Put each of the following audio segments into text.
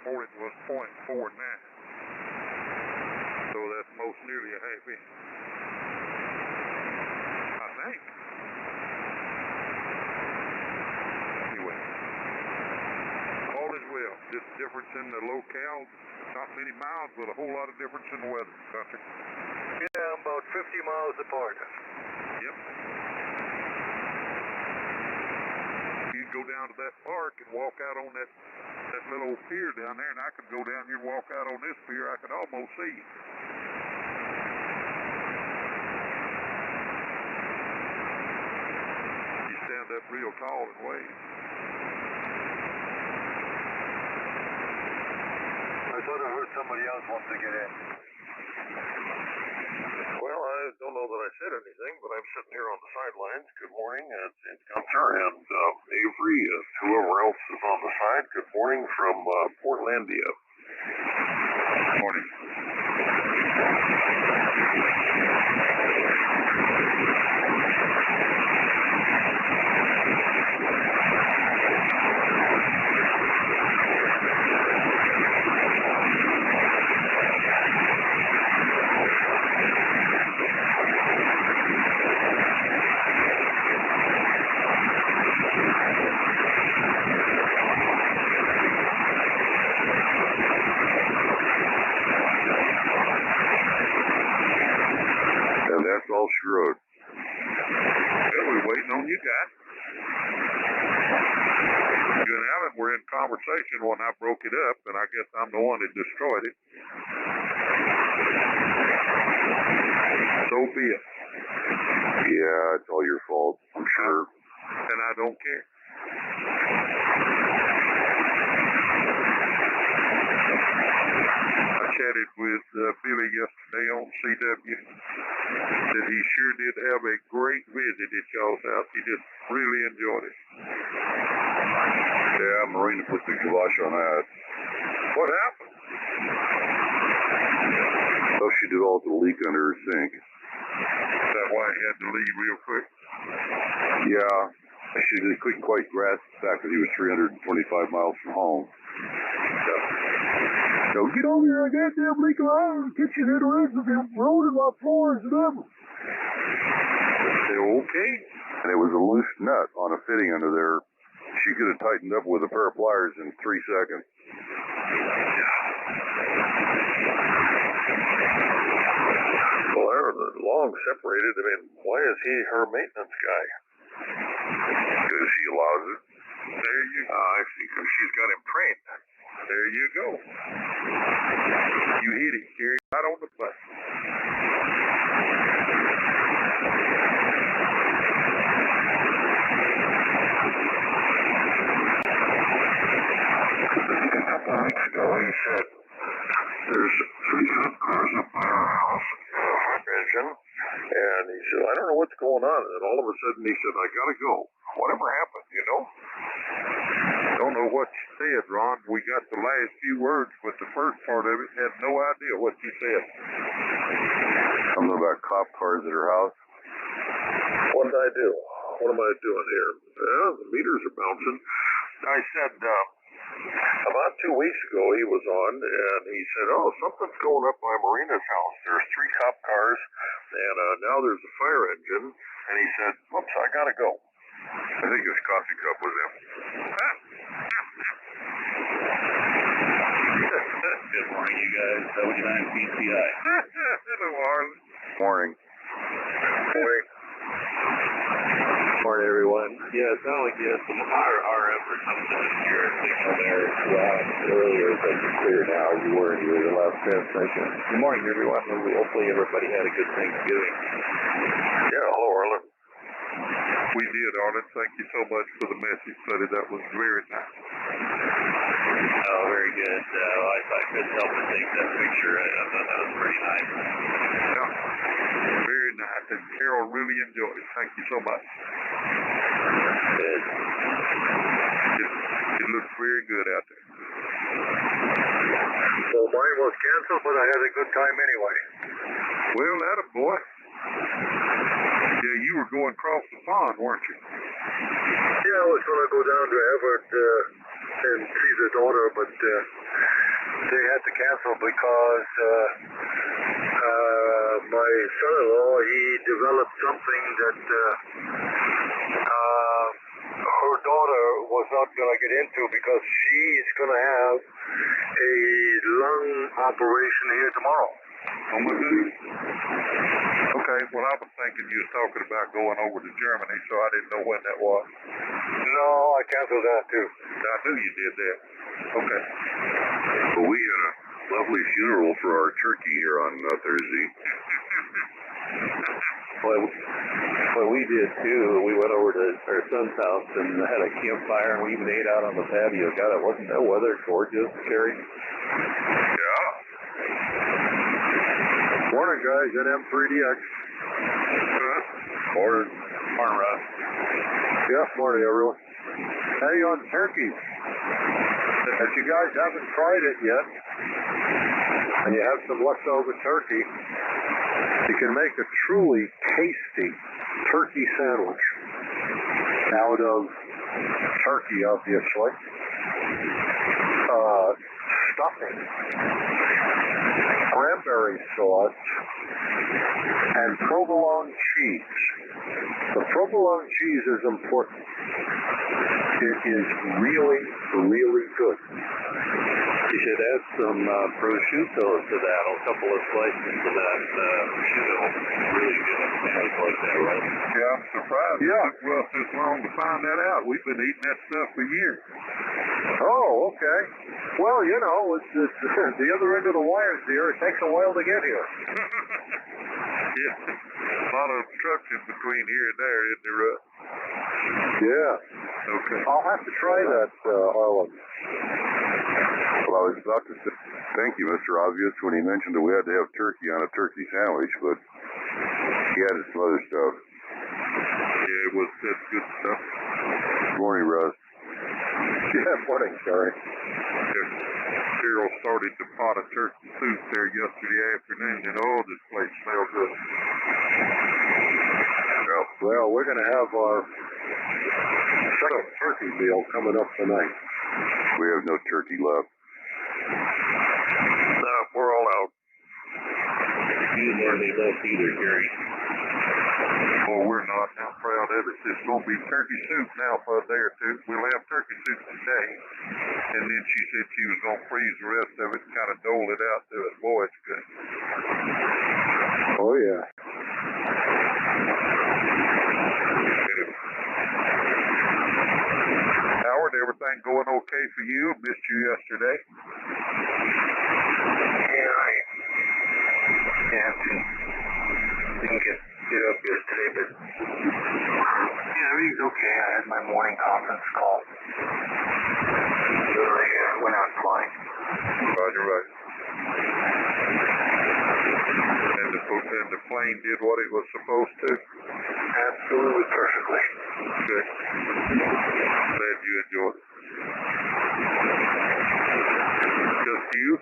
reported was 0.49. So that's most nearly a half inch. I think. Anyway, all is well. Just difference in the locale, not many miles, but a whole lot of difference in the weather country. Yeah, about 50 miles apart. Yep. You go down to that park and walk out on that little old pier down there, and I could go down here and walk out on this pier. I could almost see you. You stand up real tall and wave. I thought I heard somebody else wanted to get in. Well, I don't know that I said anything, but I'm sitting here on the sidelines. Good morning, it's Gunther and Avery, whoever else is on the side. Good morning from Portlandia. Morning. That's all she wrote. Well, we're waiting on you guys. You and Alan were in conversation when I broke it up, and I guess I'm the one that destroyed it. So be it. Yeah, it's all your fault, I'm sure. And I don't care. I chatted with Billy yesterday on CW. That he sure did have a great visit at y'all's house. He just really enjoyed it. Yeah, Marina put the kibosh on that. What happened? So she developed a leak under her sink. Is that why he had to leave real quick? Yeah, she couldn't quite grasp the fact that he was 325 miles from home. So get over here, I got damn leak around the kitchen and the rest of it rolling my floors and everything. Okay. And it was a loose nut on a fitting under there. She could have tightened up with a pair of pliers in 3 seconds. Well, they're long separated. I mean, why is he her maintenance guy? Because she allows it. There you go. I see, because she's got him trained. There you go. You hit it, Gary, right on the button. A couple of weeks ago, he said, there's 3 hot cars up by our house, hot engine, and he said, I don't know what's going on, and all of a sudden he said, I gotta go. Whatever happened, you know? Don't know what you said, Ron. We got the last few words, but the first part of it had no idea what you said. Something about cop cars at her house. What did I do? What am I doing here? Well, the meters are bouncing. I said, about 2 weeks ago he was on, and he said, oh, something's going up by Marina's house. There's 3 cop cars, and now there's a fire engine. And he said, whoops, I gotta go. I think his coffee cup was empty. Good morning, you guys. Time PCI. Hello, Harlan. Morning. Morning. Morning, everyone. Yeah, it sounded like you had some RF or something in your signal there. Yeah, earlier, but it's clear now. You were the last transmission. Good morning, everyone. Hopefully everybody had a good Thanksgiving. Yeah, hello, Arlen. We did, Arlen. Thank you so much for the message, buddy. That was very nice. Oh, very good. I couldn't help but take that picture. I thought that was pretty nice. Yeah, very nice. And Carol really enjoyed it. Thank you so much. Good. It looks very good out there. So mine was canceled, but I had a good time anyway. Well, attaboy. Yeah, you were going across the pond, weren't you? Yeah, I was going to go down to Everett and see the daughter, but They had to cancel because my son-in-law, he developed something that her daughter was not going to get into because she's going to have a lung operation here tomorrow. Oh my goodness. Okay, well I was thinking you was talking about going over to Germany, so I didn't know when that was. No, I canceled that too. I knew you did that. Okay. Well, we had a lovely funeral for our turkey here on Thursday. Well, we did too. We went over to our son's house and had a campfire, and we even ate out on the patio. God, wasn't that weather gorgeous, Terry? Yeah. Morning, guys, NM3DX. Morning. Morning, Russ. Yeah, morning, everyone. Hey, on turkeys. If you guys haven't tried it yet, and you have some leftover turkey, you can make a truly tasty turkey sandwich out of turkey, obviously. Stuffing, cranberry sauce, and provolone cheese. The provolone cheese is important. It is really, really good. You should add some prosciutto to that, a couple of slices to that prosciutto. Really good at sandwich like that, right? Yeah, I'm surprised. Yeah. It took us this long to find that out. We've been eating that stuff for years. Oh, okay. Well, you know, it's the other end of the wires here. It takes a while to get here. Yeah. A lot of obstruction between here and there, isn't there, Russ? Yeah. Okay. I'll have to try that, Harlan. Well, I was about to say thank you, Mr. Obvious, when he mentioned that we had to have turkey on a turkey sandwich, but he added some other stuff. Yeah, that's good stuff. Good morning, Russ. Yeah, morning, sorry. Carol started to pot a turkey soup there yesterday afternoon, and oh, this place smells good. Well, we're going to have our second turkey meal coming up tonight. We have no turkey left. No, we're all out. You didn't have any left either, Terry. Oh, we're not. I'm proud of it. It's going to be turkey soup now for a day or two. We'll have turkey soup today. And then she said she was going to freeze the rest of it and kind of dole it out to us. Boy, it's good. Oh, yeah. Howard, everything going okay for you? Missed you yesterday. Yeah, didn't get up yesterday, but yeah, everything's okay. I had my morning conference call. So I went out flying. Roger, right. And the plane did what it was supposed to? Absolutely perfectly. Good. Glad you enjoyed it. Just you?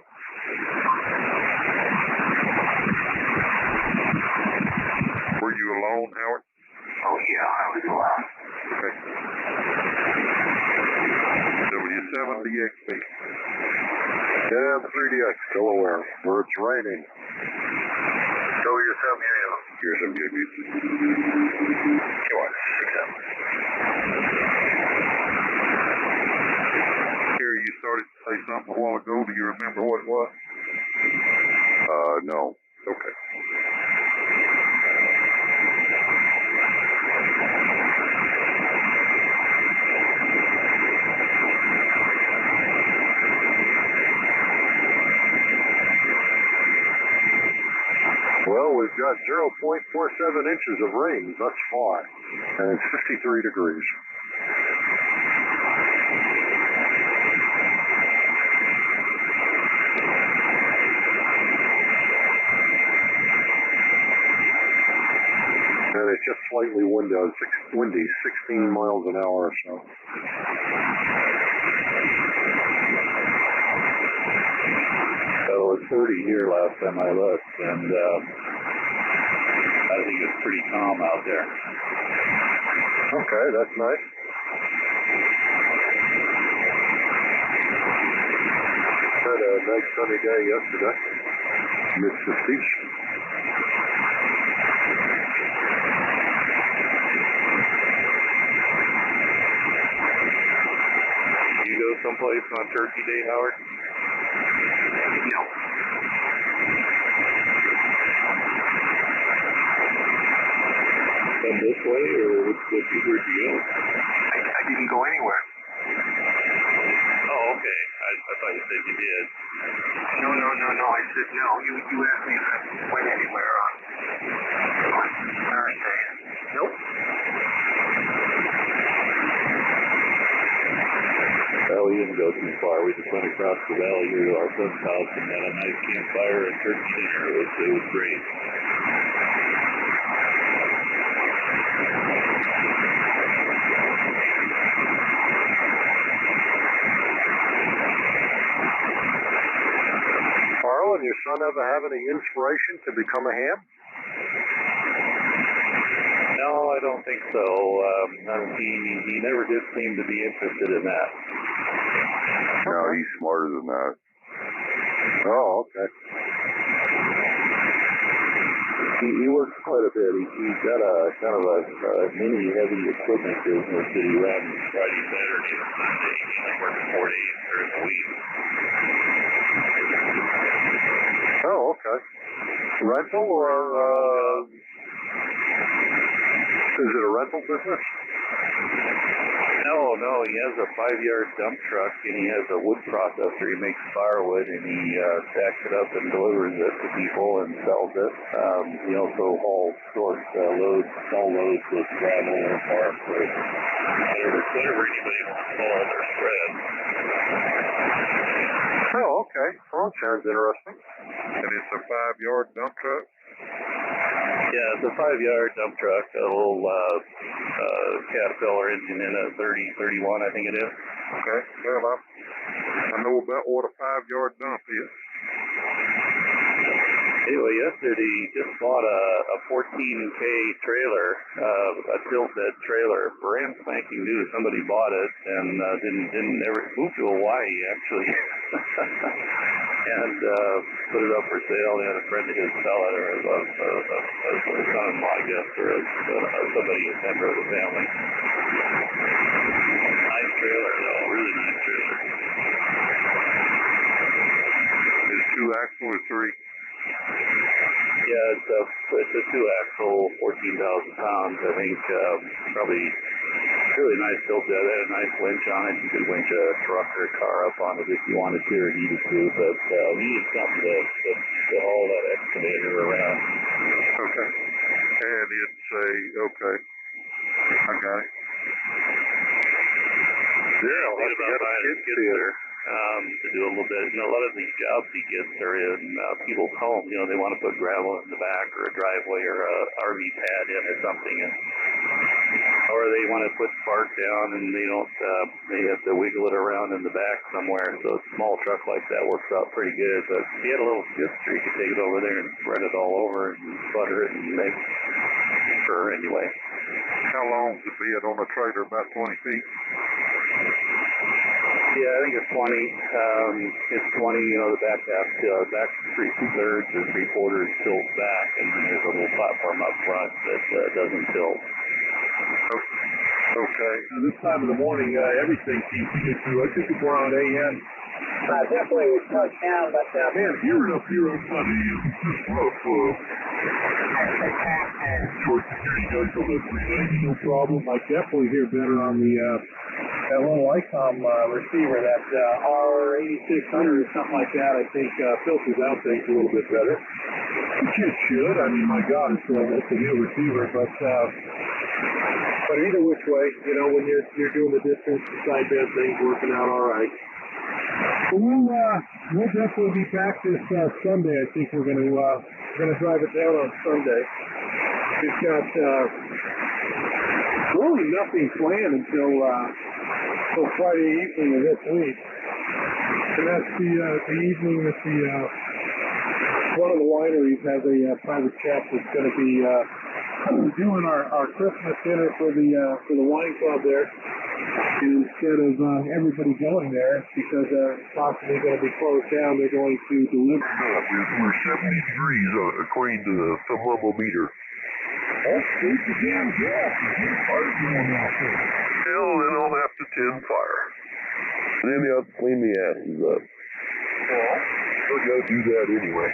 Were you alone, Howard? Oh, yeah, I was alone. Okay. W7DXB. Yeah, 3DX, Delaware, where it's raining. W7DX. Here's some good news. Kerry, you started to say something a while ago. Do you remember what it was? No. Okay. Well, we've got 0.47 inches of rain thus far, and it's 53 degrees. And it's just slightly windy, 16 miles an hour or so. So it was 30 here last time I looked, and I think it's pretty calm out there. Okay, that's nice. Had a nice sunny day yesterday. Mid-50s. You go someplace on Turkey Day, Howard? No. Come this way, or where'd you go? I didn't go anywhere. Oh, okay. I thought you said you did. No. I said no. You asked me if I went anywhere on Thursday. Nope. Well, we didn't go too far. We just went across the valley here to our friend's house and had a nice campfire and turkey dinner. It was great. Carl, and your son ever have any inspiration to become a ham? No, I don't think so. He never did seem to be interested in that. No, he's smarter than that. Oh, okay. He works quite a bit. He's got a kind of a mini heavy equipment business that he runs Friday, Saturday, and Sunday. He only works 4 days during the week. Oh, okay. Rental or is it a rental business? No, he has a 5-yard dump truck and he has a wood processor. He makes firewood and he stacks it up and delivers it to people and sells it. He also hauls small loads with gravel or bark or whatever anybody wants to haul their spread. Oh, okay. Well, that sounds interesting. And it's a 5-yard dump truck? Yeah, it's a 5-yard dump truck, a little Caterpillar engine in a 3031, I think it is. Okay. Well, I know about what a 5-yard dump is. Anyway, yesterday he just bought a 14K trailer, a tilt bed trailer, brand spanking new. Somebody bought it and didn't ever moved to Hawaii actually, and put it up for sale. He had a friend of his sell it, or a son-in-law, I guess, or somebody, a member of the family. Nice trailer, though, really nice trailer. Is it 2-axle or 3? Yeah, it's a 2-axle, 14,000 pounds. I think probably really nice tilt bed. It had a nice winch on it. You could winch a truck or a car up on it if you wanted to or needed to. But we needed something to haul that excavator around. Okay. And it's okay. I got it. Yeah, I'll think about buying a skid steer to do a little bit. A lot of these jobs he gets are in people's homes. They want to put gravel in the back or a driveway or a RV pad in or something, or they want to put spark down and they don't. They have to wiggle it around in the back somewhere. So a small truck like that works out pretty good. But if you had a little skid steer, you could take it over there and spread it all over and butter it and make sure anyway. How long's the bed on the trailer? About 20 feet? Yeah, I think it's 20. It's 20, the back half, back 2/3 or 3/4 tilts back, and then there's a little platform up front that doesn't tilt. Okay. This time of the morning, everything seems to get through. I think it's around AM. Definitely we touched down, but Man, hearing up here outside of you, it's rough. Short security guys on the 390, no problem. I definitely hear better on the that little ICOM receiver, that R8600 or something like that. I think filters out things a little bit better. Which it should. I mean, my God, it's a new receiver, but either which way, when you're doing the distance, the side band thing's working out all right. We'll definitely be back this Sunday. I think we're gonna drive it down on Sunday. We've got really nothing planned until Friday evening of this week, and that's the evening that one of the wineries has a private chef that's going to be doing our Christmas dinner for the wine club there. Instead of everybody going there, because it's possibly going to be closed down, they're going to deliver. We're 70 degrees according to the thermometer. That's good to damn gas. Fire's going out there. Hell, then I'll have to tend fire. And then you have to clean the asses up. Well, you gotta do that anyway.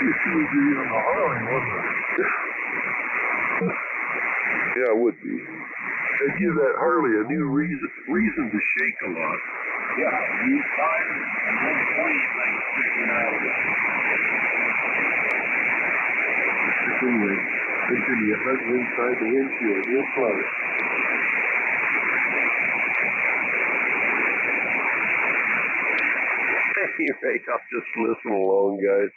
This would be on the highway, wouldn't it? Yeah, it would be. It'd give that Harley a new reason to shake a lot. Yeah, new tires and then 20 things sticking out of it. Anyway, it's going to be 100 inside the windshield. You'll flood it. Anyway, I'll just listen along, guys.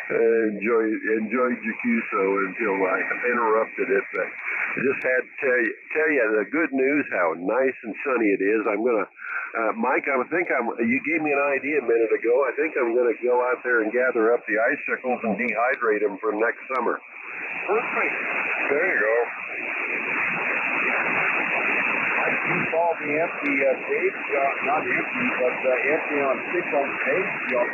Enjoyed Jacuso until I interrupted it. But I just had to tell you the good news, how nice and sunny it is. I'm going to, Mike, you gave me an idea a minute ago. I think I'm going to go out there and gather up the icicles and dehydrate them for next summer. Perfect. There you go. You saw the empty stage, not empty, but empty on 6 on stage. Your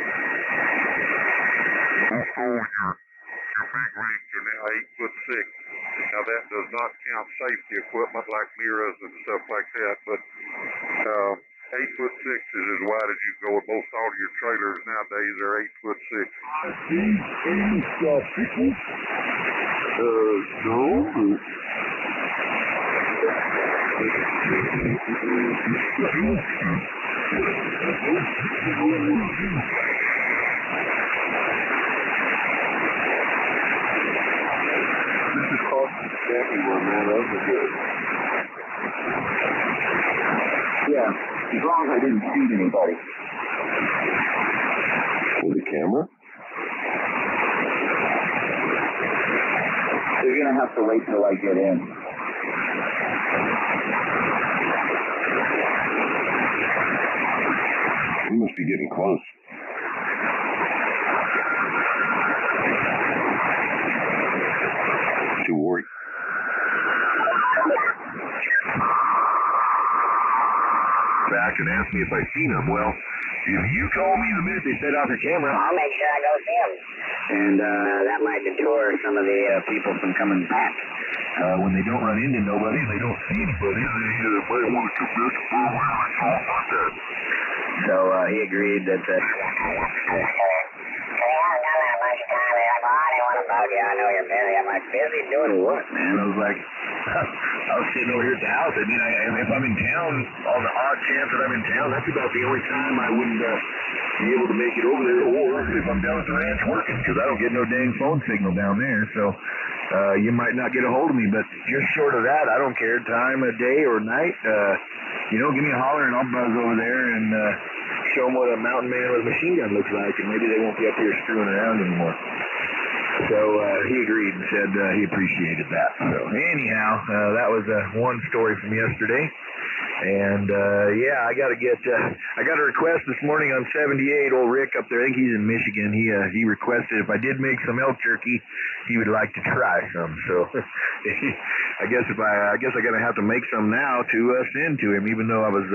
big rigs are now 8'6". Now that does not count safety equipment like mirrors and stuff like that, but 8'6" is as wide as you go with most all of your trailers nowadays are 8'6". No. This is called the Stampy one, man. Those are good. Yeah, as long as I didn't shoot anybody. With a camera? You're going to have to wait till I get in. We must be getting close. Too worried. Back and asked me if I'd seen him. Well, if you call me the minute they set out their camera, I'll make sure I go see him. And that might deter some of the people from coming back. when they don't run into nobody, they don't see anybody, they might want to come back for a while and talk about that. So he agreed that... I know you're busy. I'm like, busy doing what, man? I was like, I was sitting over here at the house. I mean, if I'm in town, all the odd chance that I'm in town, that's about the only time I wouldn't be able to make it over there. Or if I'm down at the ranch working, because I don't get no dang phone signal down there. So you might not get a hold of me, but just short of that, I don't care. Time of day or night, give me a holler and I'll buzz over there and show them what a mountain man with a machine gun looks like, and maybe they won't be up here screwing around anymore. So he agreed and said he appreciated that. So anyhow, that was one story from yesterday. And I got a request this morning on 78. Old Rick up there, I think he's in Michigan. He requested if I did make some elk jerky, he would like to try some. So I guess I'm gonna have to make some now to send to him, even though I was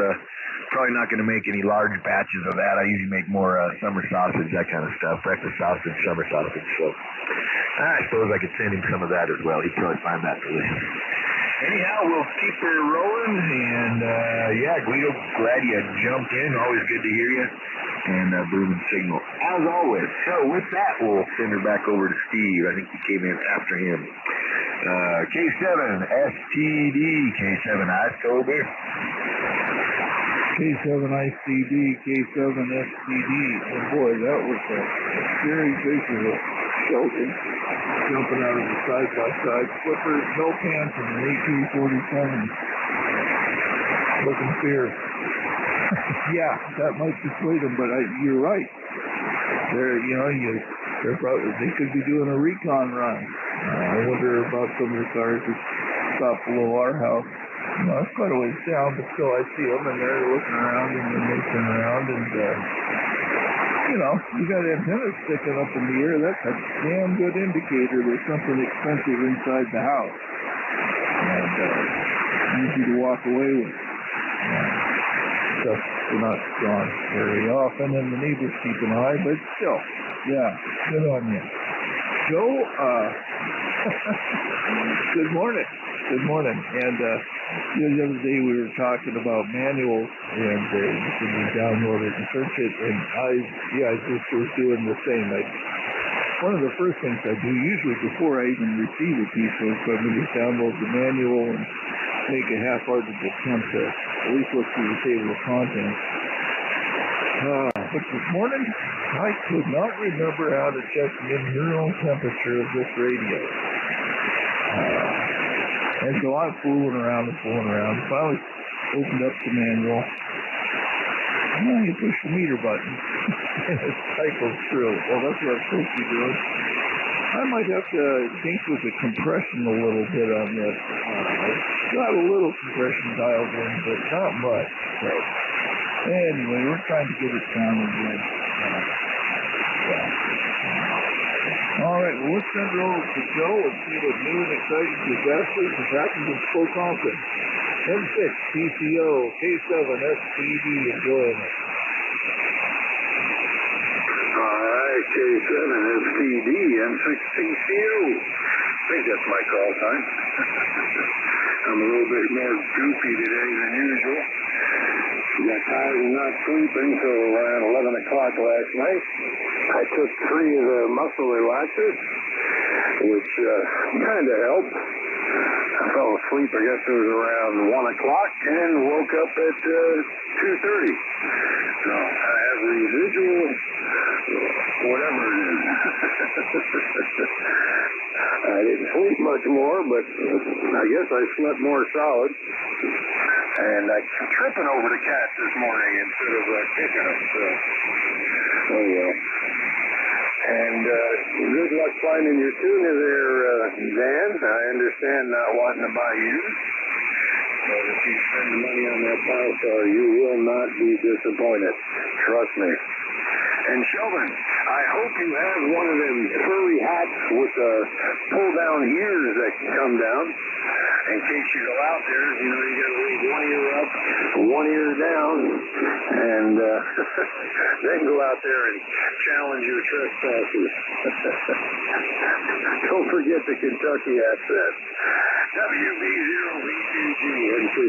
probably not going to make any large batches of that. I usually make more summer sausage, that kind of stuff, breakfast sausage, summer sausage. So I suppose I could send him some of that as well. He'd probably find that delicious. Anyhow, we'll keep her rolling, and Guido, glad you jumped in. Always good to hear you. And booming signal, as always. So with that, we'll send her back over to Steve. I think he came in after him. K7STD, K7 K7ICD, K7STD. Oh boy, that was a scary visual. Shelton jumping out of the side-by-side flippers, no pants, and an 1847. Looking fierce. Yeah, that might dissuade them, but you're right. They could be doing a recon run. I wonder about some of the cars that stop below our house. It's quite a ways down, but still I see them, and they're looking around and they're moving around, and you got antennas sticking up in the air. That's a damn good indicator there's something expensive inside the house. And easy to walk away with. Stuff we're not gone very often, and the neighbors keep an eye, but still, yeah, good on you. Joe, good morning. Good morning. And the other day we were talking about manuals, and you can download it and search it, and I just was doing the same. One of the first things I do, usually before I even receive a piece of equipment, is download the manual and make a half-hearted attempt to at least look through the table of contents. But this morning, I could not remember how to check the internal temperature of this radio. And so I'm fooling around. Finally opened up the manual. You push the meter button. And it cycles through. Well, that's what I'm supposed to be doing. I might have to think with the compression a little bit on this. Got a little compression dialed in, but not much. So, anyway, we're trying to get it sounding good. All right, well, let's send it over to Joe and see what new and exciting disasters has happened in Spokane. M6 PCO K7 SPD enjoying it. All right, K7 SPD M6 PCO. I think that's my call time. I'm a little bit more goofy today than usual. Got tired of not sleeping till around 11 o'clock last night. I took 3 of the muscle relaxers, which kind of helped. I fell asleep, I guess it was around 1 o'clock, and woke up at 2:30. So I have residual, whatever it is. I didn't sleep much more, but I guess I slept more solid. And I'm tripping over the cats this morning instead of kicking them. So, oh well. And good luck finding your tuna there, Dan. I understand not wanting to buy used. But if you spend money on that power star, you will not be disappointed. Trust me. And Sheldon, I hope you have one of them furry hats with pull-down ears that can come down. In case you go out there, you know, you got to leave one ear up, one ear down, and then go out there and challenge your trespassers. Don't forget the Kentucky accent. WB0B2G N6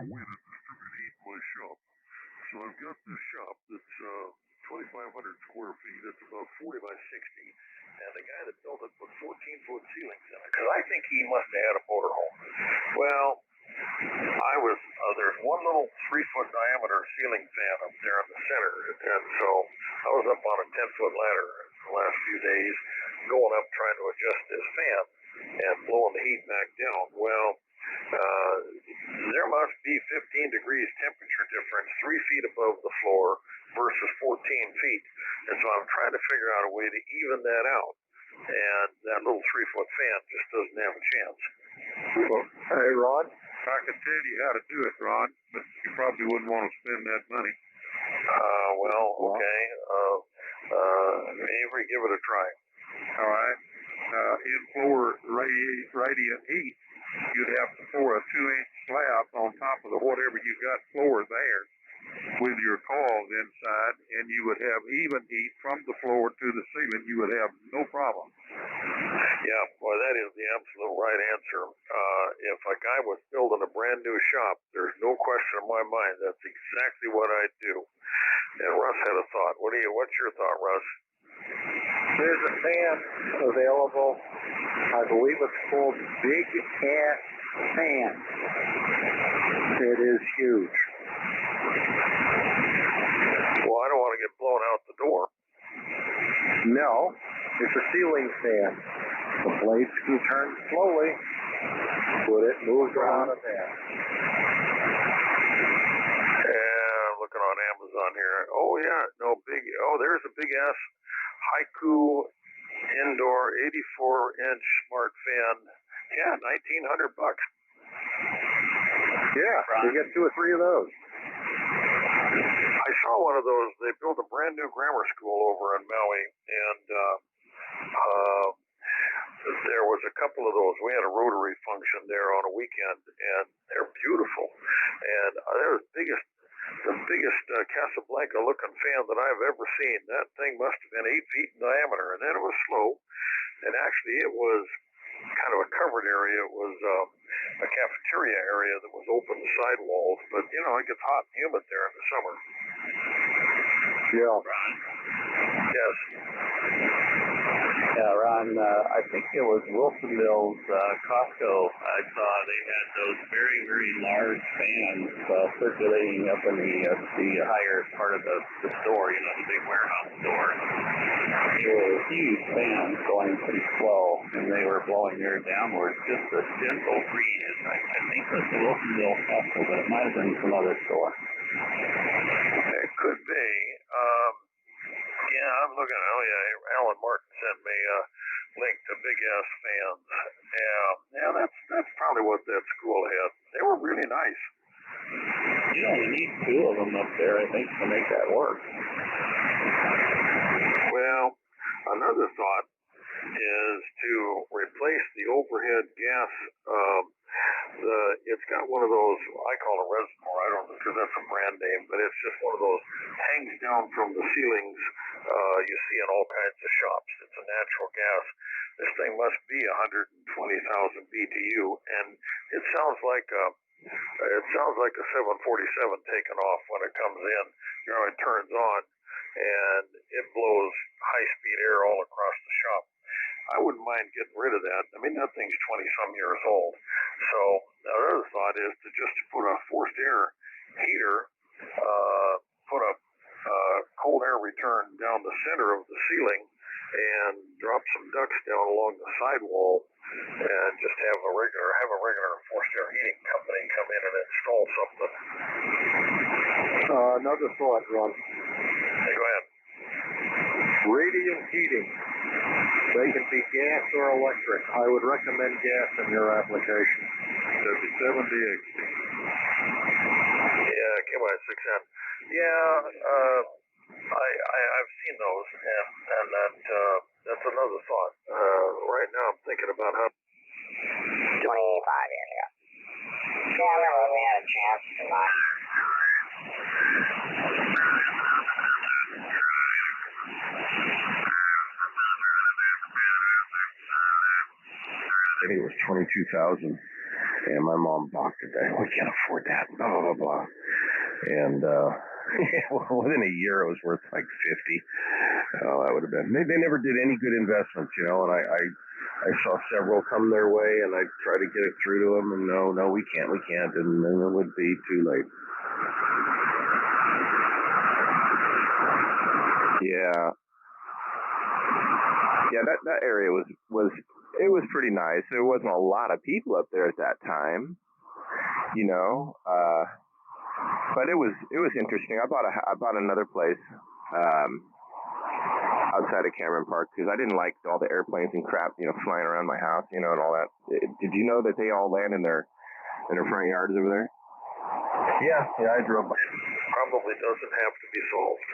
win at distributed heat in my shop. So I've got this shop that's 2,500 square feet. It's about 40 by 60. And the guy that built it put 14-foot ceilings in it. Because I think he must have had a motorhome. Well, there's one little 3-foot diameter ceiling fan up there in the center. And so I was up on a 10-foot ladder the last few days, going up trying to adjust this fan and blowing the heat back down. Well, there must be 15 degrees temperature difference 3 feet above the floor versus 14 feet. And so I'm trying to figure out a way to even that out. And that little 3-foot fan just doesn't have a chance. Well, hey, Ron. I can tell you how to do it, Ron, but you probably wouldn't want to spend that money. Okay. Avery, give it a try. All right. In floor radiant heat, you'd have to pour a 2-inch slab on top of whatever you got floor there with your coils inside, and you would have even heat from the floor to the ceiling. You would have no problem. Yeah, well, that is the absolute right answer. If a guy was building a brand new shop, there's no question in my mind that's exactly what I'd do. And Russ had a thought. What's your thought, Russ? There's a fan available. I believe it's called Big Ass Fan. It is huge. Well, I don't want to get blown out the door. No, it's a ceiling fan. The blades can turn slowly, but it moves around a fan. And looking on Amazon here. Oh, yeah. There's a big ass Haiku indoor 84-inch smart fan. Yeah, $1,900. Yeah, you get 2 or 3 of those. I saw one of those. They built a brand new grammar school over in Maui, and there was a couple of those. We had a Rotary function there on a weekend, and they're beautiful. And they're the biggest Casablanca-looking fan that I've ever seen. That thing must have been 8 feet in diameter, and then it was slow. And actually, it was kind of a covered area. It was a cafeteria area that was open to sidewalls, but it gets hot and humid there in the summer. Yeah. Ron? Yes. Yeah, Ron, I think it was Wilsonville's Costco. I saw they had those very, very large fans circulating up in the higher part of the store, the big warehouse store. They were huge fans going pretty slow, and they were blowing air downwards, just a gentle breeze. I think it was the Wilsonville Costco, but it might have been some other store. It could be. Yeah, I'm looking. Oh, yeah. Alan Martin sent me a link to Big Ass Fans. Yeah, that's probably what that school had. They were really nice. You only need 2 of them up there, I think, to make that work. Well, another thought is to replace the overhead gas. It's got one of those, I call it a reservoir, I don't know because that's a brand name, but it's just one of those hangs down from the ceilings you see in all kinds of shops. It's a natural gas. This thing must be 120,000 BTU, and it sounds like a 747 taking off when it comes in. It turns on, and it blows high-speed air all across the shop. I wouldn't mind getting rid of that. I mean, that thing's 20-some years old. So the other thought is to just put a forced air heater, put a cold air return down the center of the ceiling, and drop some ducts down along the sidewall, and just have a regular forced air heating company come in and install something. Another thought, Ron. Hey, go ahead. Radiant heating. They can be gas or electric. I would recommend gas in your application. That'd be 70X. Yeah, KY6N. Yeah, I've seen those, and that's another thought. Right now I'm thinking about how... 25 area. Yeah, well, we had a chance to buy. I think it was 22,000. And my mom balked at that. We can't afford that. Blah, blah, blah, blah. And within a year, it was worth like 50. Oh, that would have been. They never did any good investments, you know. And I saw several come their way, and I tried to get it through to them, and no, we can't, and then it would be too late. Yeah. Yeah, that area was pretty nice. There wasn't a lot of people up there at that time, you know. But it was interesting. I bought another place outside of Cameron Park because I didn't like all the airplanes and crap, you know, flying around my house, you know, and all that. Did you know that they all land in their front yards over there? Yeah, I drove by. Probably doesn't have to be solved.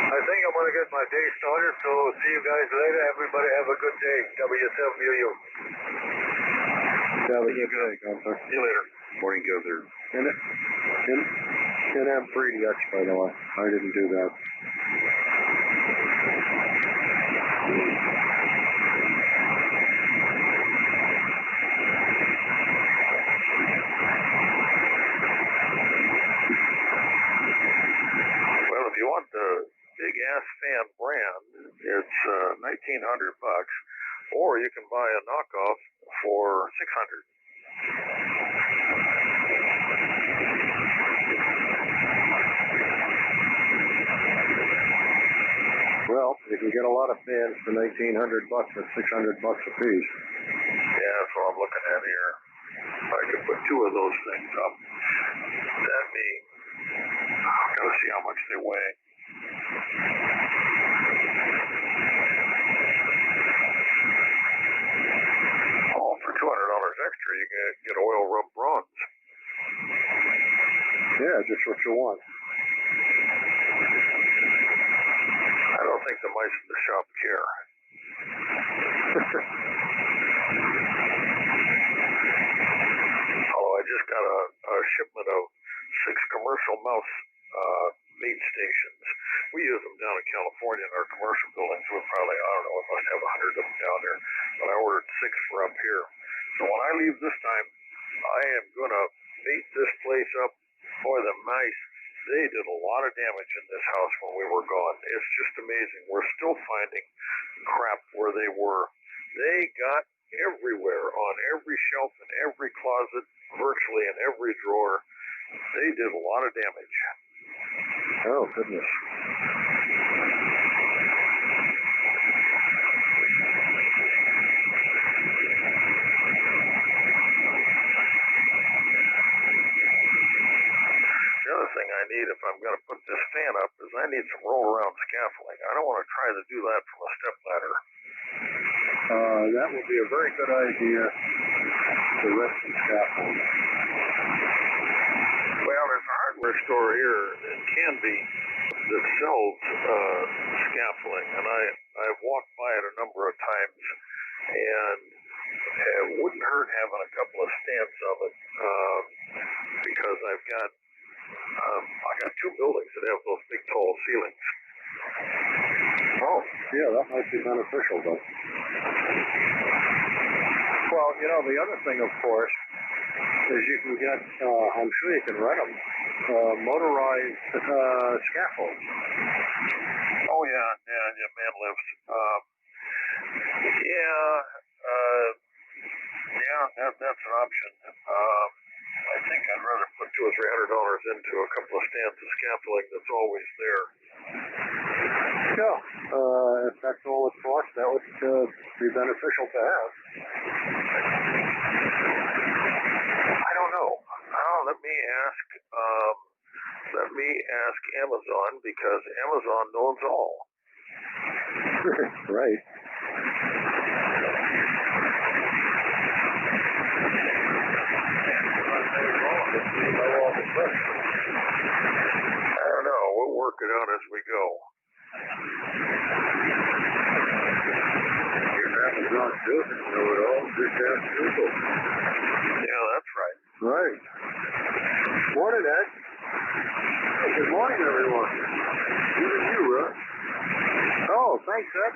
I think I'm going to get my day started, so see you guys later. Everybody have a good day. WSMU. Have a good day, Gunther. See you later. Morning, Gunther. And I'm PDXh, by the way. I didn't do that. Well, if you want the big ass fan brand, it's $1,900, or you can buy a knockoff for $600. Well, you can get a lot of fans for $1,900 at $600 a piece. Yeah, that's what I'm looking at here. If I could put two of those things up, that'd be, gotta see how much they weigh. Oh, for $200 extra, you can get oil rub bronze. Yeah, just what you want. I don't think the mice in the shop care. Although I just got a shipment of 6 commercial mouse bait stations. We use them down in California in our commercial buildings. We're probably, I don't know, we must have 100 of them down there. But I ordered 6 for up here. So when I leave this time, I am going to bait this place up. Boy, the mice, they did a lot of damage in this house when we were gone. It's just amazing. We're still finding crap where they were. They got everywhere, on every shelf, in every closet, virtually in every drawer. They did a lot of damage. Oh, goodness. The other thing I need, if I'm going to put this fan up, is I need some roll-around scaffolding. I don't want to try to do that from a step ladder. That would be a very good idea to rest some scaffolding. Well, there's a hardware store here in Canby that sells scaffolding, and I've walked by it a number of times, and it wouldn't hurt having a couple of stamps of it, because I got 2 buildings that have those big tall ceilings. Oh, yeah, that might be beneficial, though. Well, you know, the other thing, of course, is you can get, I'm sure you can rent them, motorized scaffolds. Oh, yeah, man lifts. That's an option. I think I'd rather put $200 or $300 into a couple of stands of scaffolding that's always there. Yeah, if that's all it costs, that would be beneficial to have. I don't know. Let me ask Amazon, because Amazon knows all. Right. I don't know. We'll work it out as we go. Amazon doesn't know it all. Just ask Google. Yeah, that's right. Right. Morning, Ed. Good morning, everyone. Even you, Russ. Oh, thanks, Ed.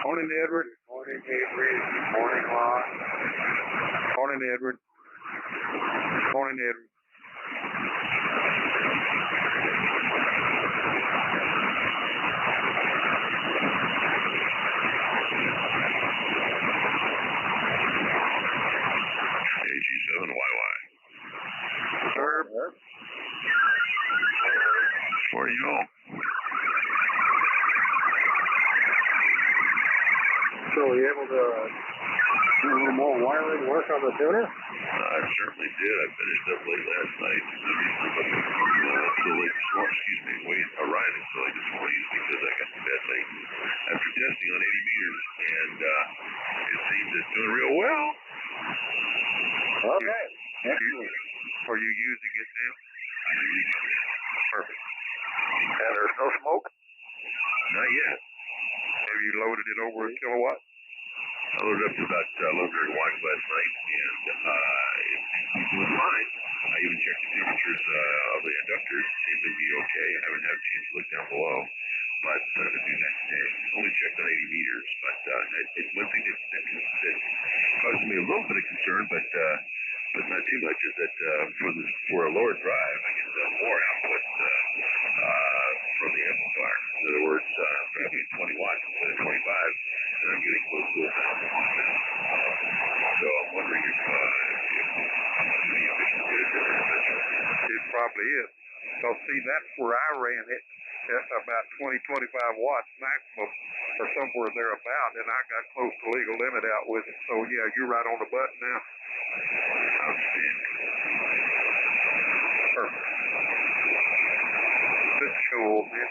Morning, Edward. Morning, Avery. Morning, Lon. Morning, Edward. Morning, Edward. AG7YY. Sir. Where are you going? So, were you able to do a little more wiring work on the tuner? I certainly did. I finished up late last night. Arriving so late this morning because I got to bed late after testing on 80 meters, and it seems it's doing real well. Okay. Excellent. Are you using it now? I'm using it. Perfect. And there's no smoke? Not yet. Have you loaded it over a kilowatt? I loaded up to about 11 watts last night, and it seems to be doing fine. I even checked the temperatures of the inductors. Seems to be okay. I haven't had a chance to look down below, but to do that today. Only checked on 80 meters, but it's one thing that causes me a little bit of concern, but not too much, is that for a lower drive, I get more output from the amplifier. In other words, I'm getting 20 watts instead of 25, and I'm getting close to 1,000 watts. So I'm wondering if the efficiency is different. It probably is. So see, that's where I ran it at about 20, 25 watts maximum or somewhere thereabout, and I got close to legal limit out with it. So yeah, you're right on the button now. Outstanding. Perfect. Good show, man.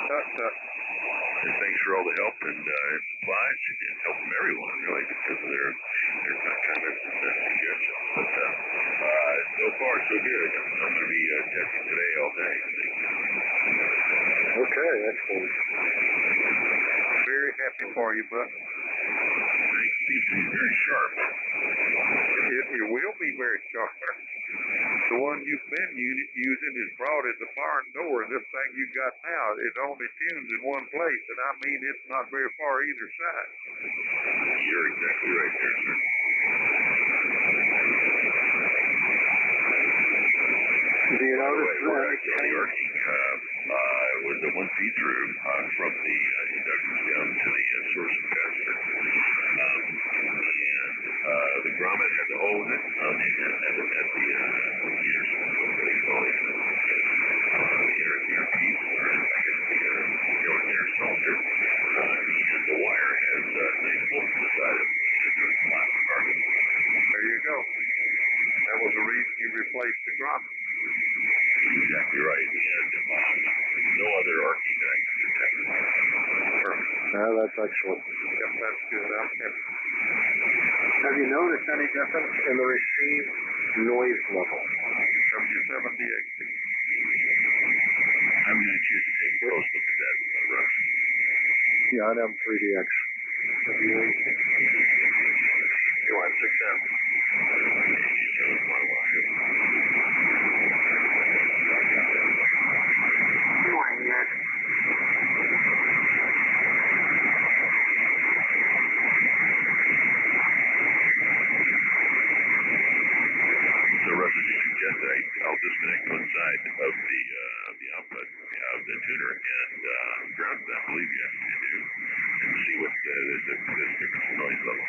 And thanks for all the help and supplies and help from everyone, really, because of their comments and suggestions. But so far, so good. I'm going to be testing today all day. Okay, excellent. Very happy for you, bud. Thanks. Seems to be very sharp. It will be very sharp. The one you've been using is broad as a barn door. This thing you got now, it only tunes in one place, and I mean it's not very far either side. You're exactly right there, sir. Do you notice we're actually arcing with the one feed-through from the inductors down to the source capacitor. And the grommet has a hole in it at the meters, what they call it, the inner piece, or I guess the inner cylinder. And the wire has nice bolts to the side of it. There's a lot of carbon. There you go. That was the reason you replaced the grommet. Exactly right. And no other arcing that I can detect. Perfect. that's excellent. Yep, that's good. I'm happy. Have you noticed any difference in the received noise level? W7DXC. I'm going to choose to take a close look at that, Russ. Yeah, on M3DX. You want 6M? I'll disconnect one side of the output of the tuner and ground it, I believe you have to do, and see what the difference in noise level.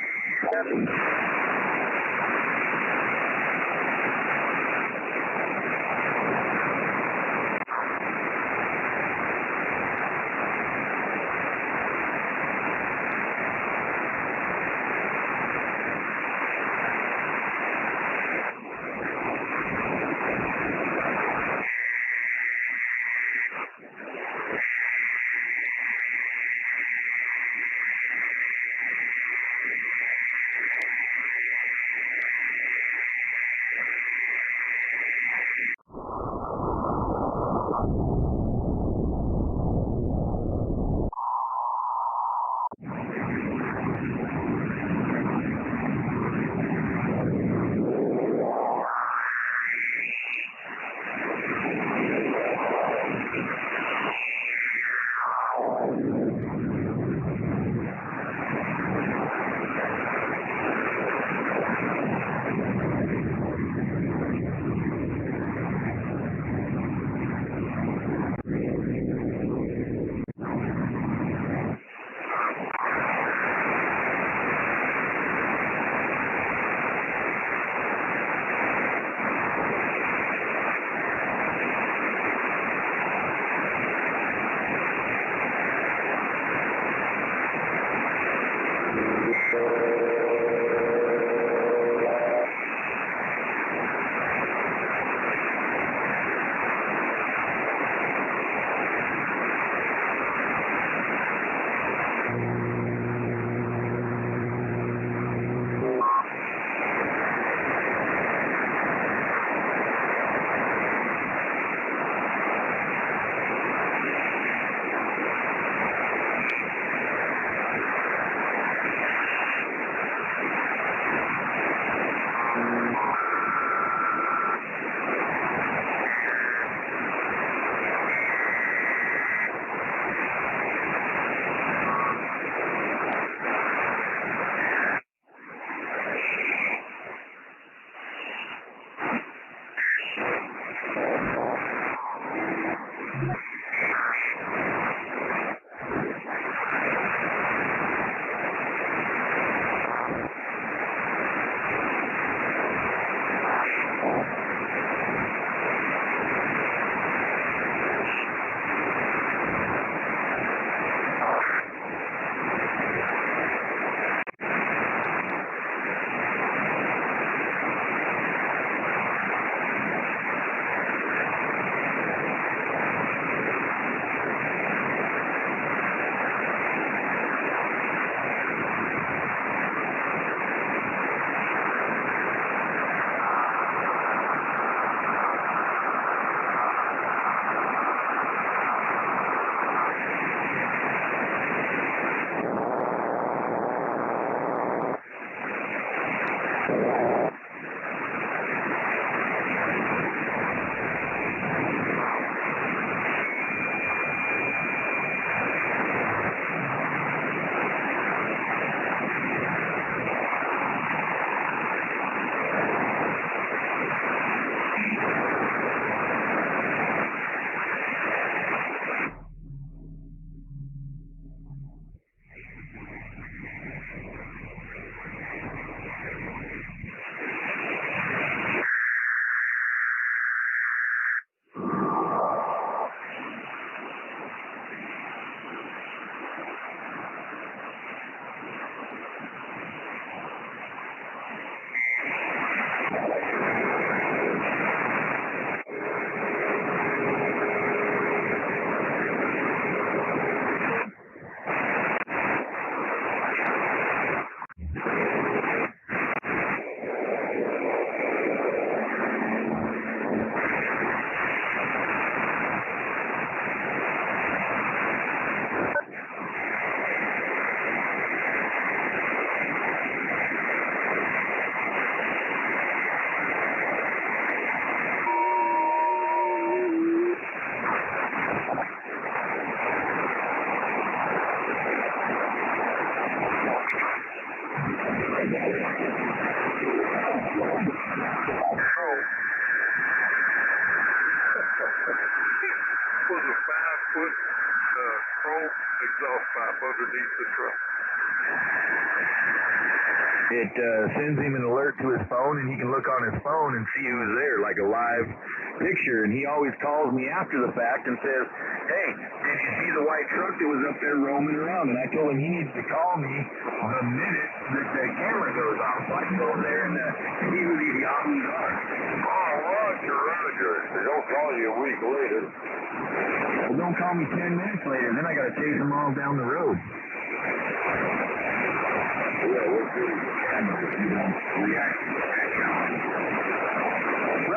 underneath the truck. It sends him an alert to his phone, and he can look on his phone and see who's there, like a live picture. And he always calls me after the fact and says, hey, did you see the white truck that was up there roaming around? And I told him he needs to call me the minute that the camera goes off, so I can go over there and see who these yahoos are. Oh, Roger. They don't call you a week later. Well, don't call me 10 minutes later, then I got to chase them all down the road. Yeah, we're good.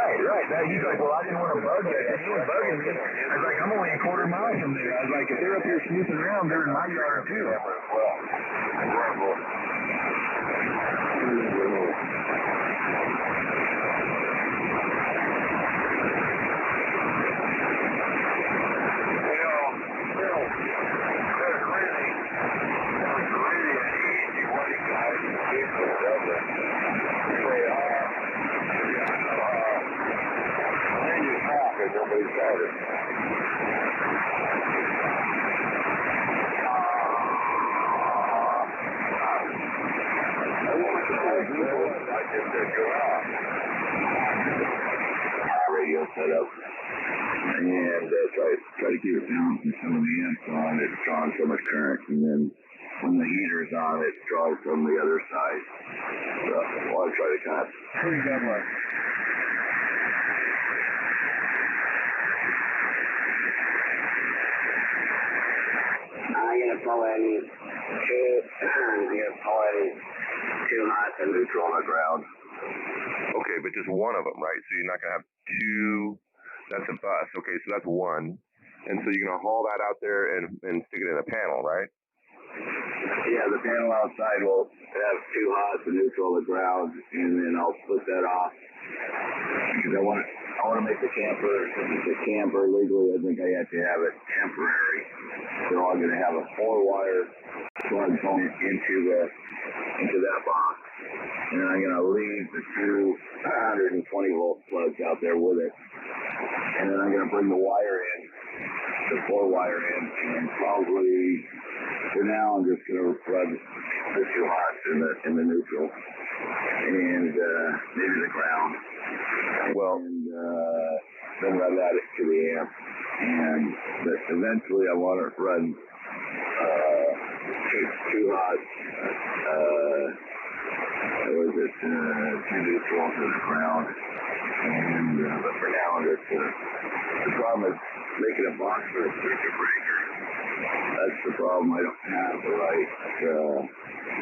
Right. He's like, well, I didn't want to bug you. And he was bugging me. I was like, I'm only a quarter mile from there. I was like, if they're up here snooping around, they're in my yard too. Nobody's got it. I just said go out. Radio set up. And try to keep it down from some of the amps on. It's drawing so much current. And then when the heater is on, it draws from the other side. So I want to try to kind of... Who you got left? I'm going to pull in two hot and neutral on the ground. Okay, but just one of them, right? So you're not going to have two. That's a bus. Okay, so that's one. And so you're going to haul that out there and stick it in a panel, right? Yeah, the panel outside will have two hots and neutral on the ground, and then I'll split that off. Because I want to make the camper, since it's a camper, legally I think I have to have it temporary. So I'm going to have a 4-wire plug going into that box. And then I'm going to leave the two 120-volt plugs out there with it. And then I'm going to bring the wire in, the 4-wire in, and probably, for now, I'm just going to plug the two hots in the neutral. And maybe the ground. Well, and then run that to the amp. But eventually I want to run two hots, two neutral to the ground. And but for now, the problem is making a box for a circuit breaker. That's the problem. I don't have the right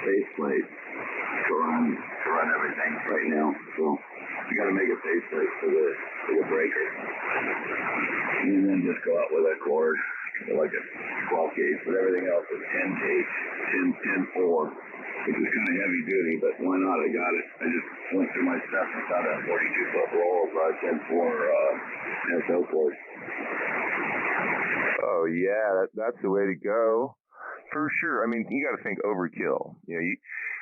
faceplate to run everything right now. So you got to make a faceplate for the breaker, and then just go out with a cord, like a 12 gauge. But everything else is 10 gauge, 10-4, which is kind of heavy duty. But why not? I got it. I just went through my stuff and found a 42-foot roll of 10-4 SO cord. oh yeah, that's the way to go, for sure. I mean, you got to think overkill.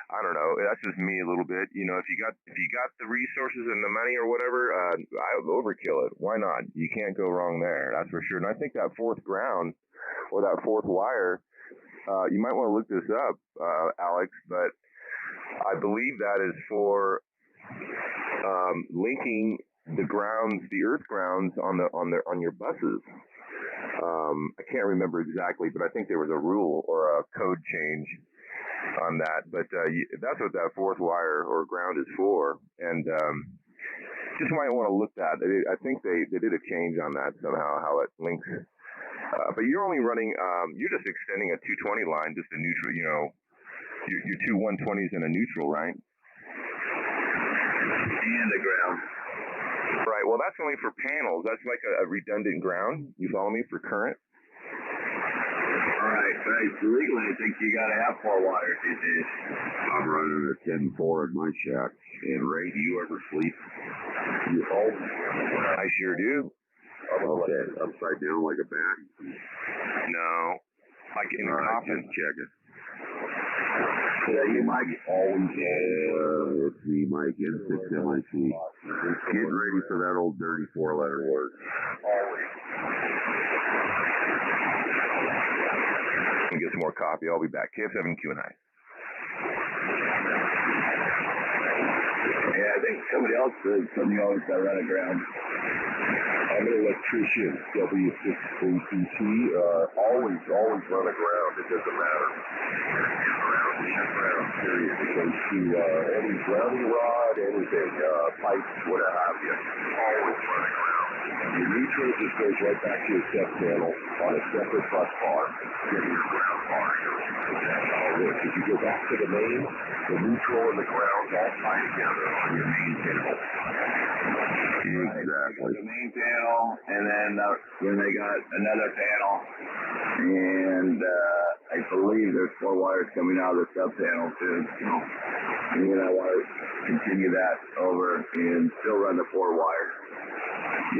I don't know. That's just me a little bit. If you got the resources and the money or whatever, I would overkill it. Why not? You can't go wrong there. That's for sure. And I think that fourth ground or that fourth wire, you might want to look this up, Alex. But I believe that is for linking the grounds, the earth grounds on your buses. I can't remember exactly, but I think there was a rule or a code change on that, but that's what that fourth wire or ground is for, and just might want to look at it. I think they did a change on that somehow, how it links. But you're only running, you're just extending a 220 line, just a neutral, your two 120s and a neutral, right? And the ground. Right. Well, that's only for panels. That's like a redundant ground. You follow me, for current? Right. Legally, I think you got to have 4 wires these days. I'm running a 10-4 in my shack. And Ray, do you ever sleep? You home? I sure do. Okay. Upside down like a bat? No. Like in a coffin. Just check it. Yeah, you might always let's see, Mike, N6 MIC. Get ready for that old dirty 4-letter word. Always. Get some more coffee. I'll be back. KF7Q&I. Yeah, I think somebody else said something always got to run aground. I'm an electrician, W6OCT. Always run aground. It doesn't matter. Ground, period. It goes to any grounding rod, anything, pipes, whatever have you. Always run aground. Your neutral just goes right back to your step panel on a separate bus bar. Getting your ground bar. That's all it is. If you go back to the main, the neutral and the ground all tie together on your main panel. Exactly. The main panel, and then they got another panel, and I believe there's 4 wires coming out of the sub panel too. And then I want to continue that over and still run the 4 wire.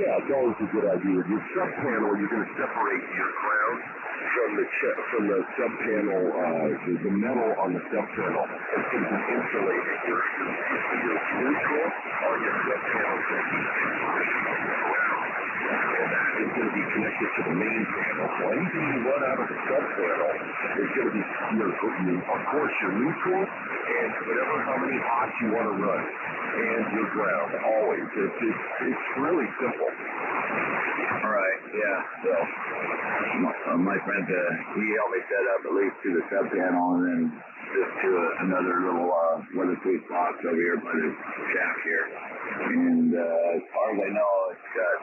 Yeah, it's always a good idea. Your sub panel, you're going to separate your ground from the sub panel, the metal on the sub panel. It's going to be insulated. Your neutral on your sub panel is going to be and that is going to be connected to the main panel. So anything you run out of the sub panel is going to be, of course, your neutral and how many hots you want to run, and your ground. Always. It's really simple. All right. Yeah. So my friend, he helped me set up at least to the sub panel, and then this to another little weatherproof box over here by the shack here. And as far as I know, it's got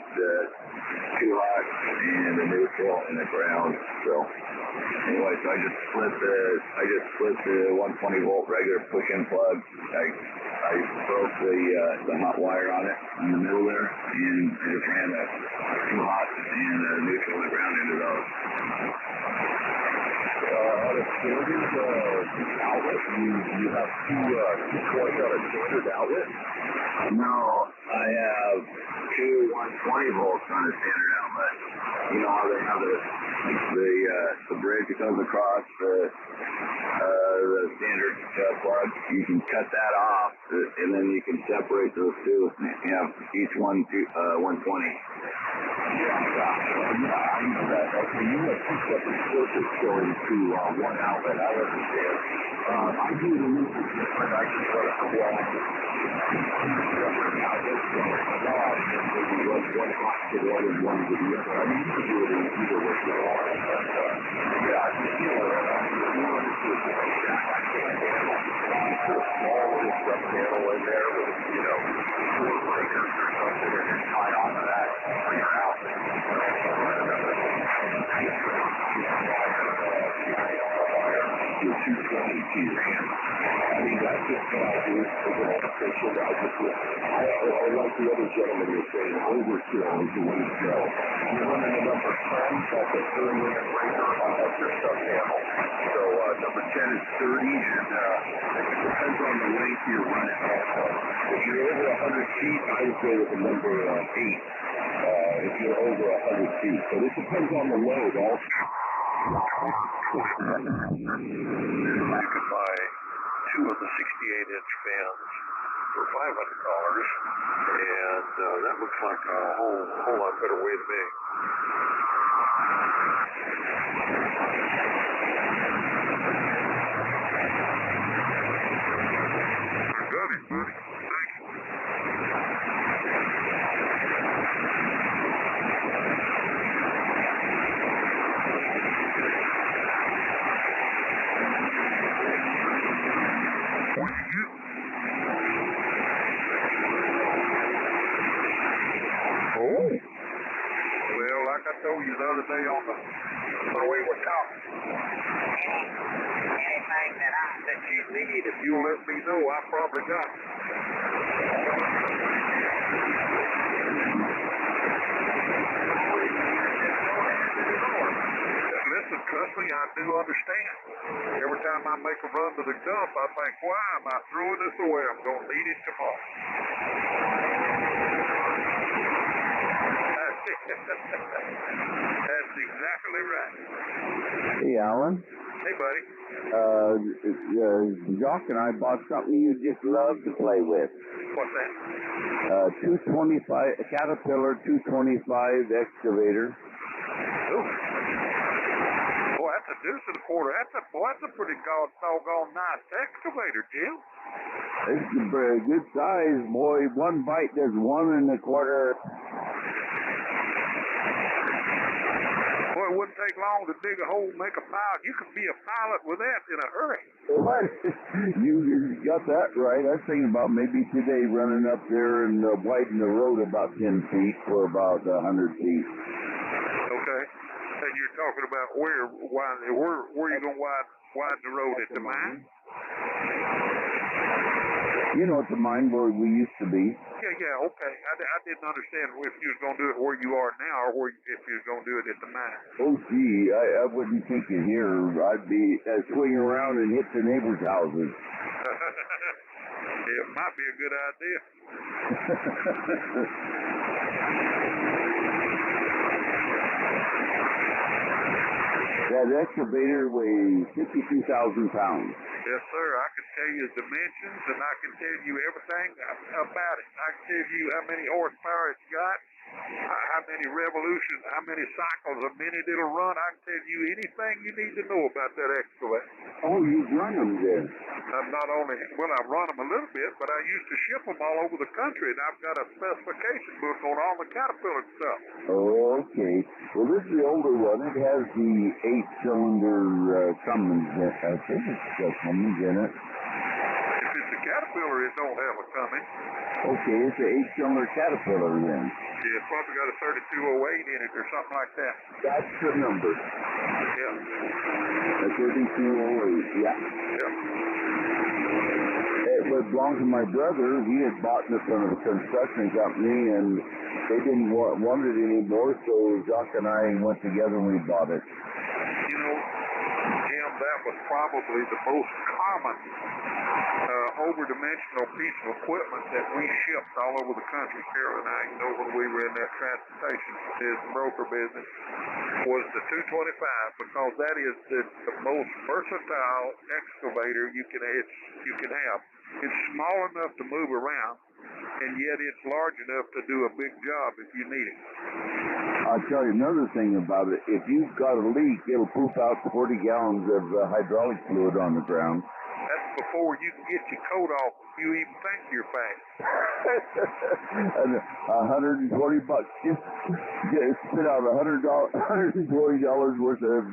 2 hot and a neutral in the ground. So anyway, so I just split the 120 volt regular push-in plug. I broke the hot wire on it in the middle there, and I just ran the 2 hot and a neutral in the ground into those. On a standard outlet, you have two points on a standard outlet? No, I have 2 120 volts on a standard outlet. You know how they have the bridge that goes across the standard plug? You can cut that off, and then you can separate those two. You have each one 120. Yeah, I know that. Okay, you have 2 separate circuits going to one outlet. I understand. I do the loop different. I just run a block. Separate outlets. Maybe one hot to one and one to the other. I mean, you can do it in either way you want. But, yeah, I can feel it. I can't handle it. You put a small little sub panel in there with, 4 breakers or something, and just tie onto that for your outlet. Your 220 to your hand. I mean, that's just what I do as an application. I like the other gentleman was saying, overkill is the way to go. You're running a number 10, that's a 30-amp breaker on your sub panel. So number 10 is 30, and it depends on the length you're running. If you're over 100 feet, I would go with the number 8. If you're over 100 feet. So this depends on the load also. You could buy 2 of the 68-inch fans for $500, and that looks like a whole lot better way to me. Got it, buddy. Thank you. Oh, well, like I told you the other day on the way we're talking, Anything that you need, if you'll let me know, I probably got it. Listen, trust me, I do understand. Every time I make a run to the dump, I think, why am I throwing this away? I'm going to need it tomorrow. That's exactly right. Hey, Alan. Hey, buddy. Jock and I bought something you just love to play with. What's that? 225, a Caterpillar 225 excavator. Ooh. Boy, that's a deuce and a quarter. That's a pretty doggone nice excavator, Jim. It's a good size, boy. One bite does 1 1/4. Boy, it wouldn't take long to dig a hole and make a pile. You could be a pilot with that in a hurry. What? You got that right. I was thinking about maybe today running up there and widen the road about 10 feet for about 100 feet. Okay. And you're talking about where you going to widen the road at the mine? You know, at the mine where we used to be. Yeah, okay. I didn't understand if you was going to do it where you are now or if you was going to do it at the mine. Oh, gee, I wouldn't think it here. I'd be swinging around and hit the neighbors' houses. It might be a good idea. That excavator weighs 52,000 pounds. Yes, sir. I can tell you the dimensions, and I can tell you everything about it. I can tell you how many horsepower it's got, how many revolutions, how many cycles a minute it'll run. I can tell you anything you need to know about that excavator. Oh, you run them then? Not only, well, I run them a little bit, but I used to ship them all over the country, and I've got a specification book on all the Caterpillar stuff. Oh, okay. Well, this is the older one. It has the 8-cylinder Cummins in it. I think it's got Cummins in it. If it's a Caterpillar, it don't have a Cummins. Okay, it's an 8-cylinder Caterpillar then. Yeah, it's probably got a 3208 in it or something like that. That's the number. Yeah. A 3208, yeah. It belonged to my brother. He had bought it from a construction company, and they didn't want it anymore, so Jacques and I went together and we bought it. You know, Jim, that was probably the most common over-dimensional piece of equipment that we shipped all over the country. Carol and I, you know, when we were in that transportation broker business, was the 225, because that is the most versatile excavator you can have. It's small enough to move around, and yet it's large enough to do a big job if you need it. I'll tell you another thing about it. If you've got a leak, it'll poof out 40 gallons of hydraulic fluid on the ground. That's before you can get your coat off if you even think you're fast. And $120. Just spit out $120 worth of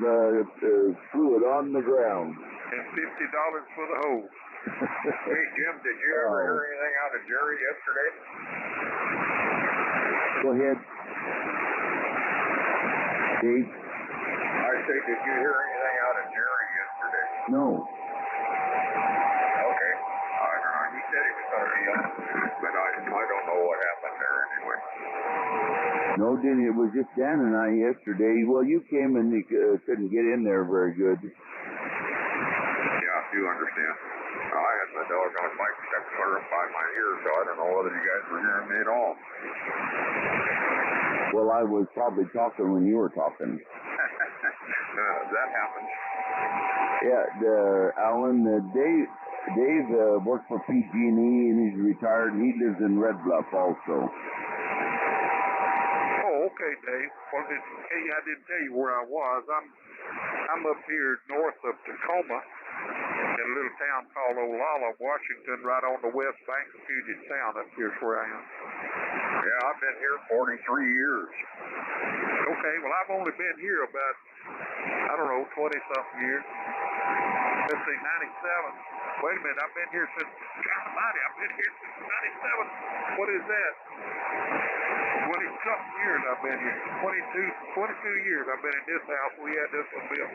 fluid on the ground. And $50 for the hose. Hey, Jim, did you ever hear anything out of Jerry yesterday? Go ahead. Dave? I say, did you hear anything out of Jerry yesterday? No. Okay. I don't know. He said he was going to be on, but I don't know what happened there anyway. No, didn't. It was just Dan and I yesterday. Well, you came and you couldn't get in there very good. Yeah, I do understand. I had the doggone mic stuck clear up by my ear, so I don't know whether you guys were hearing me at all. Well, I was probably talking when you were talking. That happens. Yeah, Alan, Dave works for PG&E and he's retired, and he lives in Red Bluff also. Oh, okay, Dave. Well, I didn't tell you where I was. I'm up here north of Tacoma, in a little town called Olalla, Washington, right on the west bank of Puget Sound. Up here's where I am. Yeah, I've been here 43 years. Okay, well, I've only been here about, 20-something years. Let's see, 97. Wait a minute, I've been here since, God almighty, I've been here since 97. What is that? 20-something years I've been here. 22 years I've been in this house. We had this one built.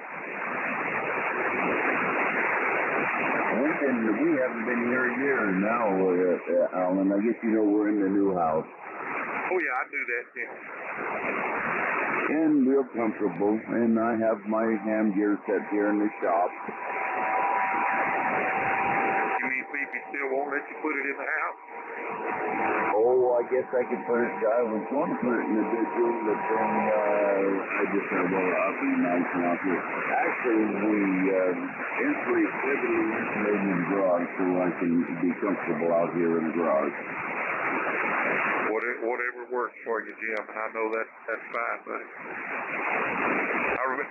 We haven't been here a year now, Alan. I guess you know we're in the new house. Oh, yeah, I do that, yeah. And real comfortable. And I have my ham gear set here in the shop. You mean Phoebe still won't let you put it in the house? Oh, I guess I could put it. I was going to put it in the bedroom, but then I just said, well, I'll be nice and out here. Actually, we heavily insulated in the garage so I can be comfortable out here in the garage. Whatever works for you, Jim, and I know that's fine, buddy. I remember.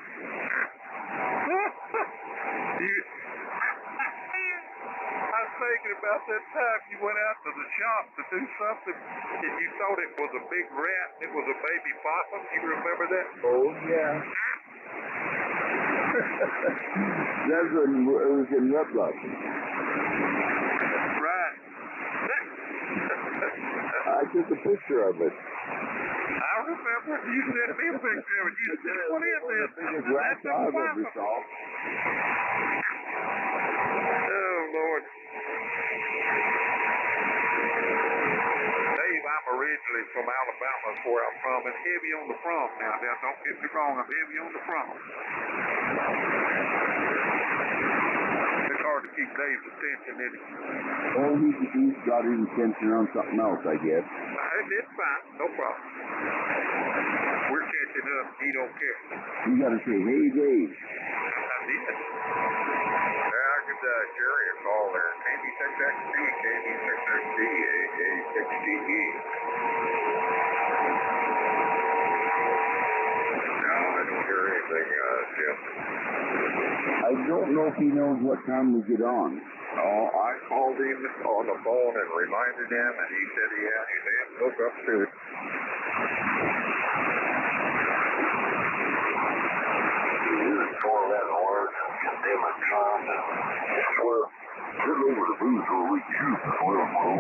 I was thinking about that time you went out to the shop to do something, and you thought it was a big rat, and it was a baby possum. You remember that? Oh, yeah. That was in Red Bluff. Right. I took a picture of it. I remember. You sent me a picture of it. You said, what is this? Biggest rat I've ever saw. Oh, Lord. Dave, I'm originally from Alabama, is where I'm from, and heavy on the from now. Now, don't get me wrong, I'm heavy on the from. It's hard to keep Dave's attention in it. Oh, he's got his attention on something else, I guess. It's fine, no problem. We're catching up, he don't care. You gotta say, hey, Dave. I did. Yeah, I give Jerry a call there. KB6XD, KB6XD, AA6DE. hear anything, Jim. I don't know if he knows what time we get on. Oh, I called him on the phone and reminded him, and he said he had his aunt hook up to it. Going that hard, they were trying to get over the booze or we choose the oil flow.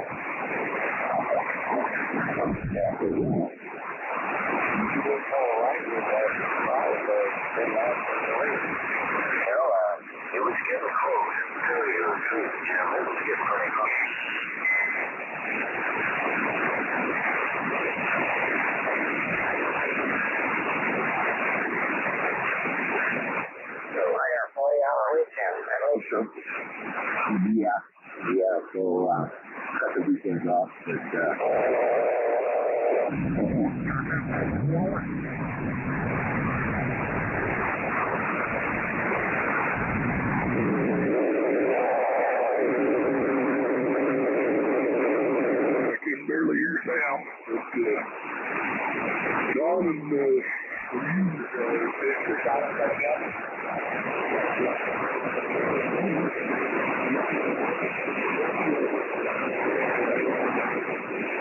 It was getting close. It was getting pretty close. Yeah, so cut the weekends off, but I can barely hear sound, but John and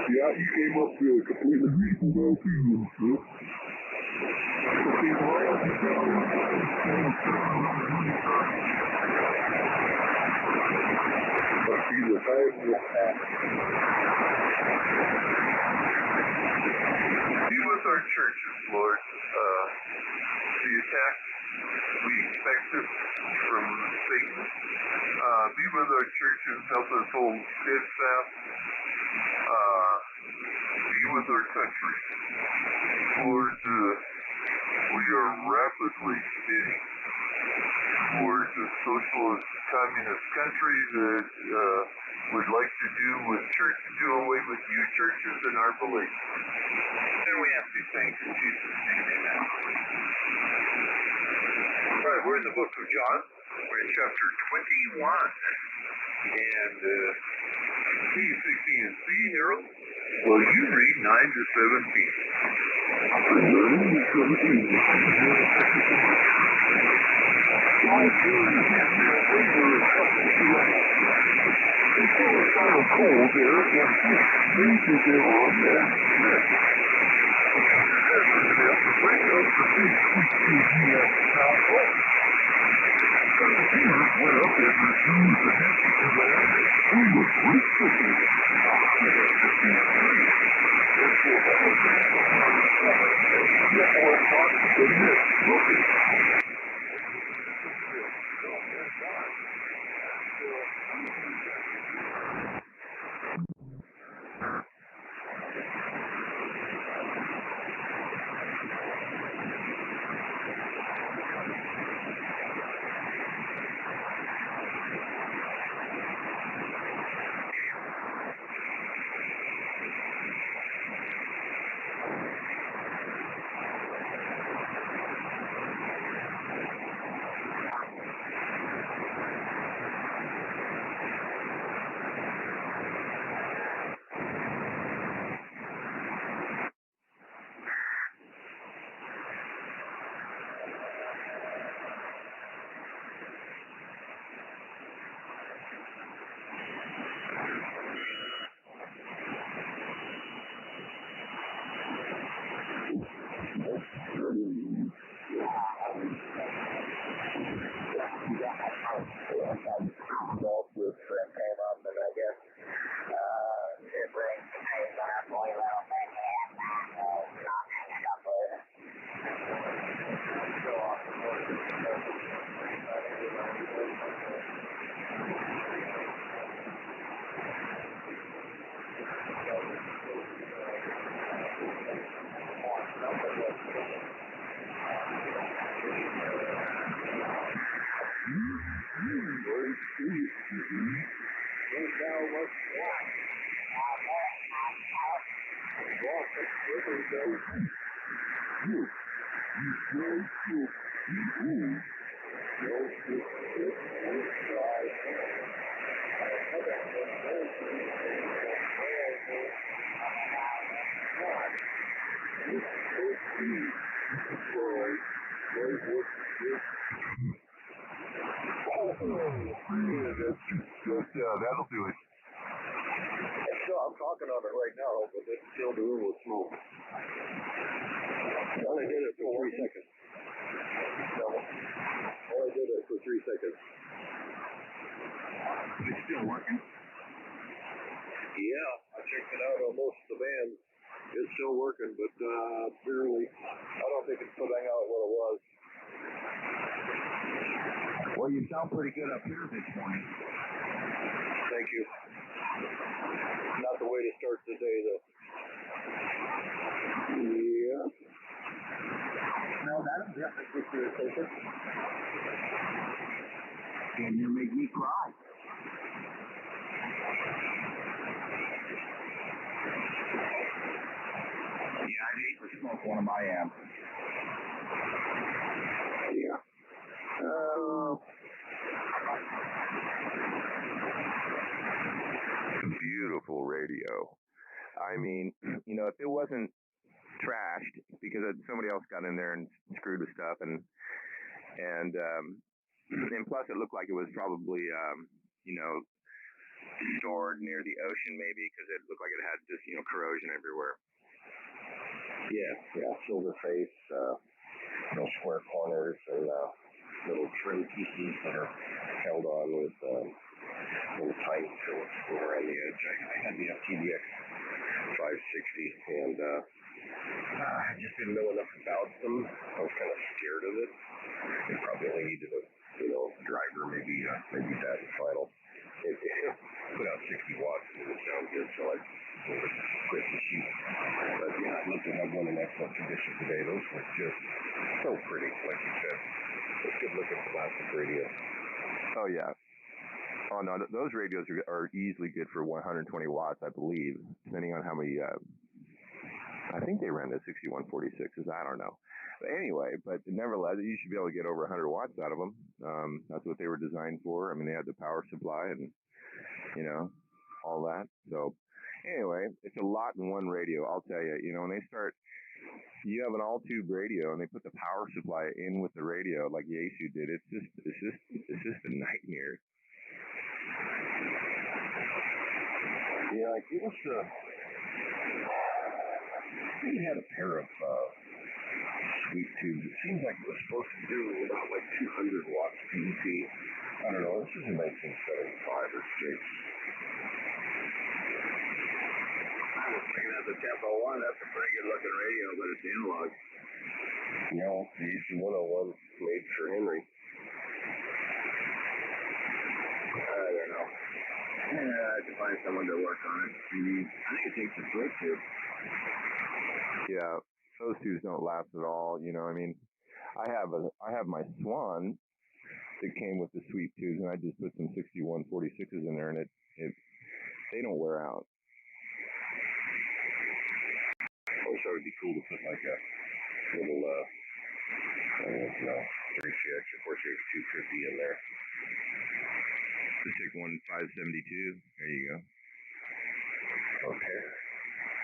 yeah, you came up to a completely reasonable field. Be with our churches, Lord. The attack we expected from Satan. Be with our churches, help us hold steadfast. Be with our country. Lord, we are rapidly spinning towards a socialist communist country that would like to do away with you churches and our beliefs. And we ask these things in Jesus' name, amen. All right, we're in the book of John. We're in chapter 21. And C16 and C, Harold, will you read 9 to 17? cold there, That'll do it. I'm talking on it right now, but it filled the room with smoke. I only did it for 3 seconds. No, I only did it for 3 seconds. It's still working? Yeah, I checked it out on most of the bands. It's still working, but barely. I don't think it's putting out what it was. Well, you sound pretty good up here this morning. Thank you. Not the way to start the day, though. Yeah. No, that'll definitely get your attention. And you make me cry. Yeah, I'd hate to smoke one of my amps. Yeah. Beautiful radio. I mean, you know, if it wasn't trashed because somebody else got in there and screwed with stuff, and plus it looked like it was probably you know, stored near the ocean maybe, because it looked like it had just, you know, corrosion everywhere. Yeah, silver face, no square corners, and little trim pieces that are held on with little tiny fillets around the edge. I had the PDXh0b0 and I just didn't know enough about them. I was kind of scared of it. It probably only needed a, driver, maybe that and final. It put out 60 watts and it would sound good, so I quit the sheet. But yeah, I'd love to have one in excellent condition today. Those were just so pretty, like you said. It's good looking plastic radio. Oh yeah. Oh no, those radios are easily good for 120 watts, I believe, depending on how many. I think they ran the 6146s. I don't know. But anyway, but nevertheless, you should be able to get over 100 watts out of them. That's what they were designed for. I mean, they had the power supply and, you know, all that. So anyway, it's a lot in one radio. I'll tell you, when they start, you have an all-tube radio and they put the power supply in with the radio like Yaesu did. It's just a nightmare. Yeah, I think we had a pair of sweep tubes. It seems like it was supposed to do about like 200 watts PDP. I don't know. This is in 1975 or 6. I was looking at the Tempo 1. That's a pretty good looking radio, but it's analog. No, the EC101 made for Henry. I don't know. Yeah, I have to find someone to work on it. I think it takes a sweep tube. Yeah, those tubes don't last at all. I mean, I have my Swan that came with the sweep tubes, and I just put some 6146s in there, and they don't wear out. I wish that would be cool to put like a little 3CX or 4CX250 in there. Just take one 572. There you go. Okay.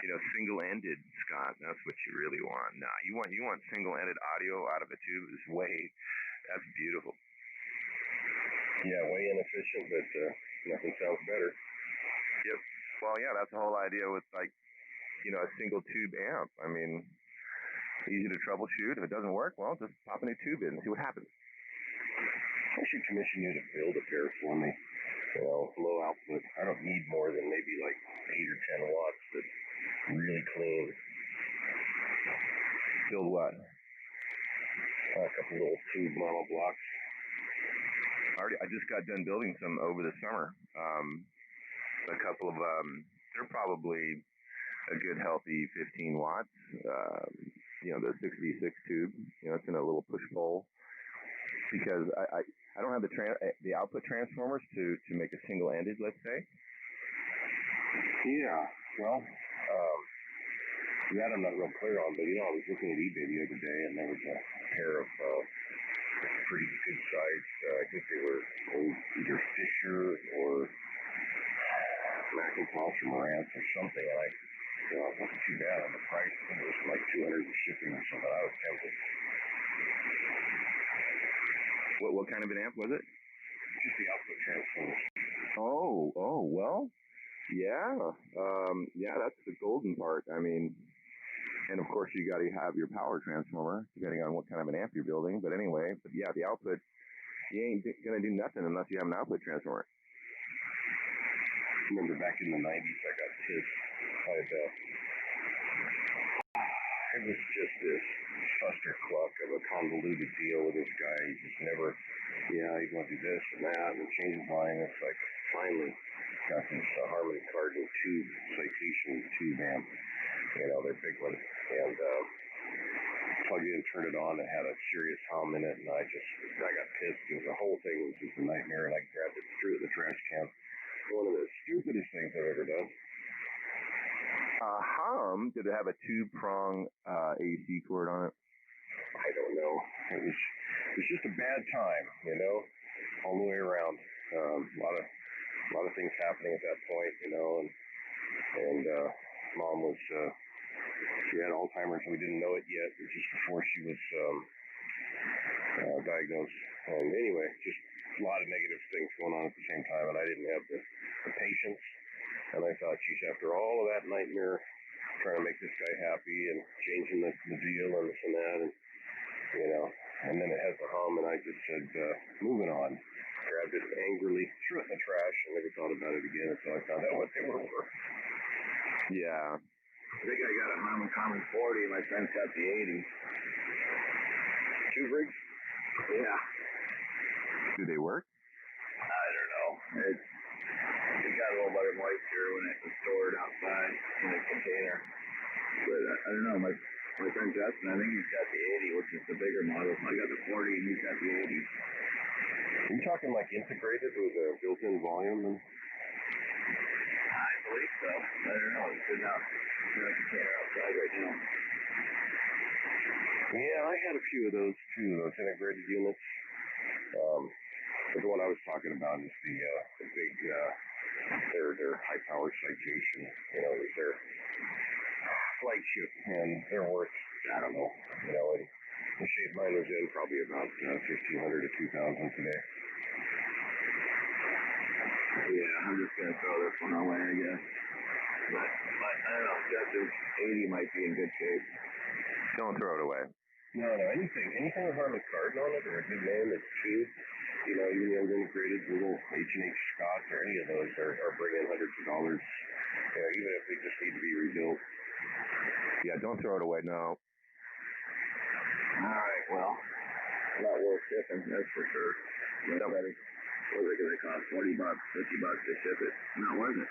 Single-ended, Scott. That's what you really want. Nah, you want single-ended audio out of a tube. That's beautiful. Yeah, way inefficient, but nothing sounds better. Yep. Well, yeah, that's the whole idea with a single tube amp. I mean, easy to troubleshoot. If it doesn't work, well, just pop a new tube in and see what happens. I should commission you to build a pair for me. Low output. I don't need more than maybe like 8 or 10 watts, but really clean. Build what? A couple little tube model blocks. I just got done building some over the summer. A couple of they're probably a good healthy 15 watts. The 6V6 tube. It's in a little push pole. Because I don't have the output transformers to make a single-ended, let's say. Yeah, well, that I'm not real clear on, but I was looking at eBay the other day, and there was a pair of pretty good-sized, I think they were either Fisher or Macintosh or Marantz or something, and it wasn't too bad on the price. I think it was like $200 in shipping or something. I was tempted. What kind of an amp was it? Just the output transformer. Oh, well, yeah. Yeah, that's the golden part. I mean, and of course you got to have your power transformer, depending on what kind of an amp you're building. But anyway, yeah, the output, you ain't going to do nothing unless you have an output transformer. I remember back in the 90s, I got pissed. It was just this clustercluck of a convoluted deal with this guy. He just never, he'd want to do this and that and change his mind. It's like, finally got this Harmony Cardinal tube, citation tube amp, their big one, and plugged it in, turned it on, and had a serious hum in it, and I got pissed because the whole thing was just a nightmare, and I grabbed it, threw it in the trash can. One of the stupidest things I've ever done. Hum? Did it have a two-prong AC cord on it? I don't know. It was just a bad time, all the way around. A lot of things happening at that point, and Mom was, she had Alzheimer's, and we didn't know it yet. It was just before she was diagnosed. And anyway, just a lot of negative things going on at the same time, and I didn't have the patience. And I thought, geez, after all of that nightmare, trying to make this guy happy and changing the deal and this and that, and then it has a hum, and I just said, moving on. Grabbed it angrily, threw it in the trash, and never thought about it again until I found out what they were worth. Yeah. I think I got a Harman Common 40, and my friend's got the 80. Two rigs? Yeah. Do they work? I don't know. It got a little bit of moisture when it was stored outside in a container. But I don't know. My friend Justin, I think he's got the 80, which is the bigger model. I got the 40, and he's got the 80. Are you talking like integrated with a built-in volume? I believe so. I don't know. It's sitting out in a container outside right now. Yeah, I had a few of those too, those integrated units. But the one I was talking about is the big, their high power citation. It was their flagship, and they're worth, I don't know, and the shape mine was in probably about $1,500 to $2,000 today. Yeah, I'm just gonna throw this one away, I guess. But I don't know, Justin's 80 might be in good shape. Don't throw it away. No, anything with Harman Kardon on it or a good name that's cheap, even the integrated little H&H Scott or any of those are bringing hundreds of dollars, even if they just need to be rebuilt. Yeah, don't throw it away, no. All right, well, not worth shipping, that's for sure. Nobody. What is it going to cost? $40, $50 to ship it? Not worth it.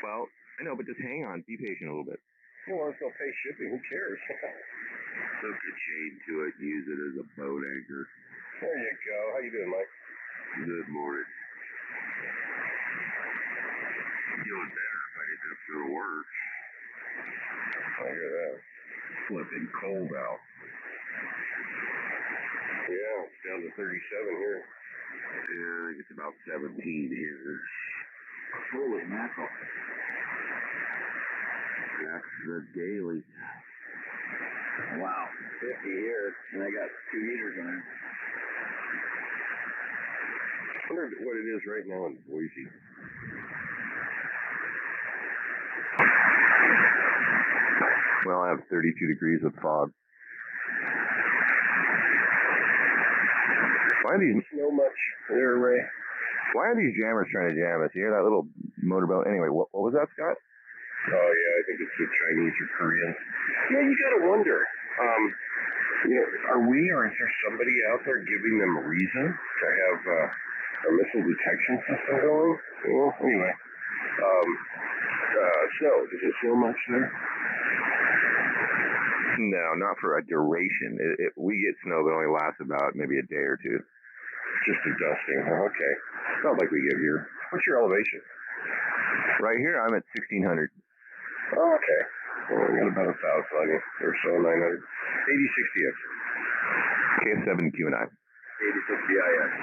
Well, I know, but just hang on. Be patient a little bit. Well, if they'll pay shipping, who cares? Hook a chain to it, use it as a boat anchor. There you go. How you doing, Mike? Good morning. Doing better if I didn't have to go to work. I hear that. Flipping cold out. Yeah, it's down to 37 here. Yeah, I think it's about 17 here. Holy mackerel. That's the daily. Wow, 50 here, and I got 2 heaters on there. I wonder what it is right now in Boise. Well, I have 32 degrees with fog. Why are these No much there, Ray. Why are these jammers trying to jam us? You hear that little motorboat? Anyway, what was that, Scott? Oh, yeah, I think it's the Chinese or Koreans. Yeah, you gotta wonder. Are we or is there somebody out there giving them a reason to have a missile detection system going? Well, anyway. Snow. Does it snow much there? No, not for a duration. We get snow that only lasts about maybe a day or two. Just a dusting. Oh, okay. Not like we get here. What's your elevation? Right here, I'm at 1,600. Oh, okay. Well, we got about 1,000 on you, or so, 900. 8060X. KF7QNI. 8060IX.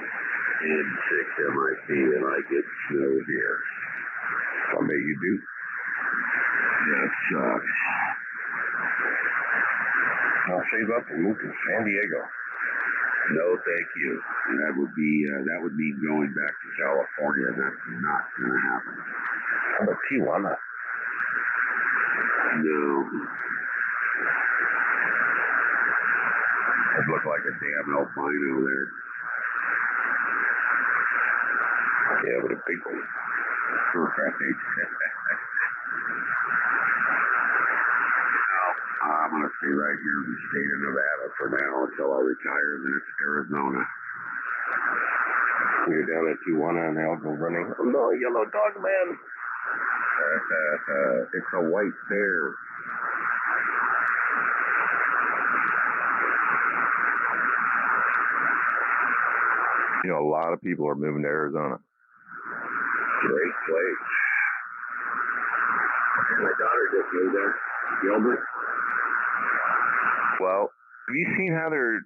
In 6 MIC, and I get snow here. I bet you do. That sucks. I'll save up and move to San Diego. No, thank you. And that would mean going back to California. That's not going to happen. How about Tijuana? No. It looked like a damn albino there. Yeah, but a big one. Right. I'm going to stay right here in the state of Nevada for now until I retire, and then it's Arizona. You're down at Tijuana and they all go running. Oh no, yellow dog man. It's a white bear. You know, a lot of people are moving to Arizona. Great place. My daughter just moved there. Gilbert. Well, have you seen how they're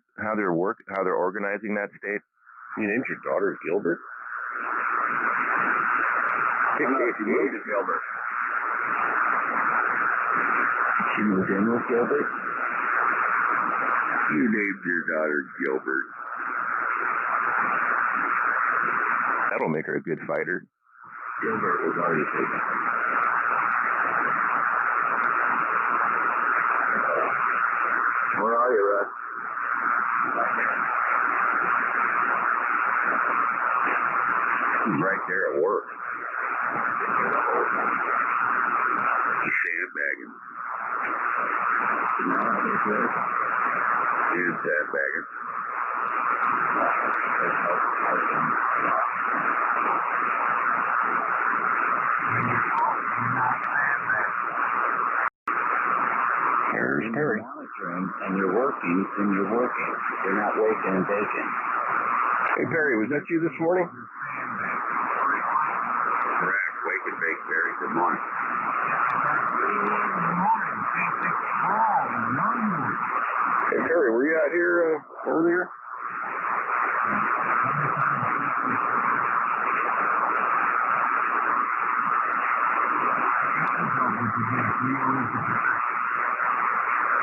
organizing that state? You named your daughter Gilbert? She moved to Gilbert. She moved in with Gilbert? You named your daughter Gilbert. That'll make her a good fighter. Gilbert was already taken. Where are you, Russ? He's right there at work. He's sandbagging. No, it's good. He's sandbagging. There's Perry. And you're working, then you're working. You're not waking and baking. Hey, Perry, was that you this morning? Correct. Wake and bake, Barry. Good morning. Hey, Perry, were you out here earlier?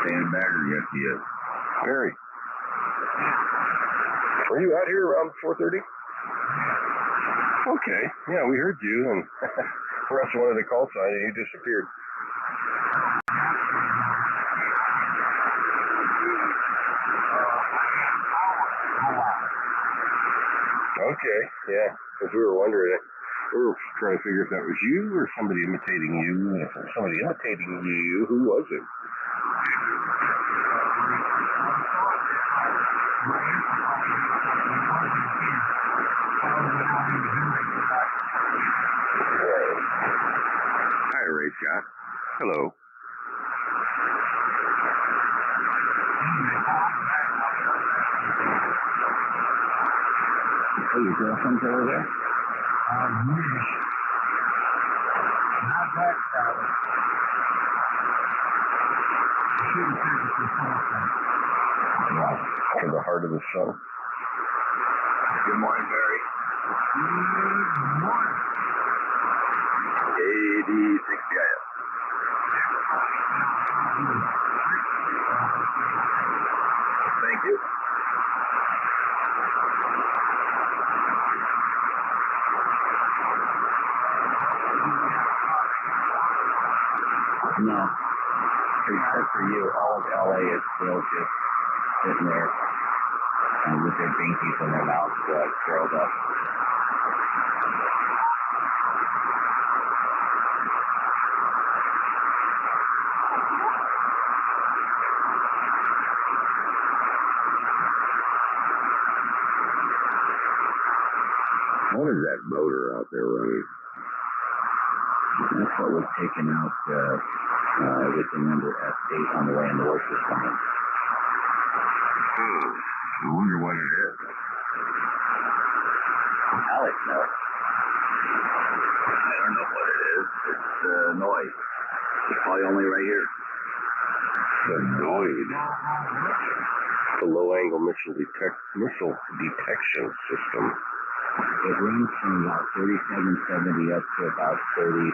Sandbagger, yes, he is. Perry. Were you out here around 4:30? Okay. Yeah, we heard you, and the rest wanted a call sign, and you disappeared. Okay, yeah, because we were wondering, we were trying to figure if that was you or somebody imitating you. And if it was somebody imitating you, who was it? Hi, Ray Scott. Hello. Oh, your girlfriend's over there? Not that salad. To the heart of the sun. Good morning, Barry. Good morning. AD6BIS. Thank you. No. Except for you, all of LA is still just sitting there and with their binkies in their mouths curled up. What is that motor out there running? That's what was taken out everything under S8 on the way in the horse was coming. I wonder what it is. Alex knows. I don't know what it is. It's noise. It's probably only right here. The noise. The low-angle missile detection system. It runs from about 3770 up to about 38,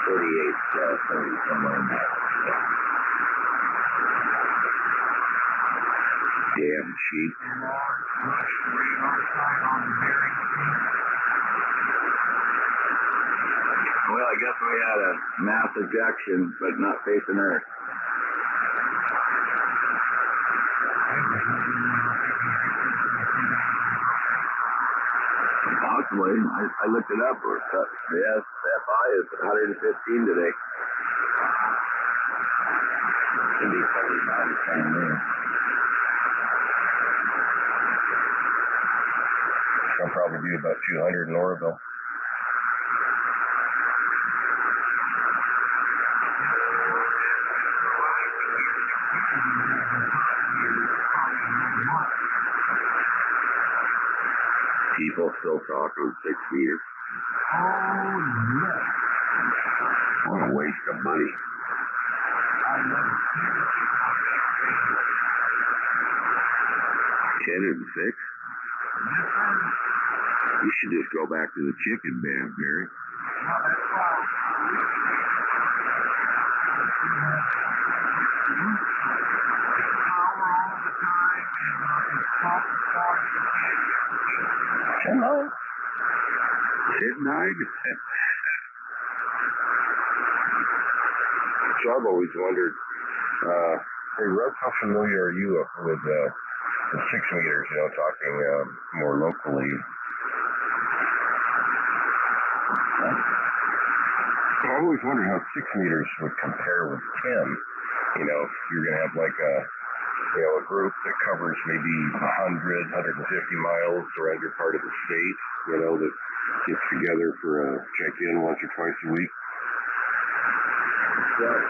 30, somewhere in there. Damn sheep. Large bush radar sight on the Bering Sea. Well, I guess we had a mass ejection, but not facing Earth. Possibly. I looked it up. Yes, FI is 115 today. Should be 75 this time there. I'll probably do about 200 in Oroville. People still talking 6 meters. Oh, yes. What a waste of money. I love it. 10 and 6? Yes, sir. You should just go back to the chicken band, Barry. No, that's fine. It's power all the time, and it's top quality. Hello. Midnight? So I've always wondered, hey Russ, how familiar are you with the 6 meters, talking more locally? I always wondered how 6 meters would compare with 10. You're going to have like a group that covers maybe 100, 150 miles around your part of the state, that gets together for a check-in once or twice a week. Well,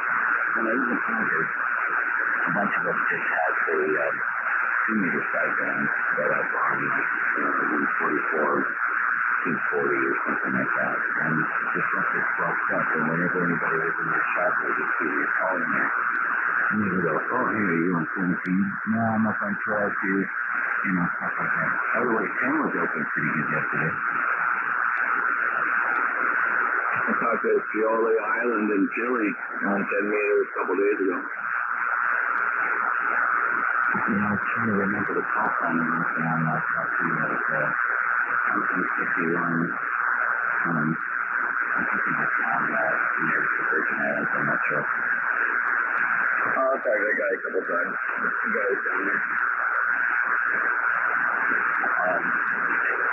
when I was in college, a bunch of us just had the 2-meter sideband set up on 144, 240 or something like that. And just left it swapped up. And whenever anybody was in your shop, they just see you calling there. And you would go, oh, hey, are you on 17? No, I'm up on 12 here. Stuff like that. By the way, 10 was open pretty good yesterday. I talked to Fiole Island in Chile on 10 meters a couple days ago. I was trying to remember the call sign and I'm not talking about something 51. I think it's down near the Virgin Islands, I'm not sure. I'll talk to that guy a couple times. The guy's down there.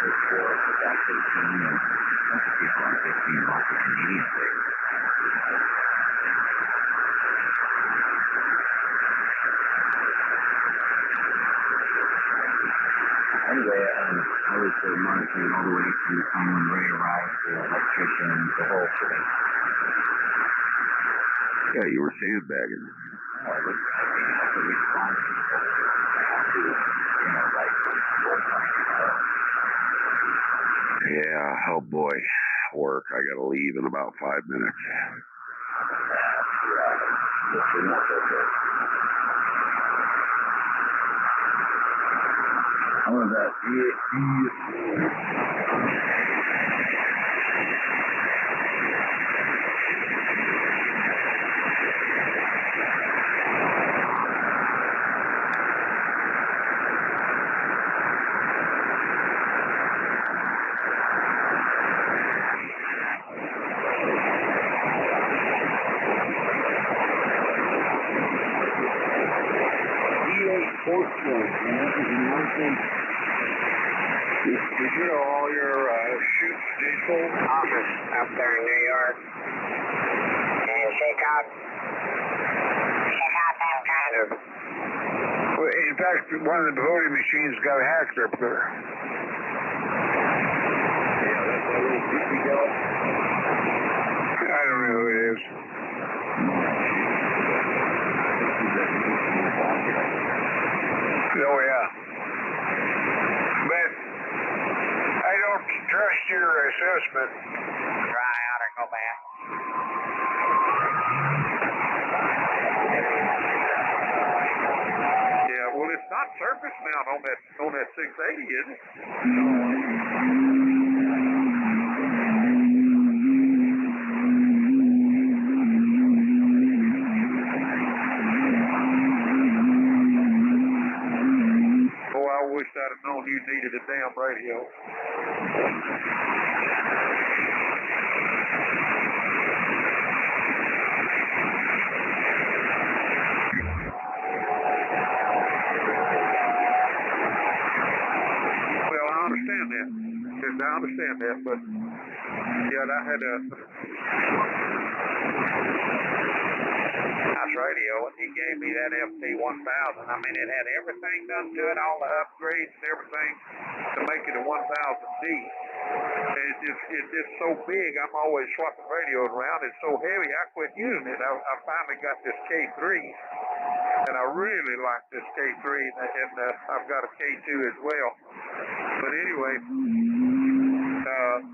It's for back 15 and bunch of people on 15 lots of Canadian things. Anyway, I was monitoring all the way from the time when Ray arrived, the electrician, the whole thing. Yeah, you were sandbagging. Oh, I was have to respond to people. I have to, work on it. Yeah, oh boy, work. I gotta leave in about 5 minutes. Listen, that's okay. How was that? Did you know all your chutes diesel? Office up there in New York. Shake out them kind of. Well, in fact, one of the voting machines got hacked up there. Yeah, that's that little DC guy. I don't know who it is. Oh, yeah. But I don't trust your assessment. Try out or go back. Yeah, well, it's not surface mount on that 680, is it? needed a damn radio. Well, I understand that. I understand that, but yeah, I had a nice radio, and he gave me that FT1000. I mean, it had everything done to it, all the upgrades and everything to make it a 1000D. It's just so big, I'm always swapping radios around. It's so heavy, I quit using it. I finally got this K3, and I really like this K3, and I've got a K2 as well. But anyway,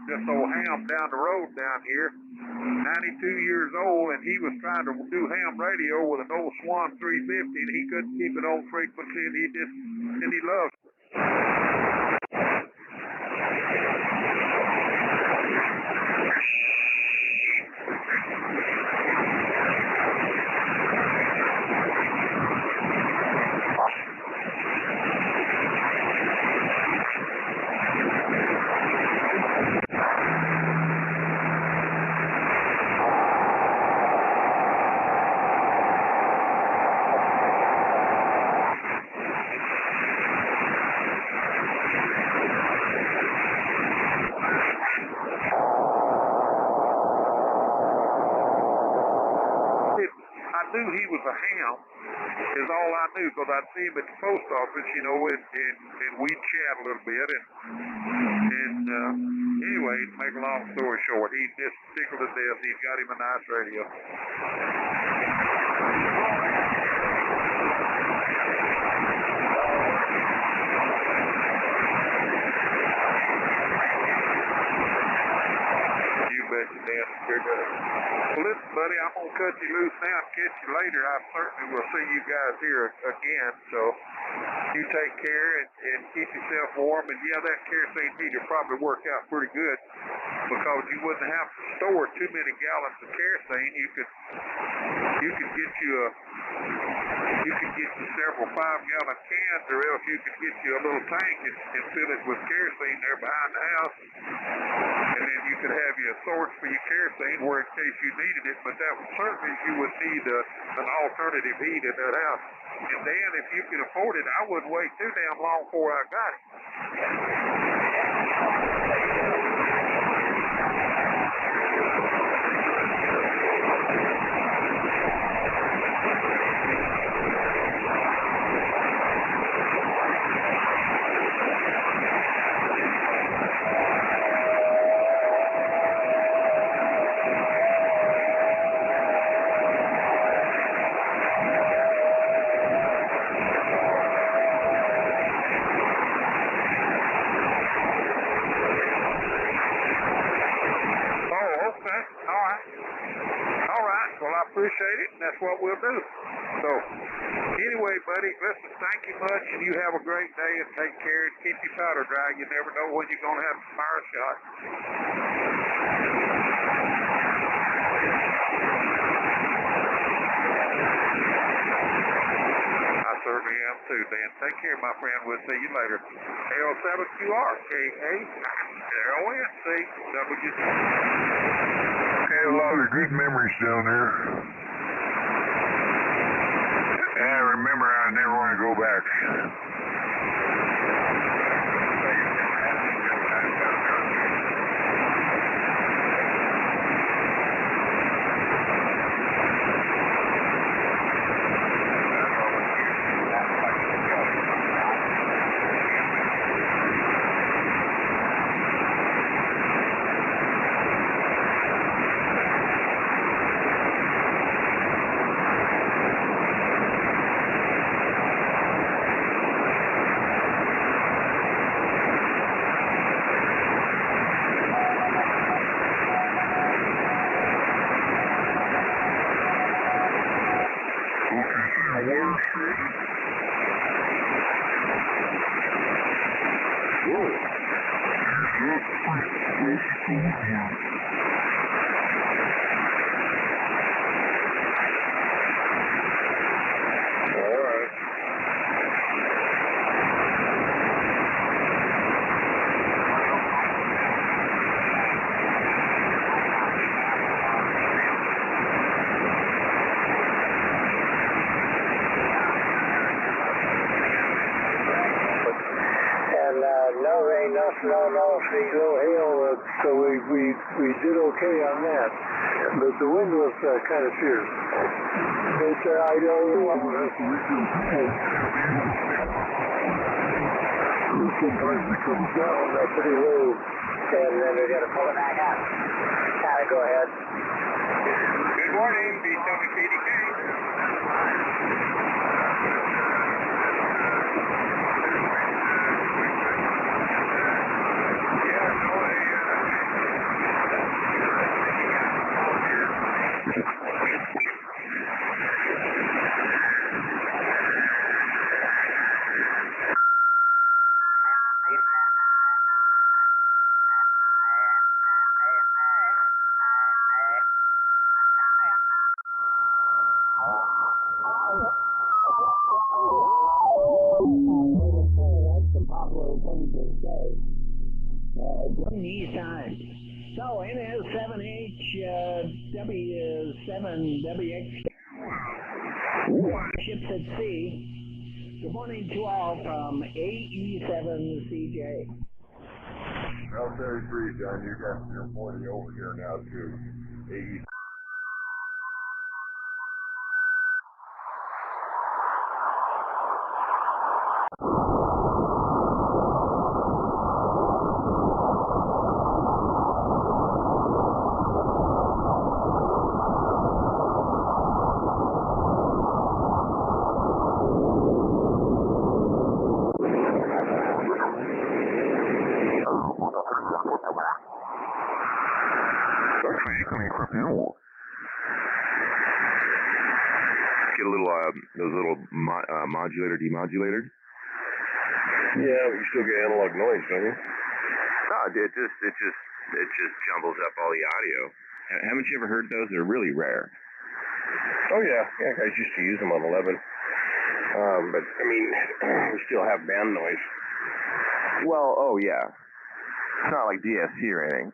this old ham down the road down here, 92 years old, and he was trying to do ham radio with an old Swan 350, and he couldn't keep it on frequency, and he loved it. I knew he was a ham, is all I knew, because I'd see him at the post office, you know, and we'd chat a little bit. And anyway, to make a long story short, he just tickled to death. He's got him a nice radio. You bet you, Dan. You're good. Well, listen, buddy, I'm going to cut you loose now and catch you later. I certainly will see you guys here again. So you take care and keep yourself warm. And, yeah, that kerosene heater probably worked out pretty good because you wouldn't have to store too many gallons of kerosene. You could get you several 5-gallon cans, or else you could get you a little tank and fill it with kerosene there behind the house. And then you could have your source for your kerosene where in case you needed it, but that would certainly you would need an alternative heat in that house. And Dan, if you can afford it, I wouldn't wait too damn long before I got it. Appreciate it, and that's what we'll do. So, anyway, buddy, listen, thank you much, and you have a great day, and take care, and keep your powder dry. You never know when you're going to have a fire shot. I certainly am too, Dan. Take care, my friend. We'll see you later. L7QR, KA0NCW. A lot of good memories down there. I remember I never want to go back. No hail, so we did okay on that. But the wind was kind of fierce. But I don't know. Sometimes it comes down pretty low. And then we got to pull it back up. Go ahead. Good morning, B7KDK. Nissan. So NS7HW7WX ships at sea. Good morning to all from AE7CJ. Well, 33, John, you're pointing over here now to AE. Get a little those little modulator demodulator. Yeah, but you still get analog noise, don't you? No, it just jumbles up all the audio. Haven't you ever heard those? They're really rare. Oh yeah, guys used to use them on 11. But I mean, we still have band noise. Well, oh yeah. It's not like DSC or anything.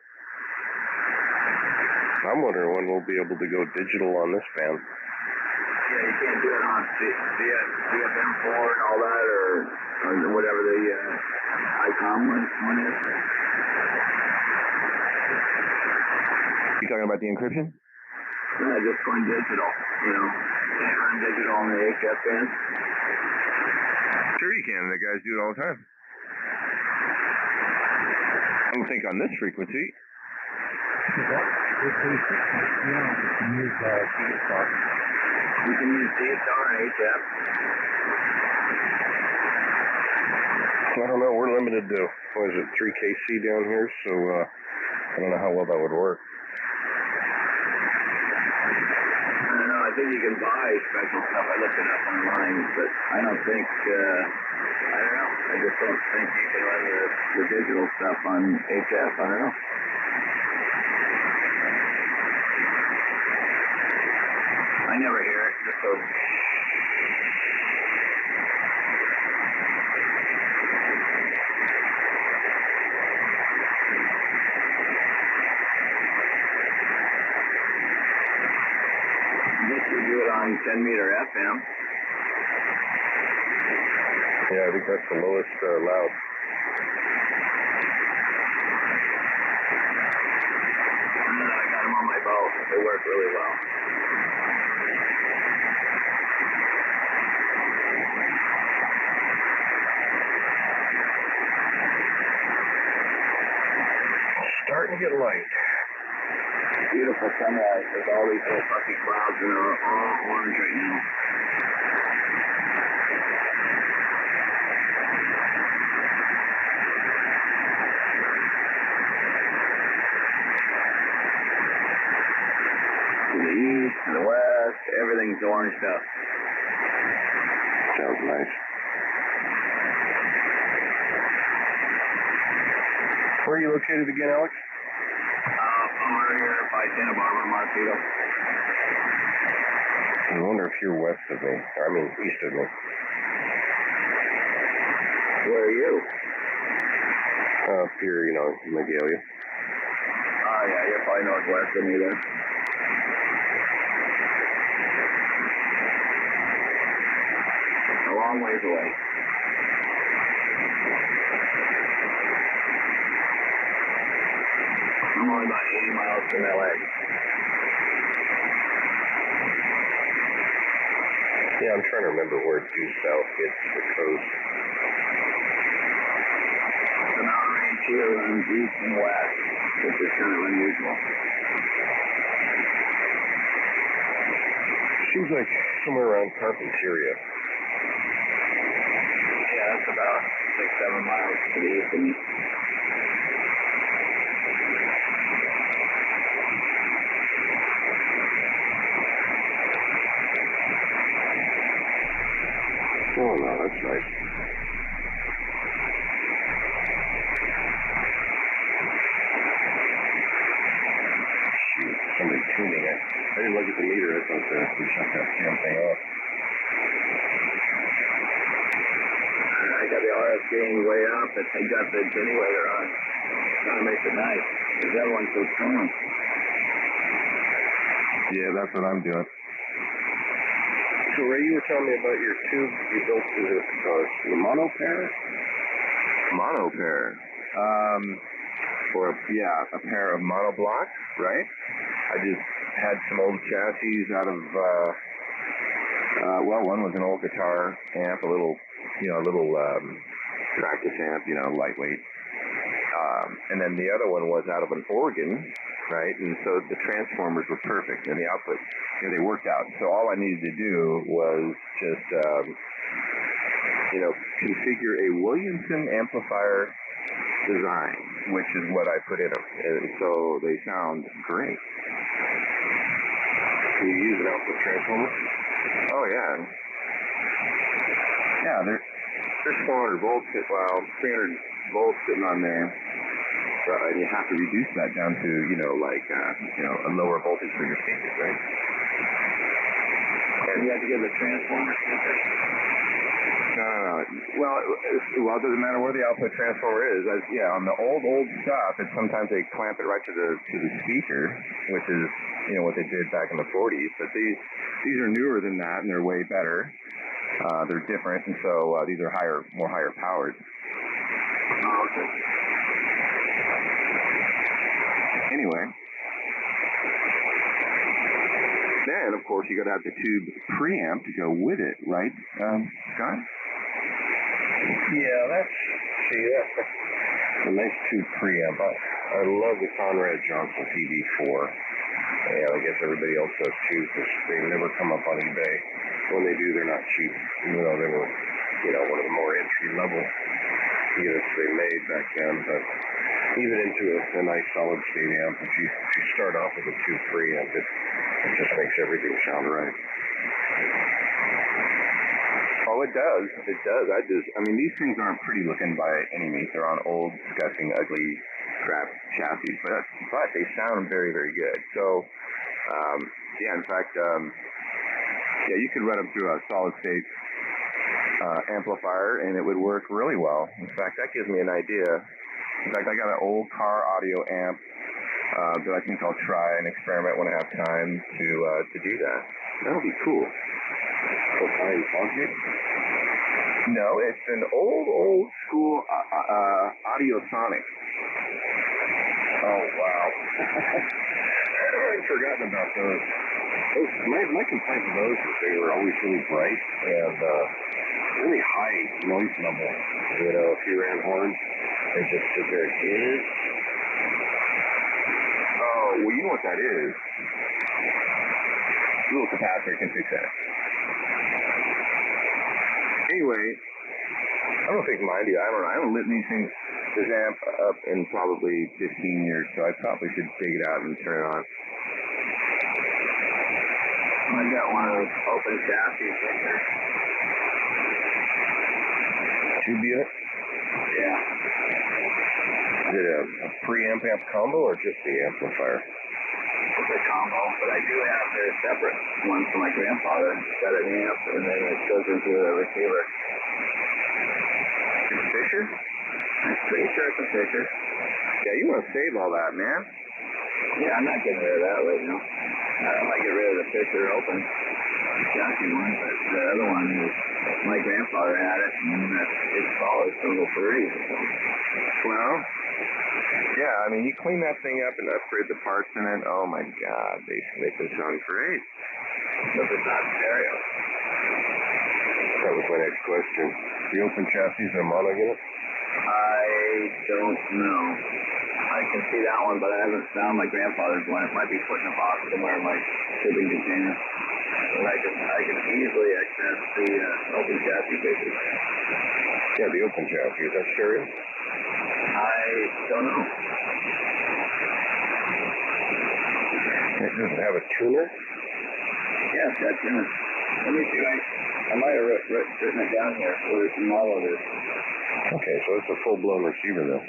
I'm wondering when we'll be able to go digital on this band. Yeah, you can't do it on CFM4 and all that, or whatever the ICOM one is. You talking about the encryption? Yeah, just going digital, Can't run digital on the HF band. Sure you can. The guys do it all the time. I don't think on this frequency. You can use DSR and HF. I don't know. We're limited to, 3 kc down here, so I don't know how well that would work. I don't know. I think you can buy special stuff. I looked it up online, but I don't think, I don't know. I just don't think you can run the digital stuff on HF. I don't know. I never hear it. Just so. I guess you do it on 10 meter FM. Yeah, I think that's the lowest loud. I got them on my boat. They work really well. Starting to get light. Beautiful sunrise. There's all these little fluffy clouds, and they're all orange right now. To the east, to the west, everything's oranged up. Sounds nice. Where are you located again, Alex? I'm over here by Santa Barbara, Montecito. I wonder if you're west of me. East of me. Where are you? Up here, Magalia. Oh, yeah, you're probably northwest of me then. A long ways away. I'm only about 80 miles from LA. Yeah, I'm trying to remember where due south hits the coast. The mountain range here runs east and west, which is kind of unusual. Seems like somewhere around Carpinteria. Yeah, that's about 6-7 miles to the east of me. Oh no, that's nice. Shoot, somebody tuning it. I didn't look at the meter. I thought we shut that damn thing off. I got the RF gain way up, but I got the attenuator on. Trying to make it nice, because everyone's so strong. Yeah, that's what I'm doing. So Ray, you were telling me about your tube you built to the mono pair? Mono pair. A pair of mono blocks, right? I just had some old chassis out of, one was an old guitar amp, a little practice amp, lightweight. And then the other one was out of an organ, right? And so the transformers were perfect, and the output, they worked out. So all I needed to do was just, configure a Williamson amplifier design, which is what I put in them. And so they sound great. Can you use an output transformer? Oh, yeah. Yeah, there's 400 volts, 300 volts sitting on there. And you have to reduce that down to, a lower voltage for your speakers, right? And you have to get the transformer speakers? No. Well, it doesn't matter where the output transformer is. On the old stuff, sometimes they clamp it right to the speaker, which is, what they did back in the 40s. But these are newer than that, and they're way better. They're different, and so these are more higher powered. Oh, okay. Anyway, then of course you got to have the tube preamp to go with it, right, Scott? Yeah, that's a nice tube preamp. I love the Conrad Johnson PD4. And I guess everybody else does too, because they never come up on eBay. When they do, they're not cheap, even though they were, one of the more entry-level units they made back then. But even into a nice solid-state amp, if you start off with a tube preamp, it just makes everything sound right. Oh, it does. It does. These things aren't pretty looking by any means. They're on old, disgusting, ugly crap chassis, but they sound very, very good. So, in fact, you could run them through a solid-state amplifier, and it would work really well. In fact, that gives me an idea. In fact, I got an old car audio amp that I think I'll try and experiment when I have time to do that. That'll be cool. No, it's an old school Audiosonic. Oh, wow. I'd forgotten about those. My complaint with those was they were always really bright and really high noise level. If you ran horns, they just sit there and hit. Oh, well, you know what that is. A little capacitor can fix that. Anyway, I don't think mine do. I haven't lit this amp up in probably 15 years, so I probably should dig it out and turn it on. I got one of those open chassis in here. Tube unit? Yeah. Is it a preamp amp combo or just the amplifier? It's a combo, but I do have the separate one for my grandfather. It's got an amp, and then it goes into a receiver. It's Fisher? I'm pretty sure it's a Fisher. Yeah, you want to save all that, man. Yeah, I'm not getting rid of that right now. I might get rid of the Fisher open chassis one, but the other one is, my grandfather had it, and it's solid single 30s or something. Well, Yeah, I mean, you clean that thing up and upgrade the parts in it. Oh my God, they can sound great. But it's not stereo. That was my next question. The open chassis are mono unit? I don't know. I can see that one, but I haven't found my grandfather's one. It might be put in a box somewhere in my shipping container. But I can easily access the open chassis, basically. Yeah, the open chassis. Is that stereo? I don't know. Does it have a tuner? Yeah, it's got tuner. Let me see. I might have written it down here so there's some model it is. Okay, so it's a full-blown receiver, though.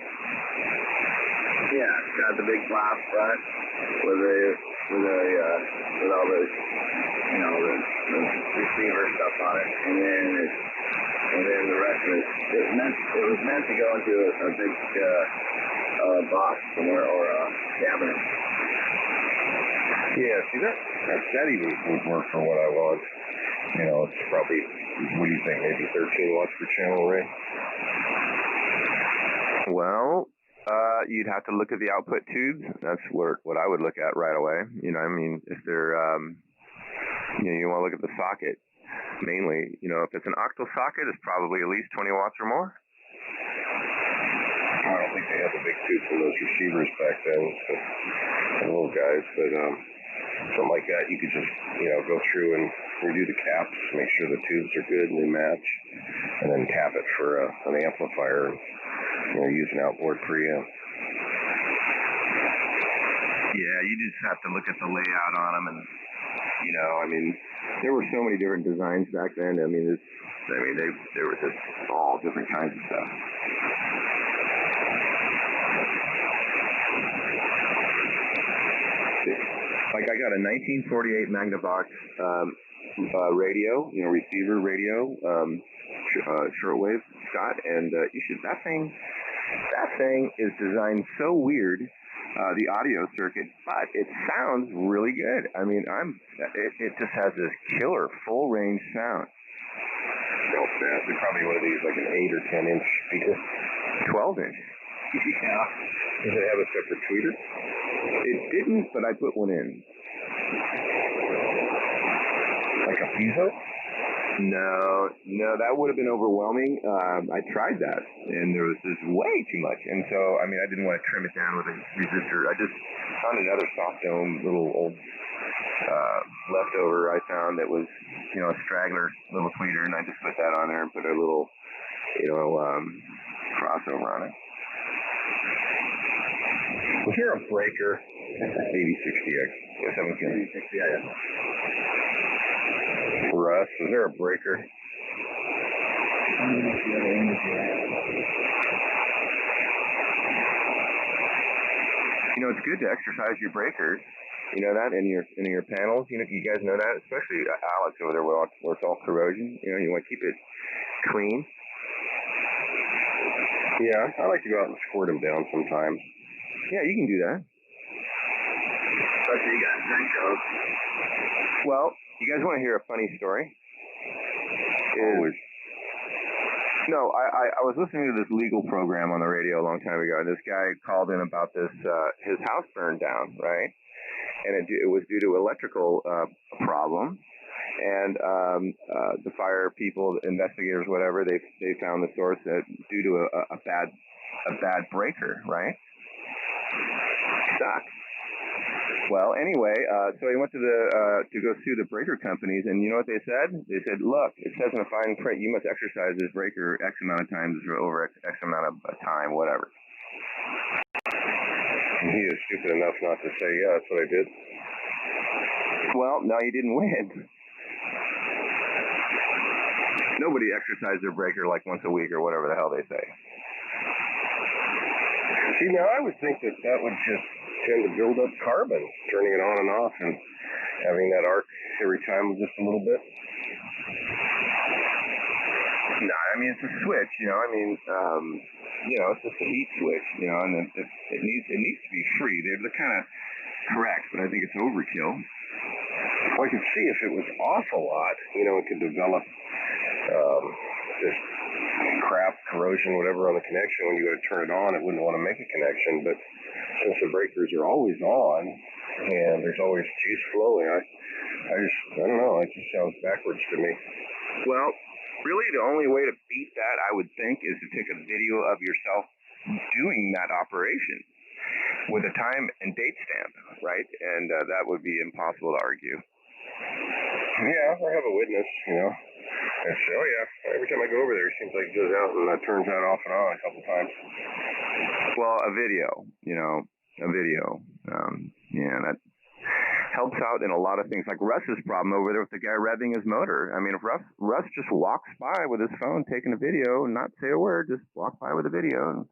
Yeah, it's got the big flap front with all the receiver stuff on it, and then the rest of it. It was meant to go into a big box somewhere or a cabinet. Yeah, see that even would work for what I want. You know, it's probably, what do you think, maybe 13 watts per channel array? Well, you'd have to look at the output tubes. That's what I would look at right away. You know, I mean, if they're, you want to look at the socket mainly. You know, if it's an octal socket, it's probably at least 20 watts or more. I don't think they had the big tubes in those receivers back then, so the little guys, but something like that, you could just, go through and redo the caps, make sure the tubes are good and they match, and then tap it for an amplifier, use an outboard preamp. Yeah, you just have to look at the layout on them, and I mean, there were so many different designs back then. I mean, there were just all different kinds of stuff. Like I got a 1948 Magnavox radio, receiver radio, shortwave, Scott, and that thing is designed so weird, the audio circuit, but it sounds really good. I mean, it just has this killer full range sound. They're probably one of these, like an 8 or 10 inch speaker. 12 inch. Yeah. Does it have a separate tweeter? It didn't, but I put one in. Like a piezo? No, that would have been overwhelming. I tried that, and there was just way too much. And so, I mean, I didn't want to trim it down with a resistor. I just found another soft dome, little old leftover I found that was, a straggler little tweeter, and I just put that on there and put a little, crossover on it. Was there a breaker? 8060X. 8060, yeah. Russ, is there a breaker? It's good to exercise your breakers. You know that in your panels. You guys know that, especially Alex over there where it's all corrosion. You want to keep it clean. Yeah, I like to go out and squirt them down sometimes. Yeah, you can do that. Especially you got zinc coat. Well, you guys want to hear a funny story? Always. No, I was listening to this legal program on the radio a long time ago, and this guy called in about this, his house burned down, right? And it was due to electrical problem, and the fire people, investigators, whatever, they found the source due to a bad breaker, right? Sucks. Well, anyway, so he went to go sue the breaker companies, and you know what they said? They said, look, it says in the fine print, you must exercise this breaker X amount of times or over X amount of time, whatever. And he is stupid enough not to say, yeah, that's what I did. Well, no, you didn't win. Nobody exercised their breaker like once a week or whatever the hell they say. See, now I would think that would just tend to build up carbon, turning it on and off and having that arc every time just a little bit. No, I mean, it's a switch, it's just a heat switch, and it needs to be free. They're kind of correct, but I think it's overkill. Well, I could see if it was off a lot, it could develop this crap, corrosion, whatever on the connection. When you go to turn it on, it wouldn't want to make a connection, but since the breakers are always on and there's always juice flowing, I don't know, it just sounds backwards to me. Well, really the only way to beat that, I would think, is to take a video of yourself doing that operation with a time and date stamp, right? And that would be impossible to argue. Yeah, I have a witness, you know. And so, oh yeah, every time I go over there, it seems like it goes out and turns out off and on a couple times. Well, a video, you know, yeah, that helps out in a lot of things. Like Russ's problem over there with the guy revving his motor. I mean, if Russ just walks by with his phone taking a video and not say a word, just walk by with a video, and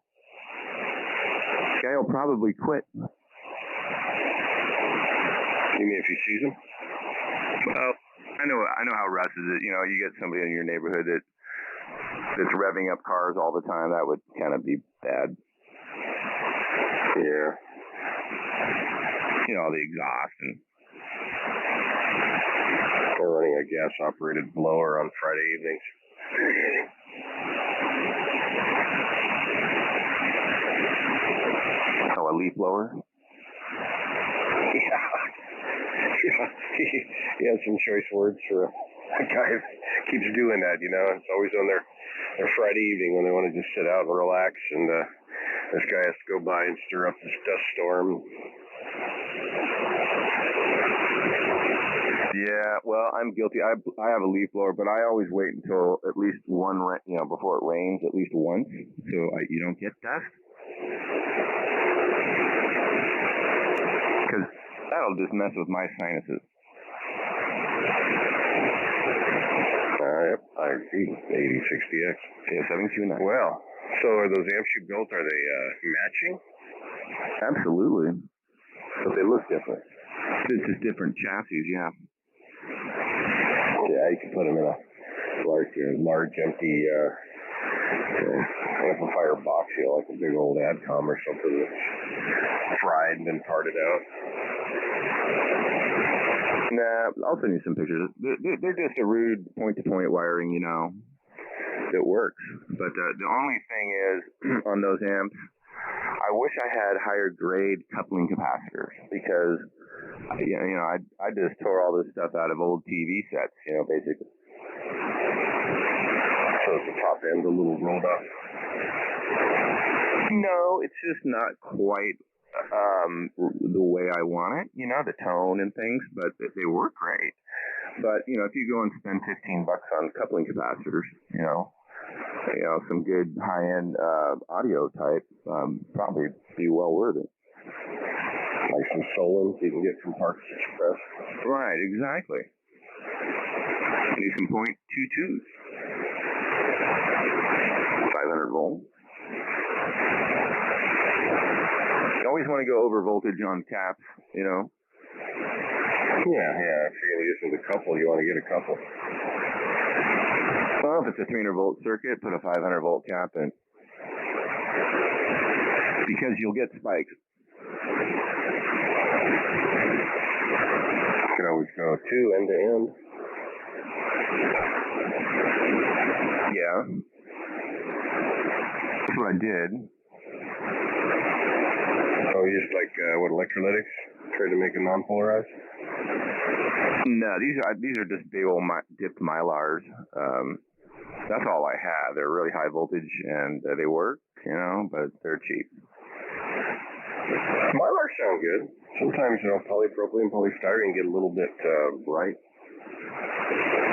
the guy will probably quit. You mean if he sees him? Well, I know how Russ is. You know, you get somebody in your neighborhood that's revving up cars all the time. That would kind of be bad. Yeah. You know, the exhaust and. Or running a gas-operated blower on Friday evenings. Oh, a leaf blower? Yeah. He has some choice words for a guy who keeps doing that, you know. It's always on their Friday evening when they want to just sit out and relax, and this guy has to go by and stir up this dust storm. Yeah, well, I'm guilty. I have a leaf blower, but I always wait until at least one, before it rains at least once, so you don't get dust. Because that'll just mess with my sinuses. Yep, I agree. 8060X. Yeah, 729. Well, so are those amps you built, are they matching? Absolutely. But they look different. It's just different chassis, yeah. Yeah, you can put them in a large empty amplifier box, you know, like a big old Adcom or something that's fried and then parted out. Nah, I'll send you some pictures. They're just a rude point-to-point wiring, you know, that works. But the only thing is, on those amps, I wish I had higher grade coupling capacitors, because, you know, I just tore all this stuff out of old TV sets, you know, basically. So is the top end a little rolled up? No, it's just not quite the way I want it, you know, the tone and things, but they work great. But, you know, if you go and spend $15 on coupling capacitors, you know, some good high-end audio type, probably be well worth it. Like some Solons you can get from Parks Express. Right, exactly. You need some .22s. 500 volt. You always want to go over voltage on caps, you know. Yeah. If you're going to use the couple, you want to get a couple. Well, if it's a 300 volt circuit, put a 500 volt cap in. Because you'll get spikes. You can always go two end to end. Yeah. That's what I did. Oh, you just like electrolytics? Try to make it non-polarized? No, these are just big old dipped Mylars. That's all I have. They're really high voltage and they work, you know, but they're cheap. Mylars sound good. Sometimes, you know, polypropylene, polystyrene get a little bit bright.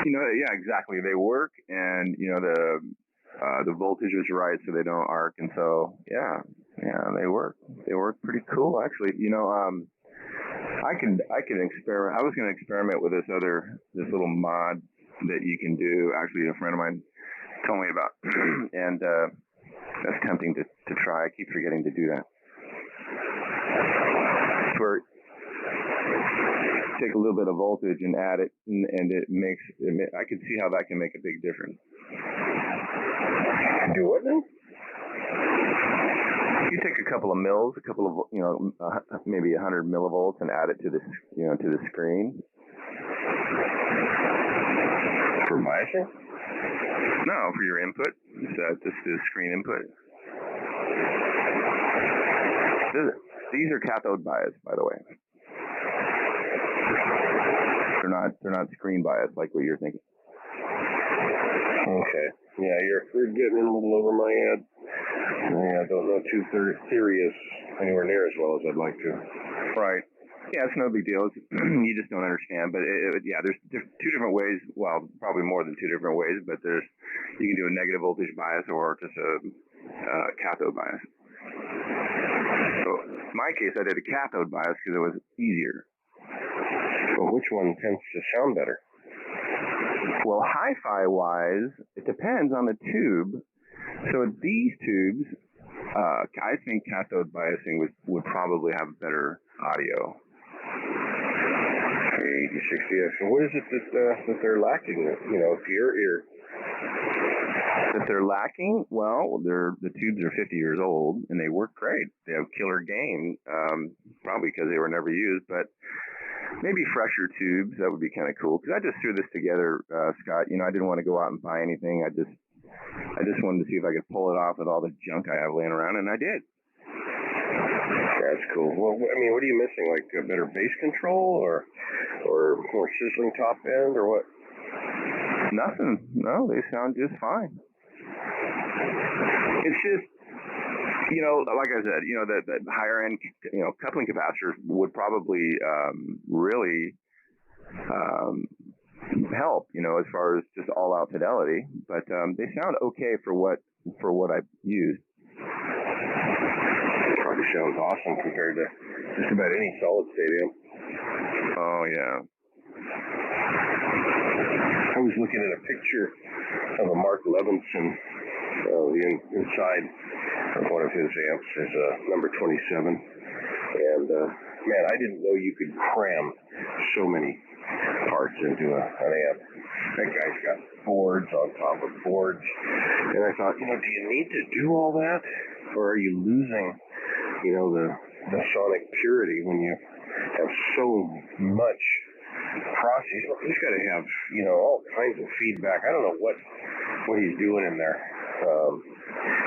You know, yeah, exactly. They work, and you know the voltage is right, so they don't arc, and so yeah, they work. They work pretty cool, actually. You know, I can experiment. I was going to experiment with this little mod that you can do. Actually, a friend of mine told me about, and that's tempting to try. I keep forgetting to do that. Where take a little bit of voltage and add it, and it makes. I can see how that can make a big difference. Do what now? You take a couple of mils, maybe 100 millivolts, and add it to the screen. For biasing? No, for your input. Just the screen input. These are cathode bias, by the way. They're not screen bias like what you're thinking. Okay. Yeah, you're getting in a little over my head. Yeah, I don't know too serious anywhere near as well as I'd like to. Right. Yeah, it's no big deal. You just don't understand. But yeah, there's two different ways. Well, probably more than two different ways. But you can do a negative voltage bias or just a cathode bias. So in my case, I did a cathode bias because it was easier. Well, which one tends to sound better? Well, hi-fi wise, it depends on the tube. So these tubes, I think cathode biasing would probably have better audio. 8060X. And what is it that they're lacking? You know, to your ear. That they're lacking? Well, the tubes are 50 years old and they work great. They have killer gain, probably because they were never used, but maybe fresher tubes, that would be kind of cool. Because I just threw this together, Scott. You know, I didn't want to go out and buy anything. I just wanted to see if I could pull it off with all the junk I have laying around, and I did. That's cool. Well, I mean, what are you missing? Like a better bass control or more sizzling top end or what? Nothing. No, they sound just fine. It's just, you know, like I said, you know, that higher end, you know, coupling capacitors would probably really help, you know, as far as just all out fidelity. But they sound okay for what I've used. It probably sounds awesome compared to just about any solid state amp. Oh yeah. I was looking at a picture of a Mark Levinson, the inside of one of his amps is number 27. And, man, I didn't know you could cram so many parts into an amp. That guy's got boards on top of boards. And I thought, you know, do you need to do all that? Or are you losing, you know, the sonic purity when you have so much process? He's got to have, you know, all kinds of feedback. I don't know what he's doing in there.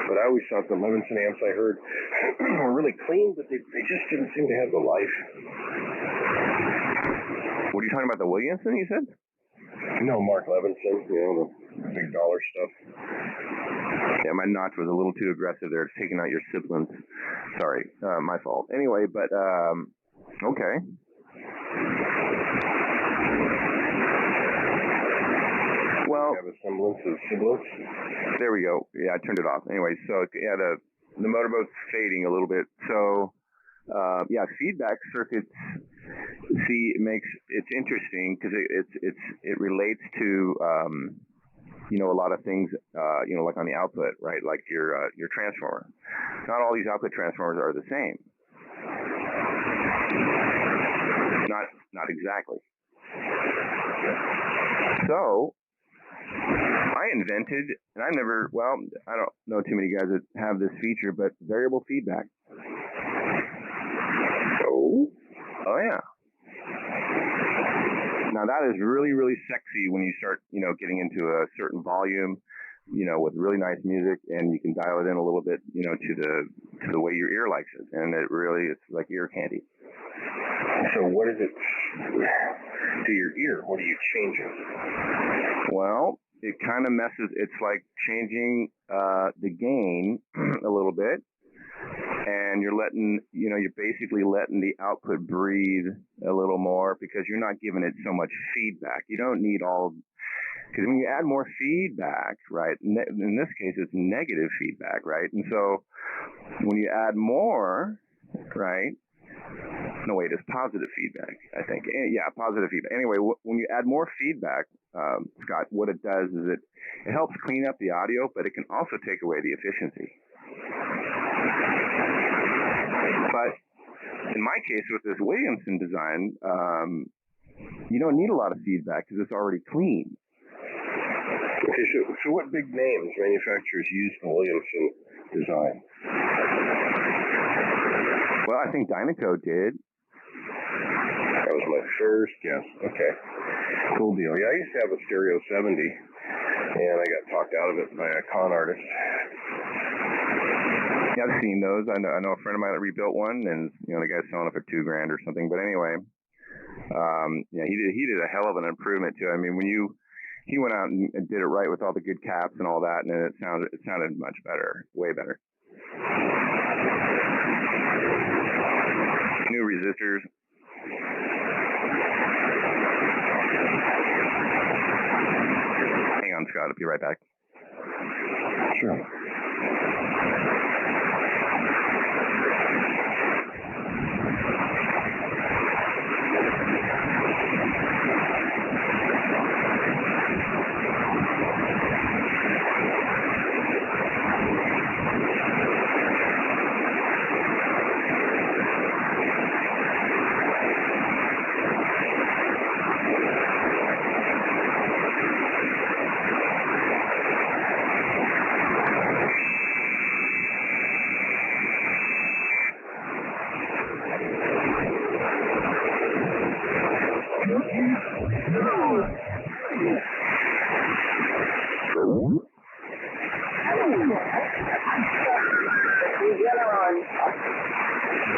But I always thought the Levinson amps I heard were really clean, but they just didn't seem to have the life. What are you talking about, the Williamson, you said? No, Mark Levinson, you know, the big dollar stuff. Yeah, my notch was a little too aggressive there. It's taking out your sibilants. Sorry, my fault. Anyway, but, okay. Well, have a semblance of sibilants. There we go. Yeah, I turned it off. Anyway, so yeah, the motorboat's fading a little bit. So yeah, feedback circuits. See, it's interesting because it relates to you know, a lot of things, you know, like on the output, right? Like your transformer. Not all these output transformers are the same. Not exactly. So I invented, and I don't know too many guys that have this feature, but variable feedback. Oh yeah. Now that is really, really sexy when you start, you know, getting into a certain volume, you know, with really nice music, and you can dial it in a little bit, you know, to the way your ear likes it, and it's like ear candy. So what does it do your ear? What are you changing? Well, it kind of messes. It's like changing the gain a little bit, and you're basically letting the output breathe a little more because you're not giving it so much feedback. You don't need because when you add more feedback, right, in this case it's negative feedback, right? And so when you add more, right, no, wait, it's positive feedback, I think. Yeah, positive feedback. Anyway, when you add more feedback, Scott, what it does is it helps clean up the audio, but it can also take away the efficiency. But in my case, with this Williamson design, you don't need a lot of feedback because it's already clean. Okay, so what big names manufacturers use the Williamson design? Well, I think Dynaco did. That was my first guess. Okay, cool deal. Yeah, I used to have a Stereo 70, and I got talked out of it by a con artist. Yeah, I've seen those. I know a friend of mine that rebuilt one, and the guy's selling it for $2,000 or something. But anyway, he did a hell of an improvement too. I mean, he went out and did it right with all the good caps and all that, and it sounded much better, way better. New resistors. Hang on, Scott. I'll be right back. Sure.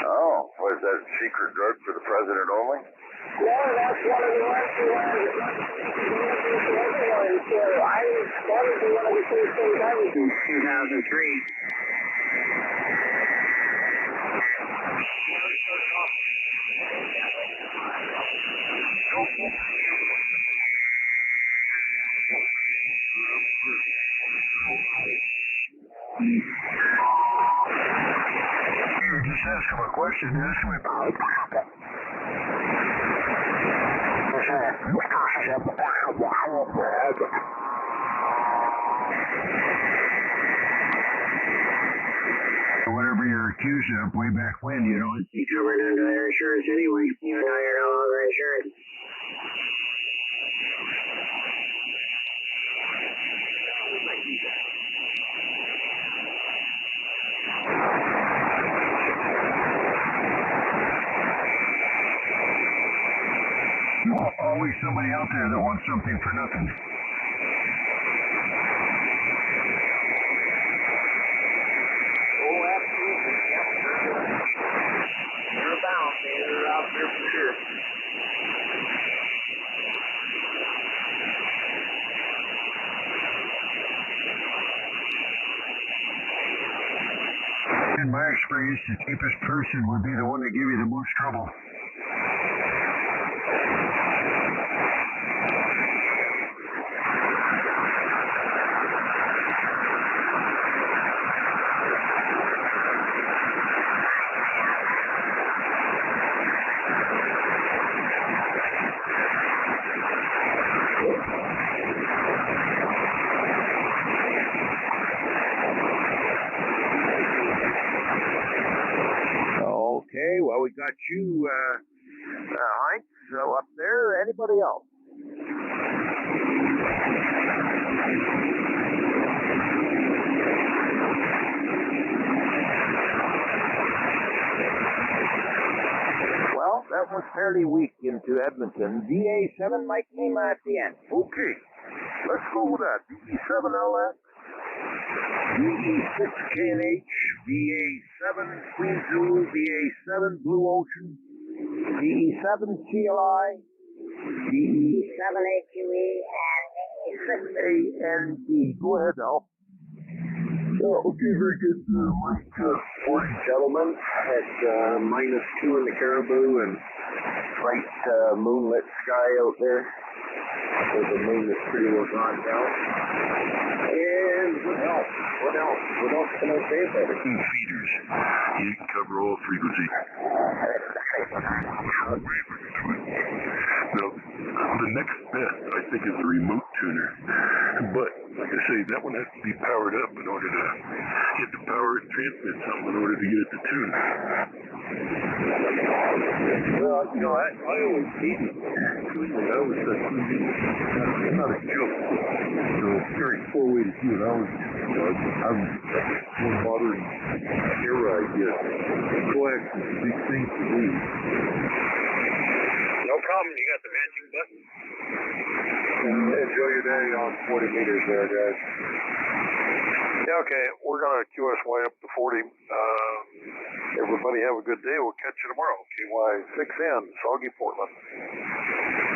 Oh, what is that, secret drug for the president only? No, that's one of the ones who wanted to to everyone, so that would be one of the first things I would do. 2003. Just ask him a question. Ask him about whatever you're accused of way back when, You covered under their insurance anyway, even though you're no longer insured. Always somebody out there that wants something for nothing. Oh, absolutely. Yep, sure. They're about. They're out there for sure. In my experience, the cheapest person would be the one that give you the most trouble. Okay, well, we got you, Heinz, so up there. Anybody else? Well, that was fairly weak into Edmonton. VA7 Mike Lima at the end. Okay, let's go with that. VE7LS. VE6KNH, VA7 Queen Zulu, VA7 Blue Ocean, VE7 CLI, VE7AQE, and VE6AND. Go ahead, Al. Okay, very good. Morning, gentlemen. Had -2 in the Caribou and bright moonlit sky out there. So the moon is pretty well gone down. And what else? What else can I say about it? Feeders. You can cover all frequency. Now, the next best, I think, is the remote tuner. But, like I say, that one has to be powered up in order to get the power and transmit something in order to get it to tune. Well, I always hated tuning. I was it's not a joke. Very poor way to do it. I'm more modern era, I guess. Coax is a big thing for me. No problem. You got the magic button. Enjoy your day on 40 meters there, guys. Yeah, okay. We're going to QSY up to 40. Everybody have a good day. We'll catch you tomorrow. KY6N, Soggy Portland.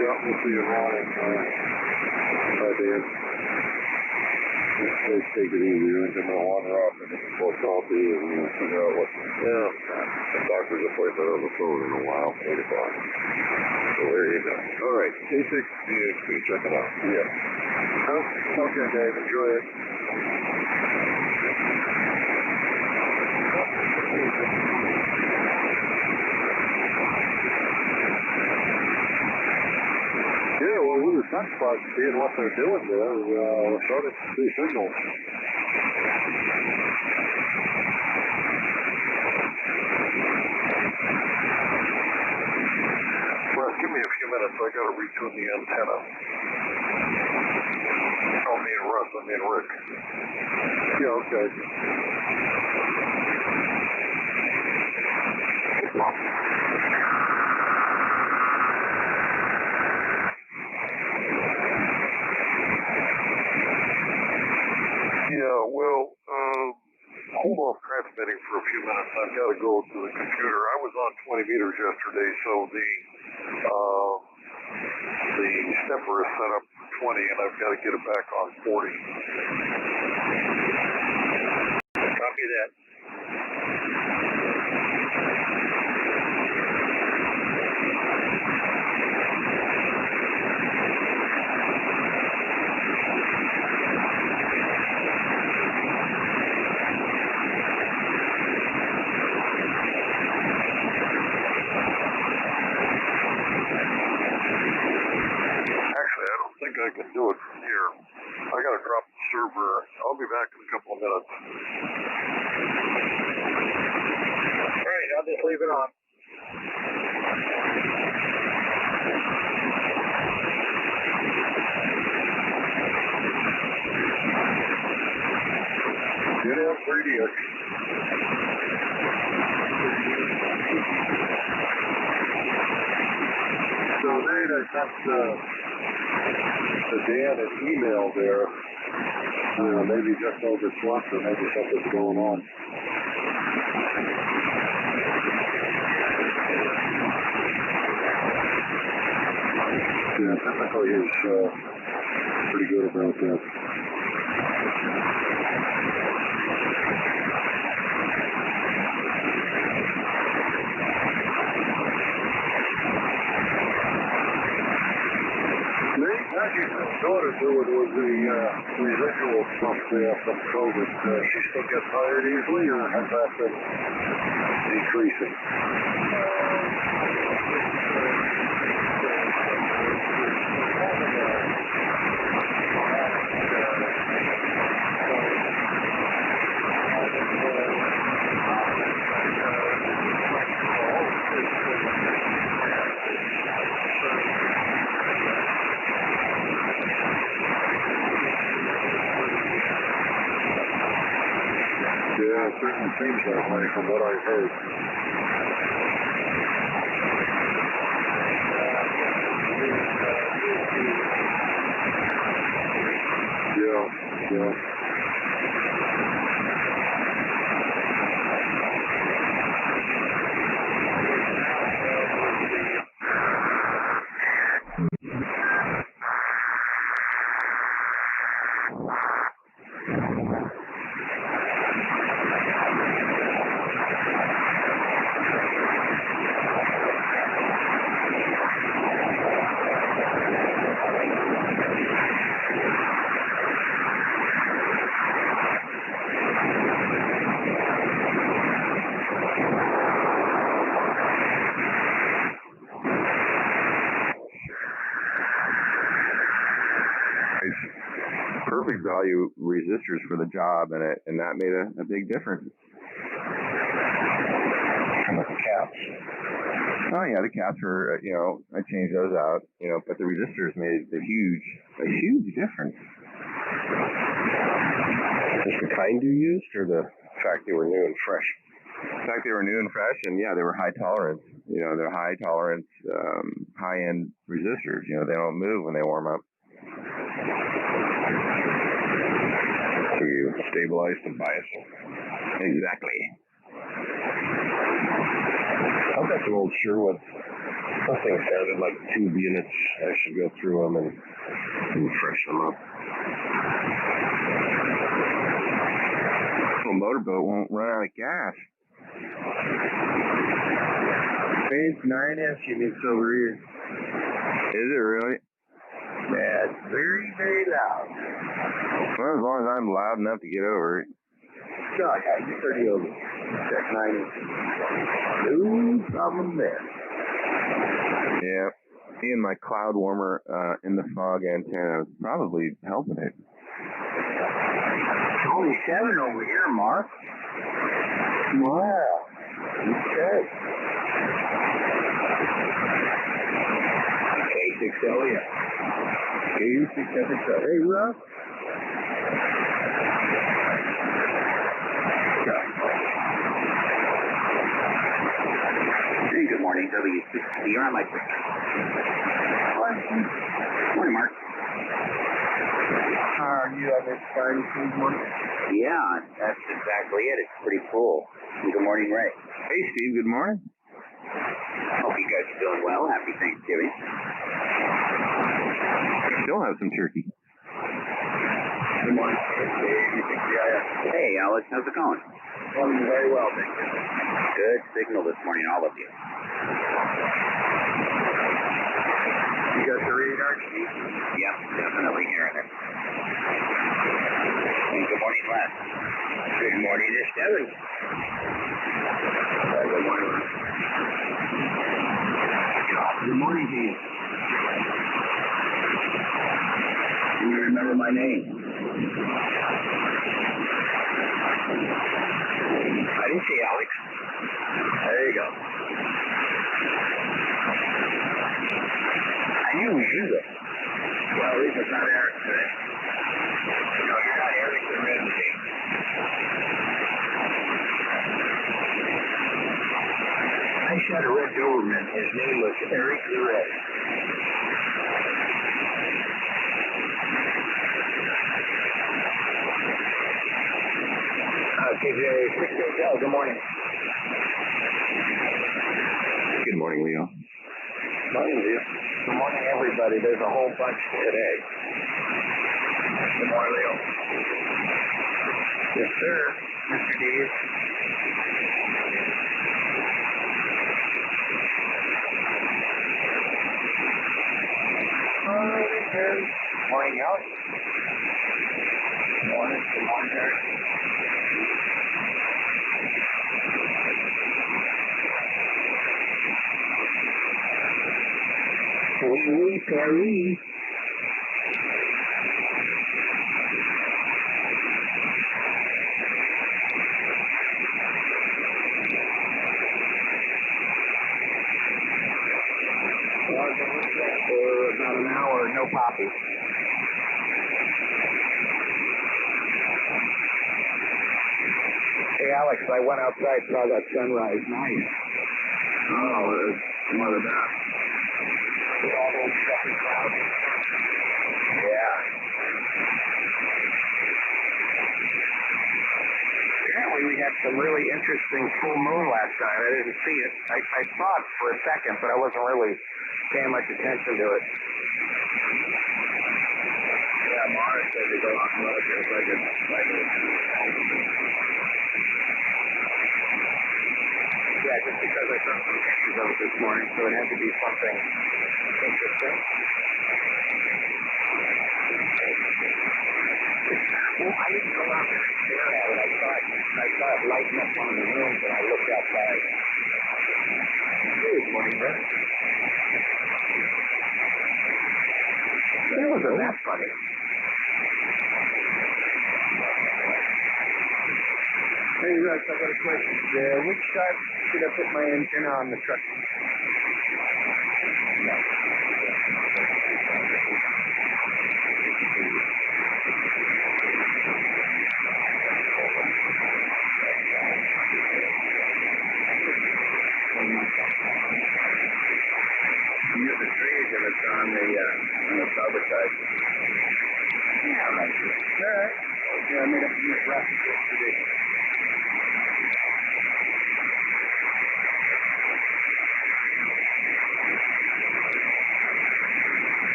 Yeah, we'll see you around. Hi, Dan. Let's take it easy. We're going to wander off and we'll coffee and we'll figure out what. Yeah. The doctor's appointment on the phone in a while, 8 o'clock. So there you go. All right. K6DXP, check it out. Yeah. Oh, okay, Dave. Enjoy it. Yeah, well, with the sunspots, seeing what they're doing there, we're starting to see signals. Well, give me a few minutes. I got to retune the antenna. I don't mean Russ, I mean Rick. Yeah, okay. Yeah, well, hold off transmitting for a few minutes. I've got to go to the computer. I was on 20 meters yesterday, so the stepper is set up for 20, and I've got to get it back on 40. Copy that. I can do it from here. I got to drop the server. I'll be back in a couple of minutes. All right, I'll just leave it on. Get out, 3DX. So then I got Dan an email there. Maybe just over Swanson, or maybe something's going on. Yeah, typically he's pretty good about that. Daughter do it was the residual stuff there from COVID. She still gets tired easily, or has that been decreasing? Yeah, it certainly seems that way from what I've heard. Yeah. Perfect value resistors for the job, and that made a big difference. How about the caps? Oh yeah, the caps were, I changed those out, but the resistors made a huge difference. Just the kind you used, or the fact they were new and fresh? The fact they were new and fresh, and yeah, they were high tolerance. They're high tolerance, high-end resistors. They don't move when they warm up. You stabilize the bias. Exactly. I've got some old Sherwoods. Those things sounded like tube units. I should go through them and freshen them up. A motorboat won't run out of gas. It's 9S units over here. Is it really? Yeah, it's very, very loud. Well, as long as I'm loud enough to get over it. God, I just 30 over. Check 9 inches. No problem there. Yeah. Me and my cloud warmer in the fog antenna was probably helping it. It's only 7 over here, Mark. Wow. Okay. K6L, yeah. K6L. Hey, Russ. Hey, good morning, W6. You're on my quick. Morning, Mark. Are you on this Friday, morning? Yeah, that's exactly it. It's pretty cool. Good morning, Ray. Hey, Steve. Good morning. Hope you guys are doing well. Happy Thanksgiving. Still have some turkey. Good morning. Hey, Alex. How's it going? Going very well, thank you. Good signal this morning, all of you. You got the radar, Steve? Yep, definitely hearing it. And good morning, Les. Good morning, it's Devin. Good morning. Good morning, Steve. You remember my name? I didn't say Alex. There you go. I knew we knew that. Well, at least it's not Eric today. No, you're not Eric the Red today. I shot a red Doberman. His name was Eric the Red. KJ6L, good morning. Good morning, Leo. Morning, Leo. Good morning, everybody. There's a whole bunch today. Good morning, Leo. Yes, sir. Mr. Dave. Morning, Alex. Morning. Good morning, Eric. Oui, Perry. Well, I've been listening for about an hour, no poppy. Hey, Alex, I went outside, saw that sunrise. Nice. Oh, it's one of that. With all those stuffy clouds. Yeah. Apparently we had some really interesting full moon last night. I didn't see it. I saw it for a second, but I wasn't really paying much attention to it. Yeah, Mars said to go out and look at it like a yeah, just because I saw some pictures of it this morning, so it had to be something interesting. Well, I didn't go out there and stare at it. I saw it lighting up one of the rooms, and I looked outside. Good morning, Rick. That wasn't that funny. Hey, Russ, I got a question. Which side should I put my antenna on the truck? No. You get the trees if it's on the starboard side. Yeah, right. All right. Yeah, I made up a new graphic yesterday.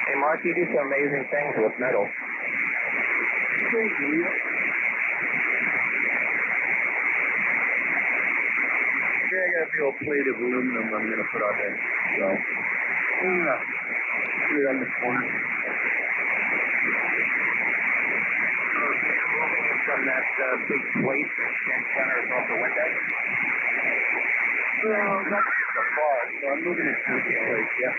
Hey, Mark, you do some amazing things with metal. Thank you. Yeah, I got a big old plate of aluminum I'm going to put on there. So, yeah. Put it on the corner. From that big plate in front or above the window? Well, not so far, so I'm moving it to the place, yeah.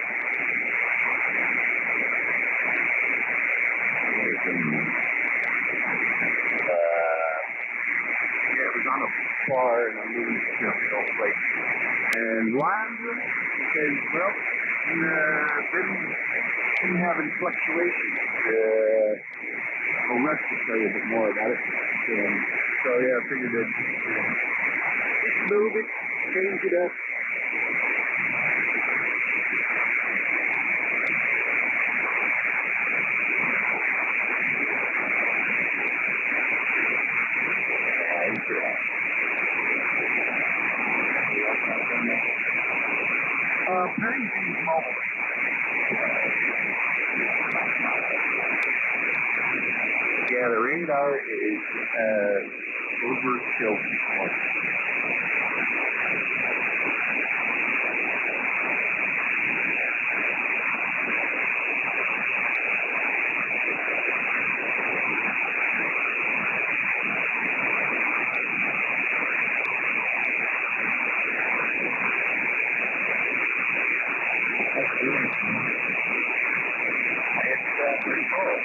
Yeah, it was on a bar, and I'm moving it to a big old place. And why I'm doing it? Because, well, been having fluctuations. Well, Russ will tell you a bit more about it. So yeah, I figured that just move it, change it up. Painting mobile. Yeah, the radar is overkill. It's pretty cool.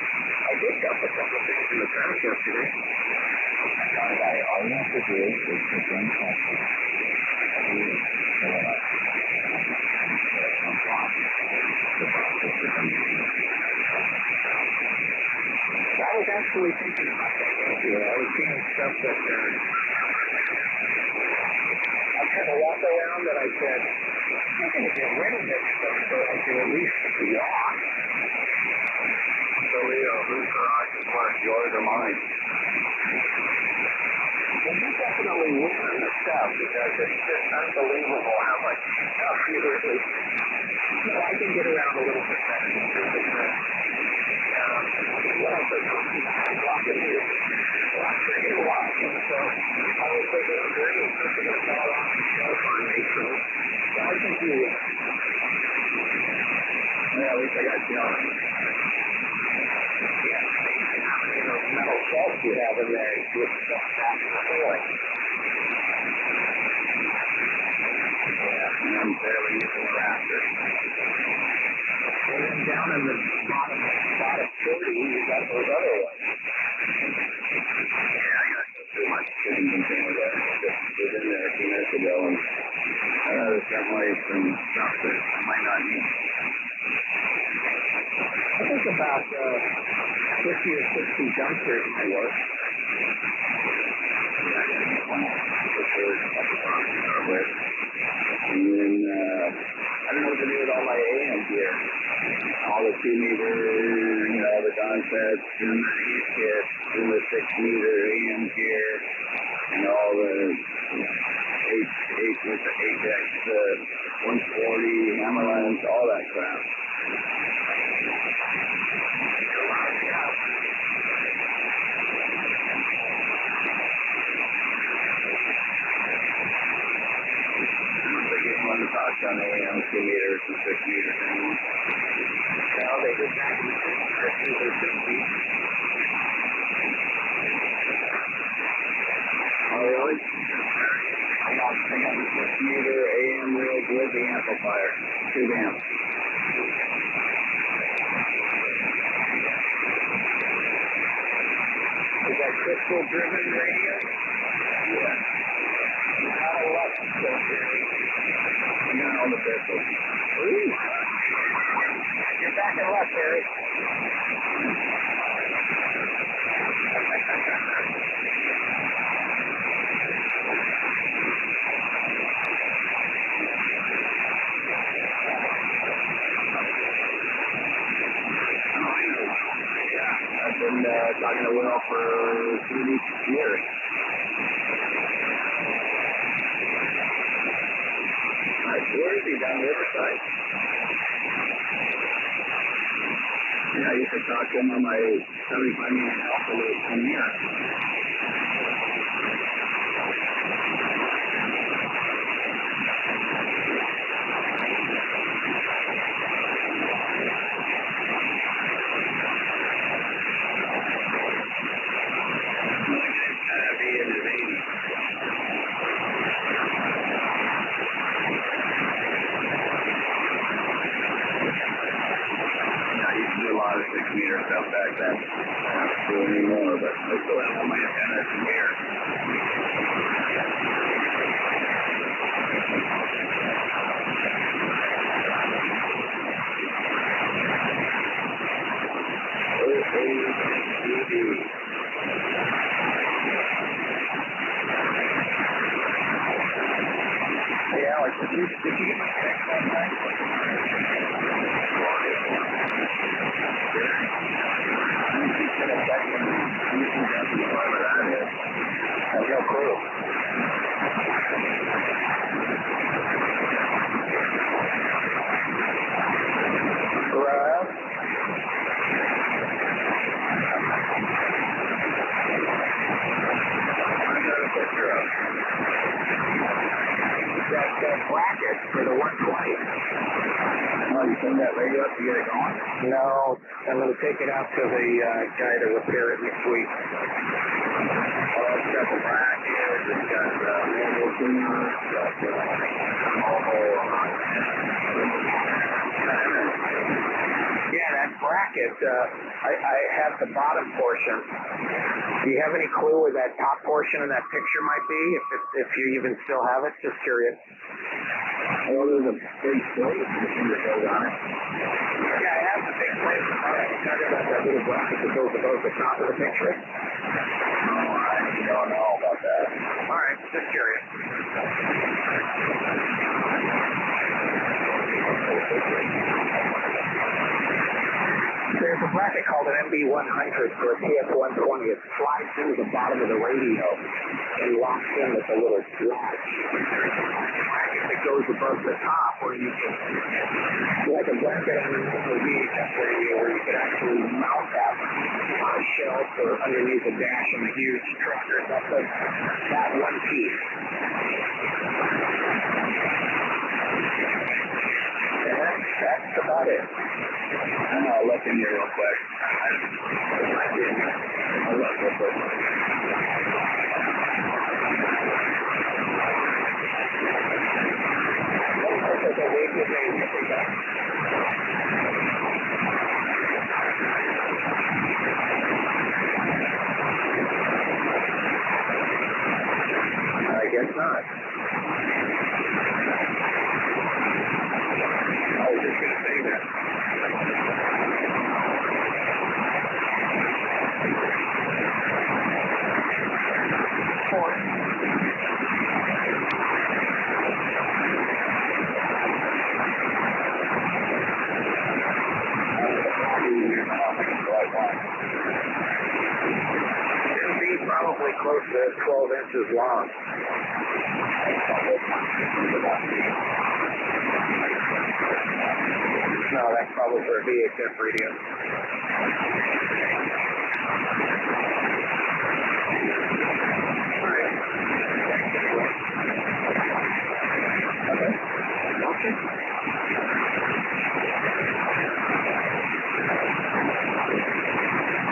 I did dump a couple of things in the trash yesterday. All you have to do is put one plastic. I was actually thinking about that. Yeah, I was seeing stuff that I kind of walked around and I said, I'm going to get rid of this stuff so I can at least walk. So, whose garage is worse, yours or mine? Well, you definitely win on the stuff because it's just unbelievable how much stuff you really... I can get around a little bit better. What else is walking here? Well, I'm sure you're walking, so I was thinking of doing something to fall off the shelf on me, so I think you will. Well, at least I got going. Yeah, amazing how many of those metal shelves you have in there with stuff back in the ceiling. Yeah, I'm barely using the rafters. And then down in the bottom 40, you got those other ones. Yeah, I got too much shipping container there. Just was in there a few minutes ago, and there's definitely some stuff that I might not need. I think about 50 or 60 dumpsters might work. Yeah, I got one for sure at the top to start with. And then, I don't know what to do with all my AM gear. All the 2-meter, the Donsets, and the E-kits, and the 6-meter AM gear, and all the with the HX 140, Hammerlands, all that crap. On the talk on AM 2-meters and 6-meters anymore. Well, they did back in the 50s or 60s. Oh, really? I got the 6-meter AM rig with the amplifier. 2 amps. Is that crystal-driven radio? Yeah. Not a lot of stuff here. I got all the crystals. Ooh. You're back in luck, Harry. I've been talking to Will for 2 years. Where is he? Down the Riverside? Yeah, I used to talk to him on my 75-minute alpha load from here. Stuff back then. I'm not doing anymore, but I still have all my antennas in here. Hey Alex, did you get my text last night? I have no clue. Rob? I got a picture of that bracket for the 120. Oh, you send that radio up to get it going? No, I'm going to take it out to the guy to repair it next week. Oh, it's got the bracket, it's got mobile tuner, it's got mobile. Yeah, that bracket, I have the bottom portion. Do you have any clue where that top portion of that picture might be? If you even still have it? Just curious. Oh, there's a big plate with the finger goes on it. Yeah, I have the big plate. You're talking about that little bracket that goes above the top of the picture? Oh, I don't know about that. All right, just curious. There's a bracket called an MB100 for a TF120. It slides into the bottom of the radio and locks in with a little latch. There's a bracket that goes above the top where you can, like a blanket on a normal VHF radio, where you can actually mount that on a shelf or underneath a dash in a huge truck or something. That one piece. And that's about it. I'll look in here real quick. I'll look real quick. I guess not. I was just going to say that. It'll be probably close to 12 inches long. No, that's probably for a VHF radio. Okay.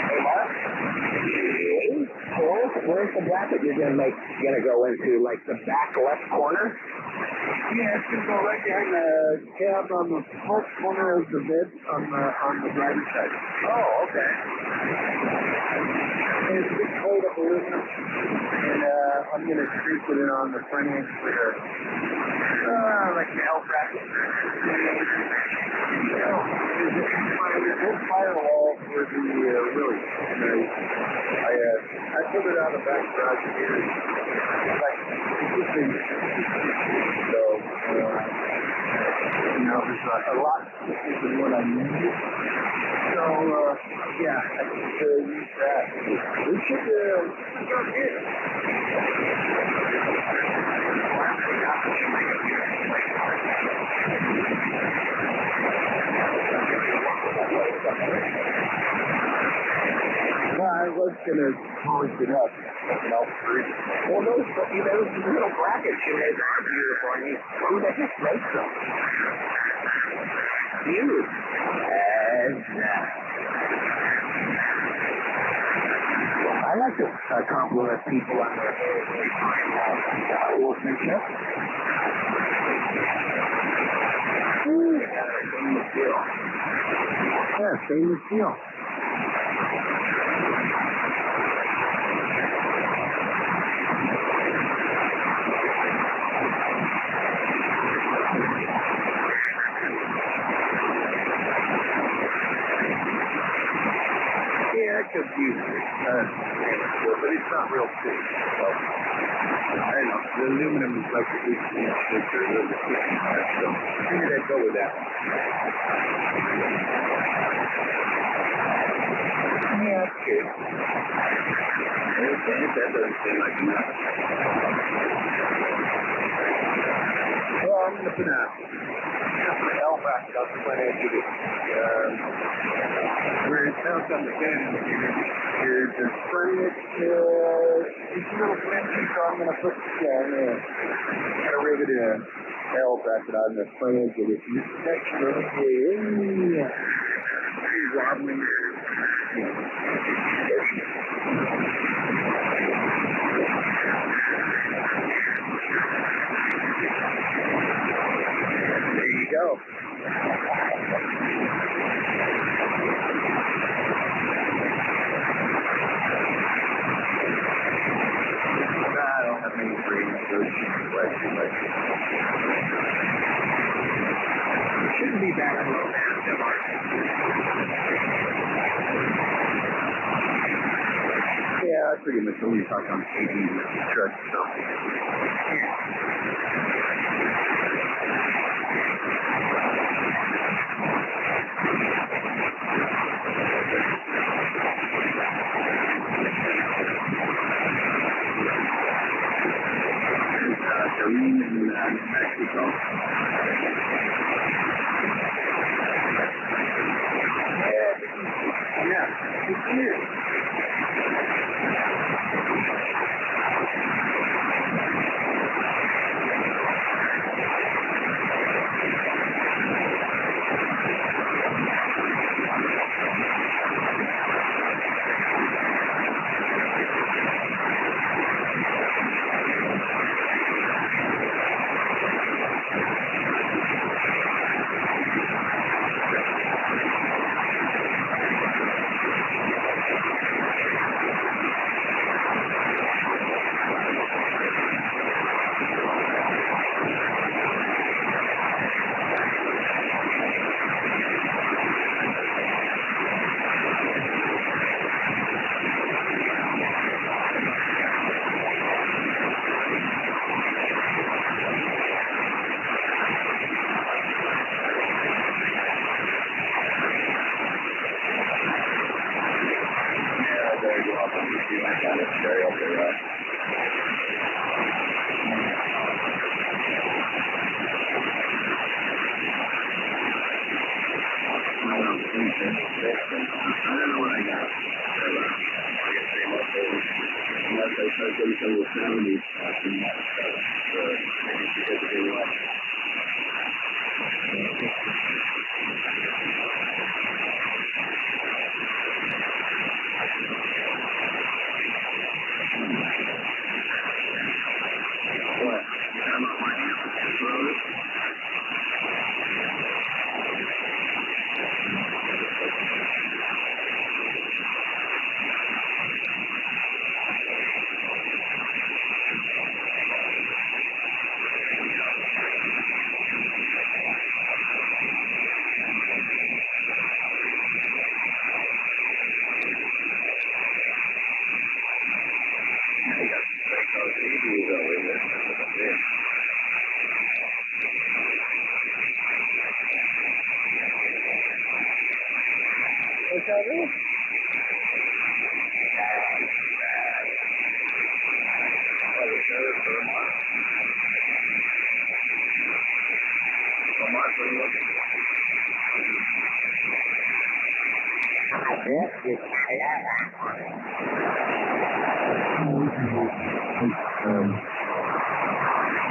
Hey, Mark? Hello? Where's the bracket you're gonna go into? Like the back left corner? Yeah, it's going to go right behind the cab on the front corner of the bed on the driver's side. Oh, okay. And it's a big plate of aluminum, and I'm going to screw it in on the front end with a, like an L bracket. There's no firewall for the Willie. I pulled it out of the back garage here. So, there's a lot different than what I needed. So So, yeah, I could use that. We should go here. Well, I was going to polish it up. Well, those little brackets in there are beautiful. I mean, who the heck makes them? You. I like to compliment people on their workmanship. Stainless steel. Yeah, stainless steel. I could use but it's not real thick. So, I don't know. The aluminum is like 18 inch thicker, a little bit thicker. So, I figured I'd go with that. Yeah, that's good. Okay, that doesn't seem like enough. Well, I'm going to put a L back up to my edge of it. Where it sounds on the fan indicator, the spring it's a little flimsy, so I'm going to put, I'm going to rivet a L bracket on the front edge of it. This section over here, wobbling. There you go. I don't have any brains, so it shouldn't be back below that mark. Yeah, I pretty much only talk on KD truck, so. Mexico. Yeah, it's here.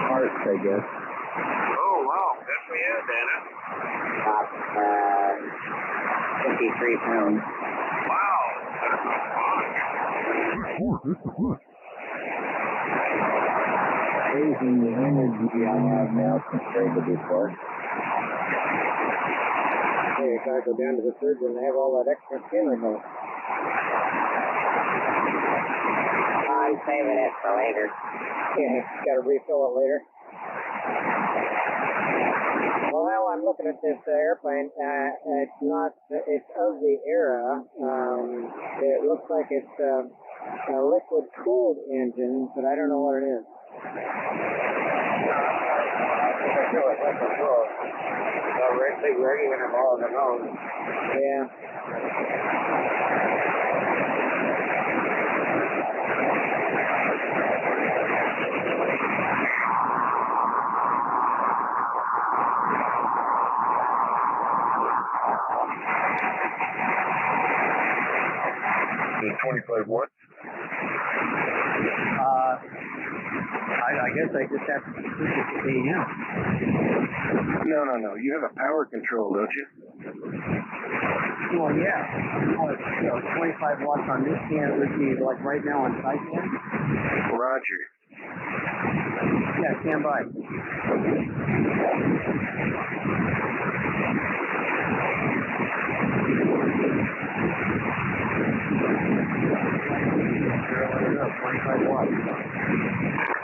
Parts, I guess. Oh, wow. That's what we had, Dana. 53 pounds. Wow. Raising the energy I have now compared to before. Hey, you gotta go down to the surgeon and have all that extra skin removed. I'm saving it for later. Yeah, gotta refill it later. Well, now I'm looking at this airplane. It's not, it's of the era. It looks like it's a liquid-cooled engine, but I don't know what it is. Big rigging in them all on their own. Yeah. The 25 watts? I guess I just have to switch it to AM. No. You have a power control, don't you? Well, yeah. Oh, it's 25 watts on this can would be like right now on sideband. Roger. Yeah, stand by.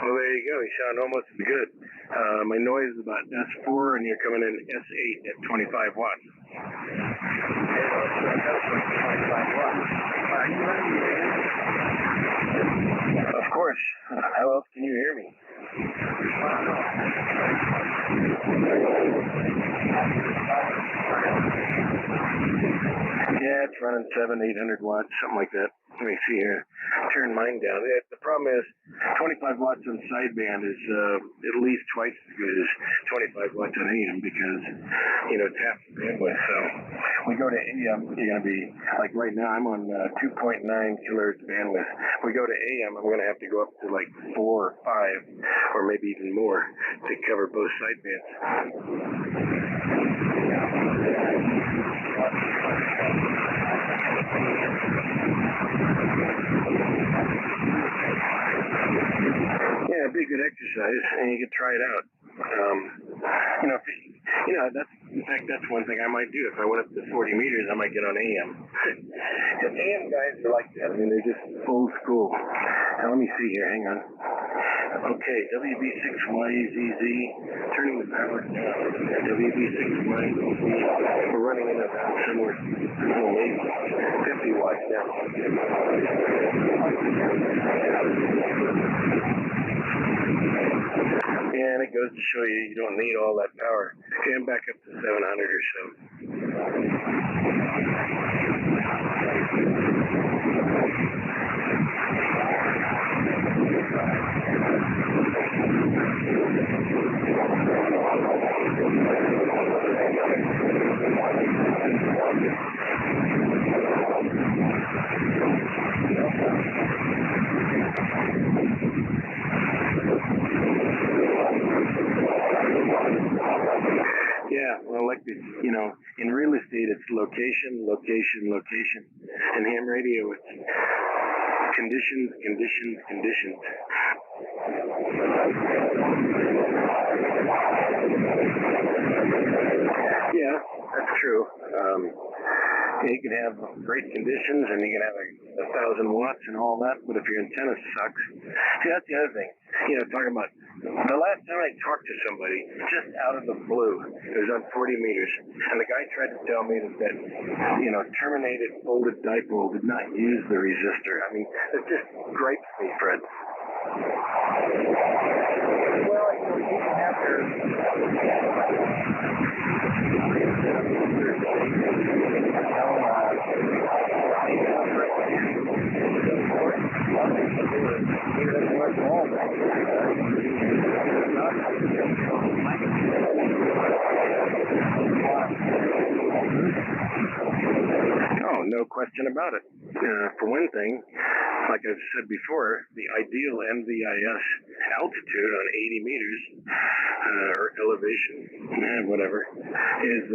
Well, there you go. You sound almost as good. My noise is about S4, and you're coming in S8 at 25 watts. Are you running the Of course. How else can you hear me? Yeah, it's running 700-800 watts, something like that. Let me see here. Turn mine down. The problem is 25 watts on sideband is at least twice as good as 25 watts on AM because, it's half the bandwidth. So we go to AM, you're going to be, like right now, I'm on 2.9 kilohertz bandwidth. We go to AM, I'm going to have to go up to like 4 or 5 or maybe even more to cover both sidebands. Yeah, it'd be a good exercise, and you could try it out. That's one thing I might do. If I went up to 40 meters, I might get on AM. The AM guys are like that. I mean, they're just old school. Now, let me see here. Hang on. Okay, WB6YZZ, turning the power down. WB6YZZ, we're running in about somewhere, maybe 50 watts now. And it goes to show you don't need all that power. Jam back up to 700 or so. Yeah, well, like this, in real estate, it's location, location, location. In ham radio, it's conditions, conditions, conditions. Yeah, that's true. You can have great conditions and you can have 1,000 watts and all that, but if your antenna sucks, see, that's the other thing. Talking about the last time I talked to somebody, just out of the blue, it was on 40 meters, and the guy tried to tell me that terminated folded dipole did not use the resistor. I mean, it just gripes me, Fred. Well, people have their... no question about it. For one thing, like I've said before, the ideal NVIS altitude on 80 meters, or elevation, whatever, is,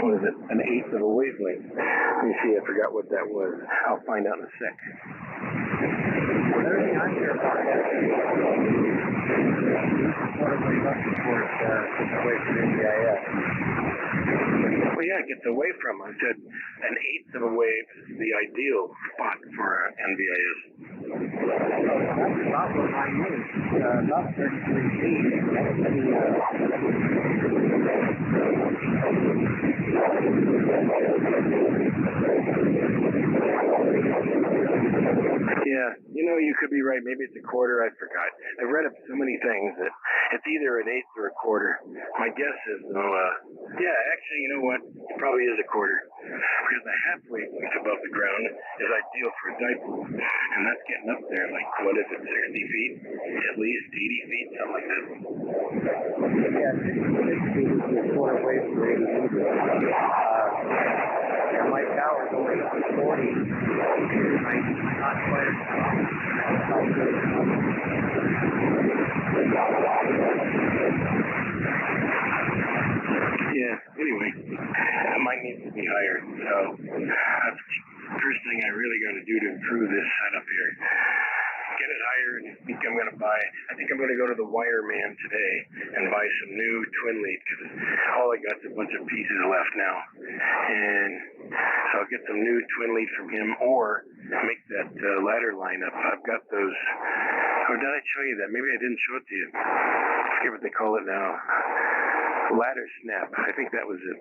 what is it, an eighth of a wavelength. Let me see, I forgot what that was. I'll find out in a sec. Everything I'm here about that is what are we looking for away from NVIS? Well, yeah, it gets away from. I said an eighth of a wave is the ideal spot for NVIS. That's about what mine is. About 33 feet. That's Yeah, you could be right. Maybe it's a quarter. I forgot. I've read up so many things that it's either an eighth or a quarter. My guess is, yeah, actually, you know what? It probably is a quarter. Because the half wavelength above the ground is ideal for a dipole. And that's getting up there, like, what is it, 60 feet? At least 80 feet, something like that. Yeah, 60 feet is the quarter wave for 80 meters. And my tower's only 40. Not quite Yeah, anyway, it might need to be higher. So that's the first thing I really got to do to improve this setup here. Get it higher, and I think I'm going to go to the wire man today and buy some new twin lead, because all I got is a bunch of pieces left now. And so I'll get some new twin lead from him, or make that ladder line up. I've got those. Oh, did I show you that? Maybe I didn't show it to you. I forget what they call it now. Ladder snap. I think that was it.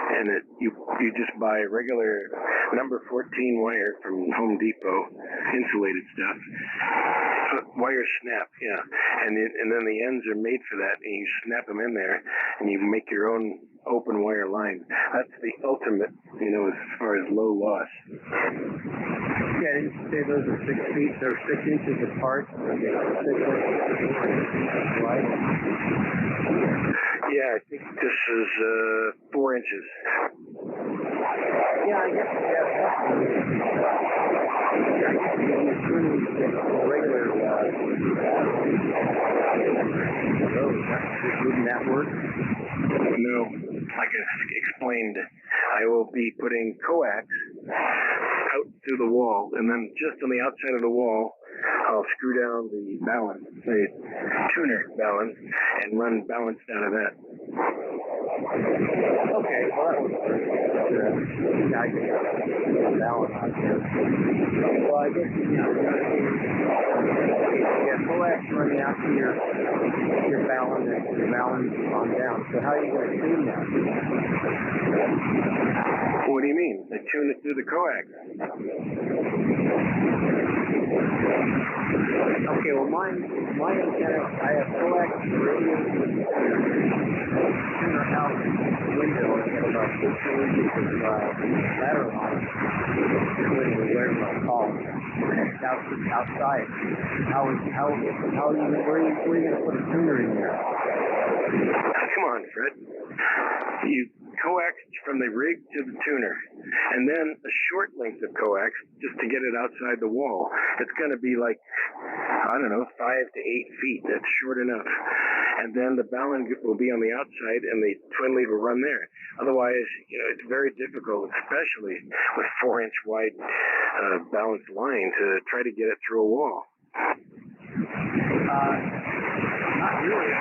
And you just buy regular number 14 wire from Home Depot, insulated stuff. Wire snap, yeah. And then the ends are made for that, and you snap them in there, and you make your own open wire line. That's the ultimate, as far as low loss. Yeah, didn't you say those are 6 feet? They're 6 inches apart. Right? Yeah, I think this is 4 inches. Yeah, I guess regular wouldn't that work? No, like I explained, I will be putting coax out through the wall, and then just on the outside of the wall, I'll screw down the balun, the tuner balun, and run balanced out of that. Okay, well that was yeah, I can balun out there. Well, I guess coax running out to your balun and your balun on down. So how are you going to tune that? What do you mean? I tune it through the coax. Okay, well my antenna, I have coax radio tuner out window and get about 15 inches of lateral on it, whatever I'll call it. It's outside. Where are you going to put a tuner in there? Come on, Fred. You coax from the rig to the tuner, and then a short length of coax just to get it outside the wall. It's going to be like, 5 to 8 feet. That's short enough. And then the balun will be on the outside, and the twin lead will run there. Otherwise, it's very difficult, especially with 4-inch wide balanced line, to try to get it through a wall. Not really.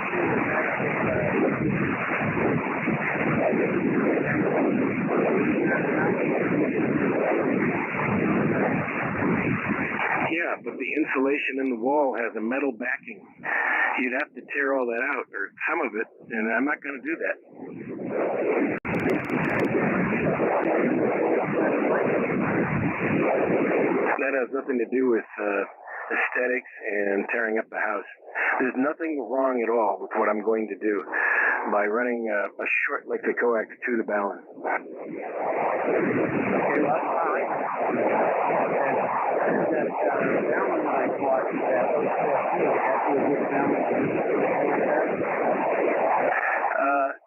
Yeah, but the insulation in the wall has a metal backing. You'd have to tear all that out, or some of it, and I'm not going to do that. That has nothing to do with aesthetics and tearing up the house. There's nothing wrong at all with what I'm going to do by running a short length of coax to the balun.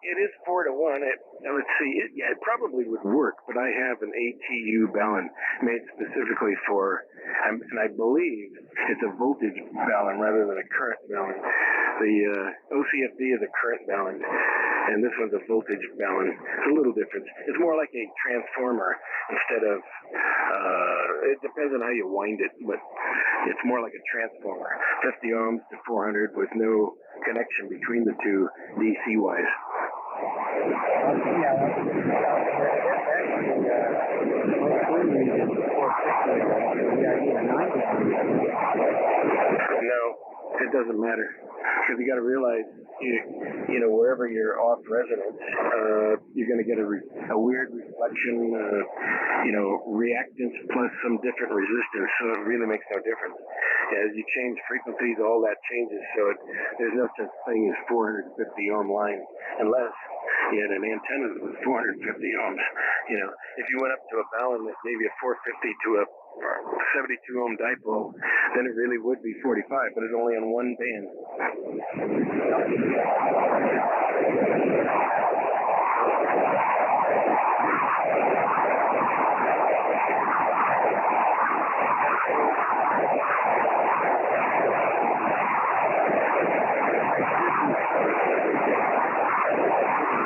It is 4-to-1. Let's see. It probably would work, but I have an ATU balun made specifically for, and I believe it's a voltage balun rather than a current balun. The OCFD is a current balun, and this one's a voltage balun. It's a little different. It's more like a transformer instead of, it depends on how you wind it, but it's more like a transformer. 50 ohms to 400 with no connection between the two DC-wise. No, it doesn't matter. Because you got to realize, you know, wherever you're off residence, you're going to get a weird reflection, reactance plus some different resistance, so it really makes no difference. As you change frequencies, all that changes, so there's no such thing as 450 ohm line, unless you had an antenna that was 450 ohms. You know, if you went up to a balun that gave you 450 to a 72 ohm dipole, then it really would be 45, but it's only on one band.